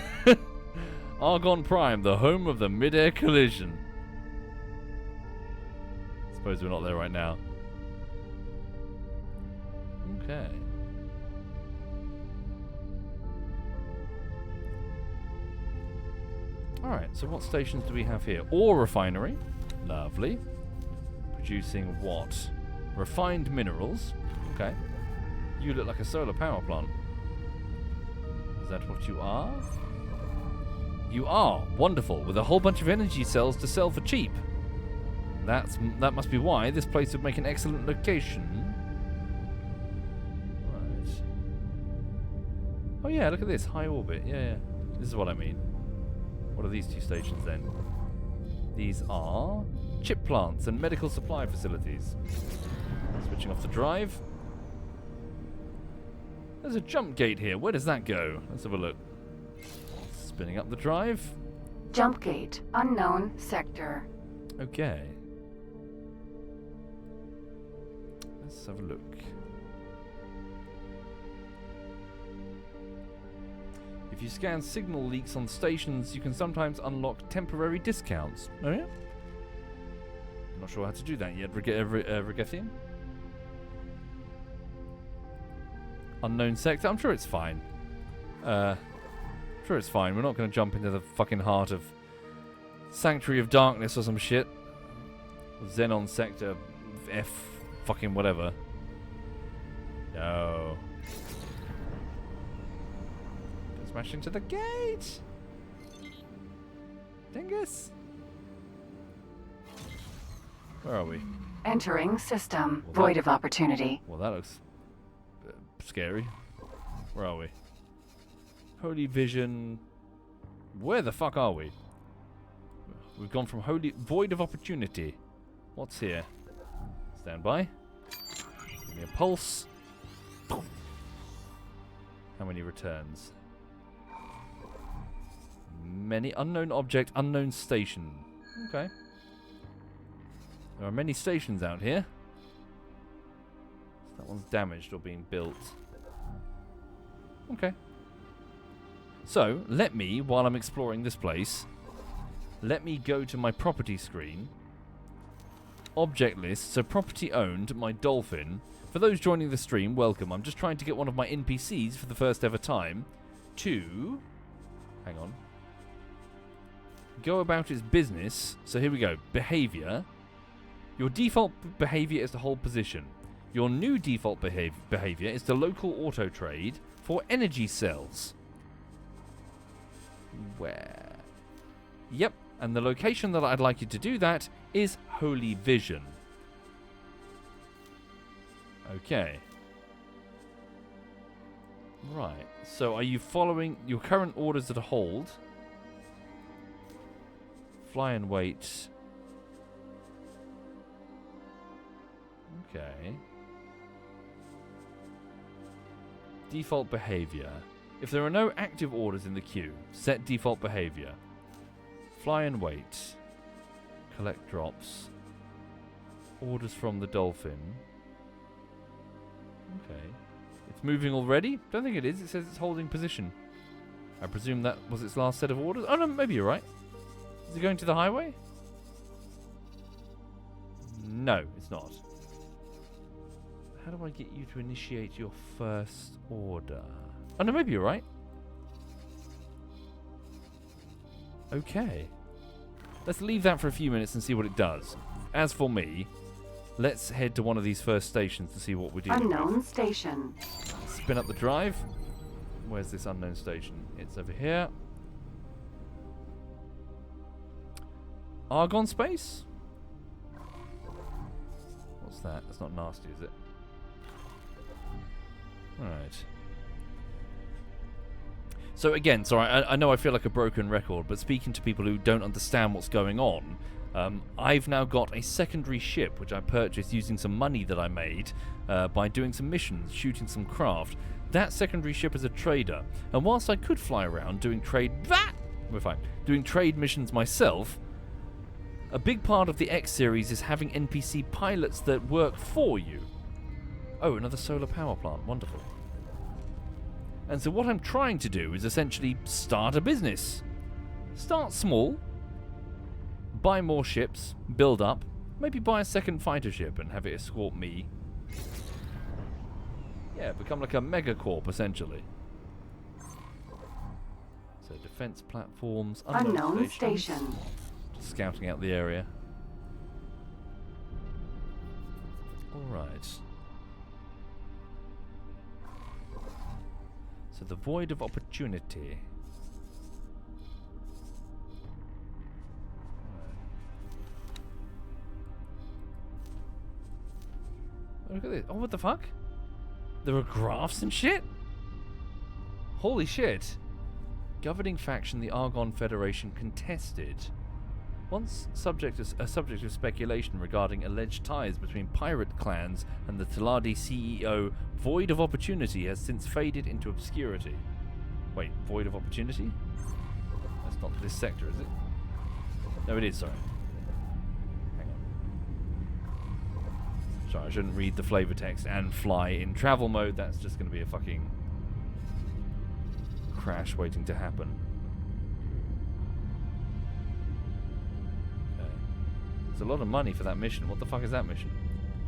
Argon Prime, the home of the mid-air collision. Suppose we're not there right now. Okay. Alright, so what stations do we have here? Ore refinery. Lovely. Producing what? Refined minerals. Okay. You look like a solar power plant. Is that what you are? You are. Wonderful. With a whole bunch of energy cells to sell for cheap. That must be why this place would make an excellent location. Right. Oh yeah, look at this. High orbit. Yeah. This is what I mean. What are these two stations then? These are chip plants and medical supply facilities. Switching off the drive. There's a jump gate here. Where does that go? Let's have a look. Spinning up the drive. Jump gate. Unknown sector. Okay. Let's have a look. If you scan signal leaks on stations, you can sometimes unlock temporary discounts. Oh yeah? Not sure how to do that yet, Regethian. Unknown sector? I'm sure it's fine. Sure it's fine. We're not going to jump into the fucking heart of Sanctuary of Darkness or some shit. Xenon sector F fucking whatever. No. Don't smash into the gate! Dingus! Where are we? Entering system. Well, Void of opportunity. Well, that looks scary. Where are we? Holy Vision. Where the fuck are we? We've gone from Void of Opportunity. What's here? Stand by. Give me a pulse. Boom. How many returns? Many. Unknown object, unknown station. Okay. There are many stations out here. That one's damaged or being built. Okay. So, let me, while I'm exploring this place, let me go to my property screen. Object list, so property owned, my dolphin. For those joining the stream, welcome. I'm just trying to get one of my NPCs for the first ever time to... Hang on. Go about its business. So here we go. Behavior. Your default behavior is to hold position. Your new default behavior is to local auto trade for energy cells. Where? Yep. And the location that I'd like you to do that is Holy Vision. Okay. Right. So are you following your current orders that are hold? Fly and wait. Okay. Default behavior. If there are no active orders in the queue, set default behavior. Fly and wait. Collect drops. Orders from the dolphin. Okay. It's moving already? Don't think it is. It says it's holding position. I presume that was its last set of orders. Oh no, maybe you're right. Is it going to the highway? No, it's not. How do I get you to initiate your first order? Oh no, maybe you're right. Okay. Let's leave that for a few minutes and see what it does. As for me, let's head to one of these first stations to see what we're dealing with. Unknown station. Spin up the drive. Where's this unknown station? It's over here. Argon space? What's that? That's not nasty, is it? Alright. So again, sorry, I know I feel like a broken record, but speaking to people who don't understand what's going on, I've now got a secondary ship which I purchased using some money that I made by doing some missions, shooting some craft. That secondary ship is a trader, and whilst I could fly around doing trade missions myself, a big part of the X series is having NPC pilots that work for you. Oh, another solar power plant, wonderful. And so what I'm trying to do is essentially start a business. Start small, buy more ships, build up, maybe buy a second fighter ship and have it escort me. Yeah, become like a megacorp essentially. So defense platforms, Unknown stations. station. Just scouting out the area. Alright. So the void of opportunity. Look at this. Oh, what the fuck? There are graphs and shit? Holy shit. Governing faction, the Argon Federation contested. Once a subject of speculation regarding alleged ties between pirate clans and the Taladi CEO, Void of Opportunity has since faded into obscurity. Wait, Void of Opportunity? That's not this sector, is it? No, it is, sorry. Hang on. Sorry, I shouldn't read the flavor text and fly in travel mode. That's just going to be a fucking crash waiting to happen. Okay. There's a lot of money for that mission. What the fuck is that mission?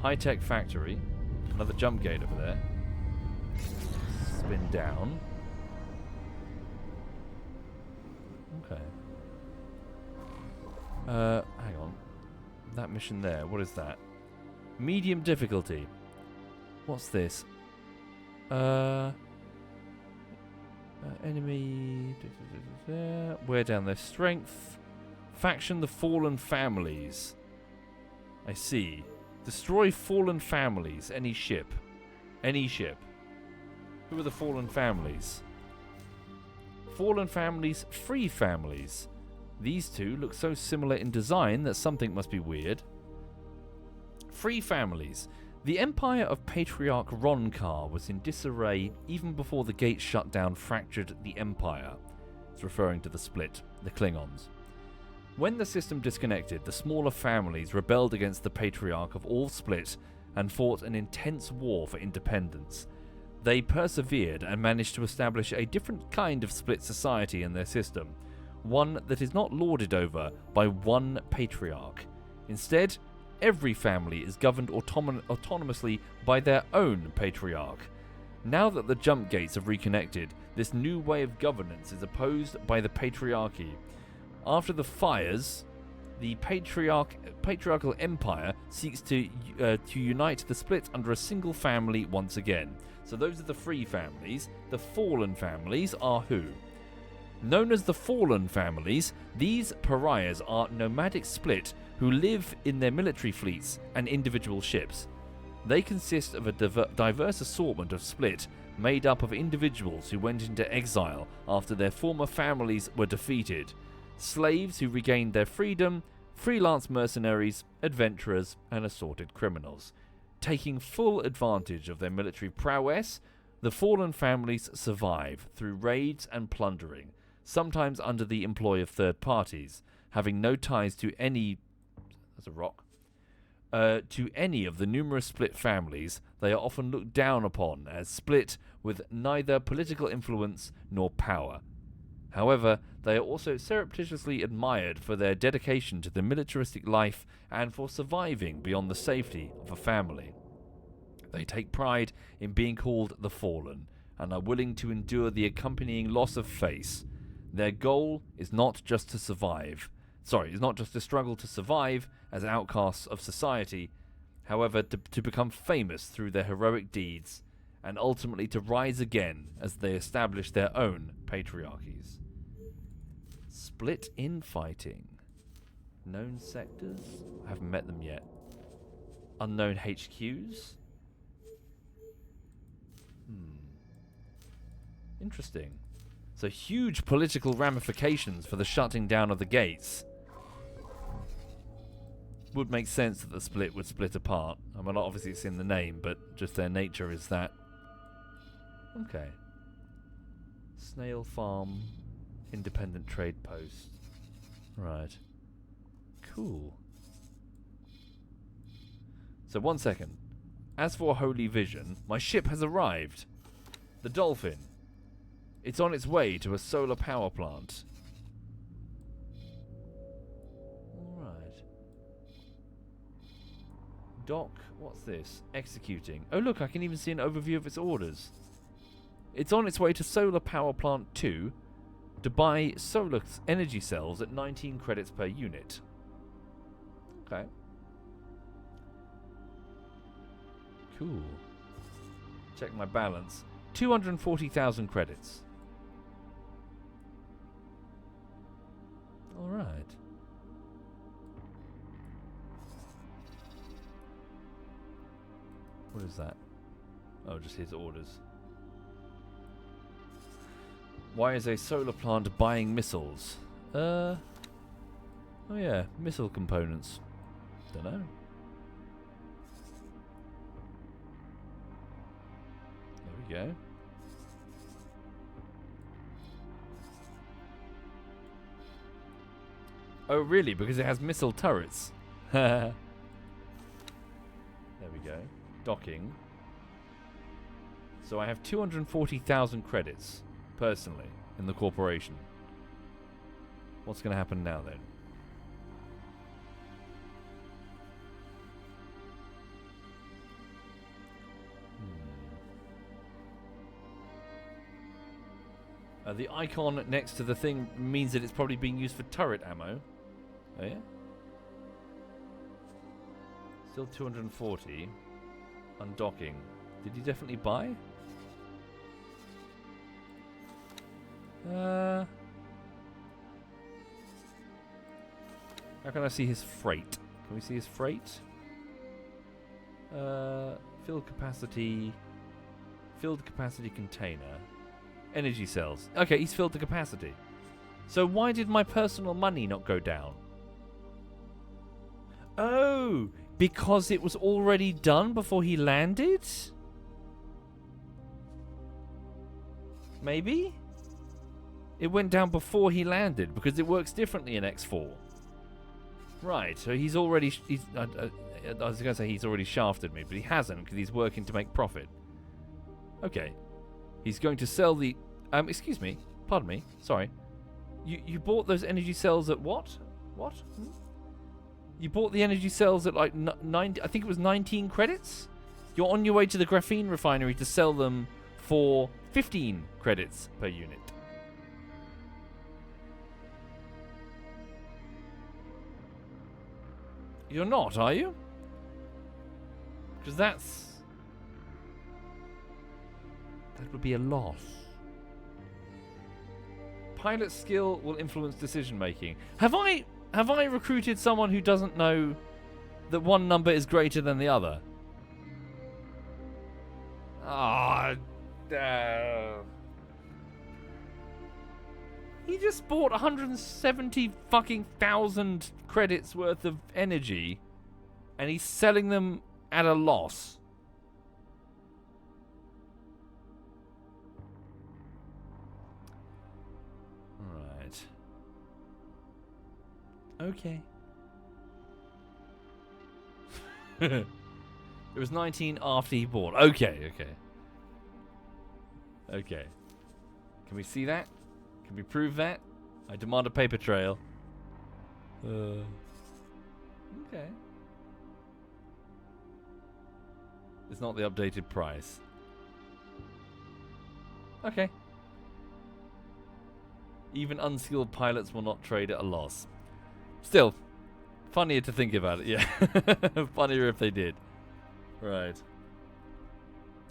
High-tech factory. Another jump gate over there. Spin down. Okay. Hang on. That mission there, what is that? Medium difficulty. What's this? Enemy. Wear down their strength. Faction the fallen families. I see. Destroy fallen families. Any ship. Any ship. Who are the fallen families? Fallen families, free families. These two look so similar in design that something must be weird. Free families. The empire of Patriarch Ronkar was in disarray even before the gate shutdown fractured the empire. It's referring to the split, the Klingons. When the system disconnected, the smaller families rebelled against the Patriarch of all split and fought an intense war for independence. They persevered and managed to establish a different kind of split society in their system, one that is not lorded over by one Patriarch. Instead, every family is governed autonomously by their own Patriarch. Now that the jump gates have reconnected, this new way of governance is opposed by the Patriarchy. After the fires, the patriarchal empire seeks to unite the split under a single family once again. So those are the free families. The fallen families are who? Known as the fallen families, these pariahs are nomadic split who live in their military fleets and individual ships. They consist of a diverse assortment of split made up of individuals who went into exile after their former families were defeated, slaves who regained their freedom, freelance mercenaries, adventurers, and assorted criminals. Taking full advantage of their military prowess, the fallen families survive through raids and plundering, sometimes under the employ of third parties, having no ties to any... That's a rock. To any of the numerous split families. They are often looked down upon as split with neither political influence nor power. However, they are also surreptitiously admired for their dedication to the militaristic life and for surviving beyond the safety of a family. They take pride in being called the Fallen and are willing to endure the accompanying loss of face. Their goal is not just to struggle to survive as outcasts of society, however, to become famous through their heroic deeds, and ultimately to rise again as they establish their own patriarchies. Split infighting. Known sectors? I haven't met them yet. Unknown HQs? Interesting. So huge political ramifications for the shutting down of the gates. Would make sense that the split would split apart. I mean, obviously it's in the name, but just their nature is that. Okay. Snail Farm, Independent Trade Post. Right. Cool. So 1 second. As for Holy Vision, my ship has arrived. The Dolphin. It's on its way to a solar power plant. Alright. Dock, what's this? Executing. Oh look, I can even see an overview of its orders. It's on its way to Solar Power Plant 2 to buy solar energy cells at 19 credits per unit. Okay. Cool. Check my balance. 240,000 credits. Alright. What is that? Oh, just his orders. Why is a solar plant buying missiles? Oh yeah, missile components. Dunno. There we go. Oh really? Because it has missile turrets. There we go. Docking. So I have 240,000 credits, personally. in the corporation. What's going to happen now then? The icon next to the thing means that it's probably being used for turret ammo. Oh yeah? Still 240. Undocking. Did he definitely buy? How can I see his freight? Can we see his freight? Filled capacity container. Energy cells. Okay, he's filled the capacity. So why did my personal money not go down? Oh, because it was already done before he landed? Maybe? It went down before he landed because it works differently in X4. Right, so he's already... I was going to say he's already shafted me, but he hasn't because he's working to make profit. Okay. He's going to sell the... excuse me. Pardon me. Sorry. You bought those energy cells at what? What? You bought the energy cells at like 90... I think it was 19 credits? You're on your way to the graphene refinery to sell them for 15 credits per unit. You're not, are you? Because that would be a loss. Pilot skill will influence decision making. Have I recruited someone who doesn't know that one number is greater than the other? Ah, he just bought 170 fucking thousand credits worth of energy, and he's selling them at a loss. Right. Okay. It was 19 after he bought. Okay. Okay. Can we see that? Can we prove that? I demand a paper trail. Okay. It's not the updated price. Okay. Even unskilled pilots will not trade at a loss. Still, funnier to think about it, yeah. Funnier if they did. Right.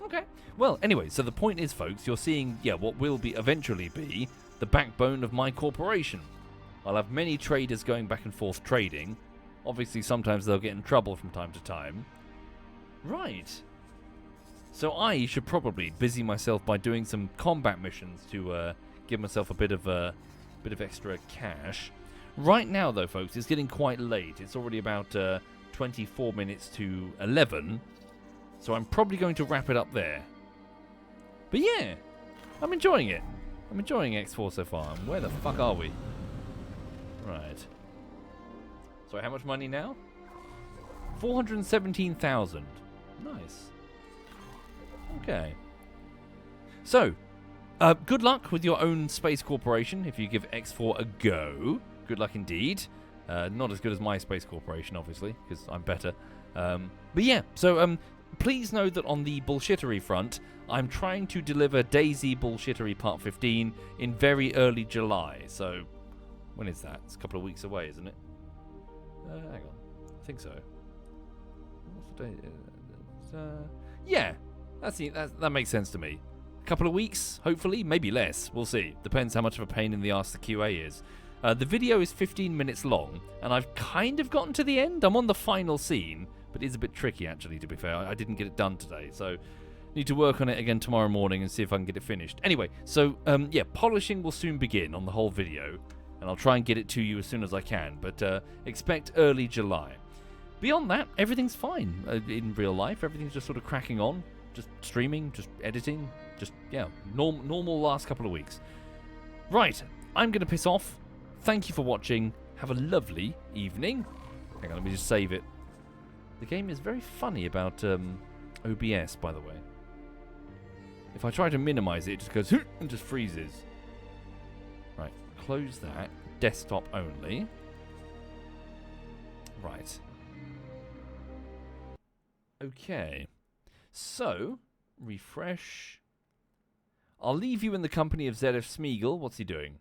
Okay. Well, anyway, so the point is, folks, you're seeing, what will eventually be the backbone of my corporation. I'll have many traders going back and forth trading. Obviously, sometimes they'll get in trouble from time to time. Right. So I should probably busy myself by doing some combat missions to give myself a bit of extra cash. Right now, though, folks, it's getting quite late. It's already about 24 minutes to 11. So I'm probably going to wrap it up there. But yeah, I'm enjoying it. I'm enjoying X4 so far. And where the fuck are we? Right. So how much money now? 417,000. Nice. Okay. So, good luck with your own space corporation if you give X4 a go. Good luck indeed. Not as good as my space corporation, obviously, because I'm better. But yeah, so please know that on the bullshittery front, I'm trying to deliver Daisy Bullshittery Part 15 in very early July. So, when is that? It's a couple of weeks away, isn't it? Hang on. I think so. What's the date? Yeah, that makes sense to me. A couple of weeks, hopefully, maybe less. We'll see. Depends how much of a pain in the ass the QA is. The video is 15 minutes long, and I've kind of gotten to the end. I'm on the final scene, but it's a bit tricky, actually, to be fair. I didn't get it done today, so need to work on it again tomorrow morning and see if I can get it finished. Anyway, so, polishing will soon begin on the whole video, and I'll try and get it to you as soon as I can, but expect early July. Beyond that, everything's fine in real life. Everything's just sort of cracking on, just streaming, just editing, just, normal last couple of weeks. Right, I'm going to piss off. Thank you for watching. Have a lovely evening. Hang on, let me just save it. The game is very funny about OBS, by the way. If I try to minimize it, it just goes and just freezes. close that. Desktop only. Right. Okay. So, refresh. I'll leave you in the company of ZF Smeagol. What's he doing?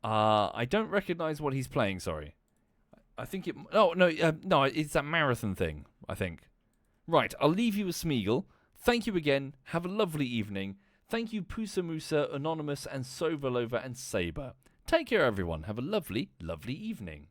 I don't recognize what he's playing, sorry. I think it... Oh, no, no, it's that marathon thing, I think. Right, I'll leave you with Smeagol. Thank you again. Have a lovely evening. Thank you, Pusa Musa, Anonymous, and Sovalova, and Saber. Take care, everyone. Have a lovely, lovely evening.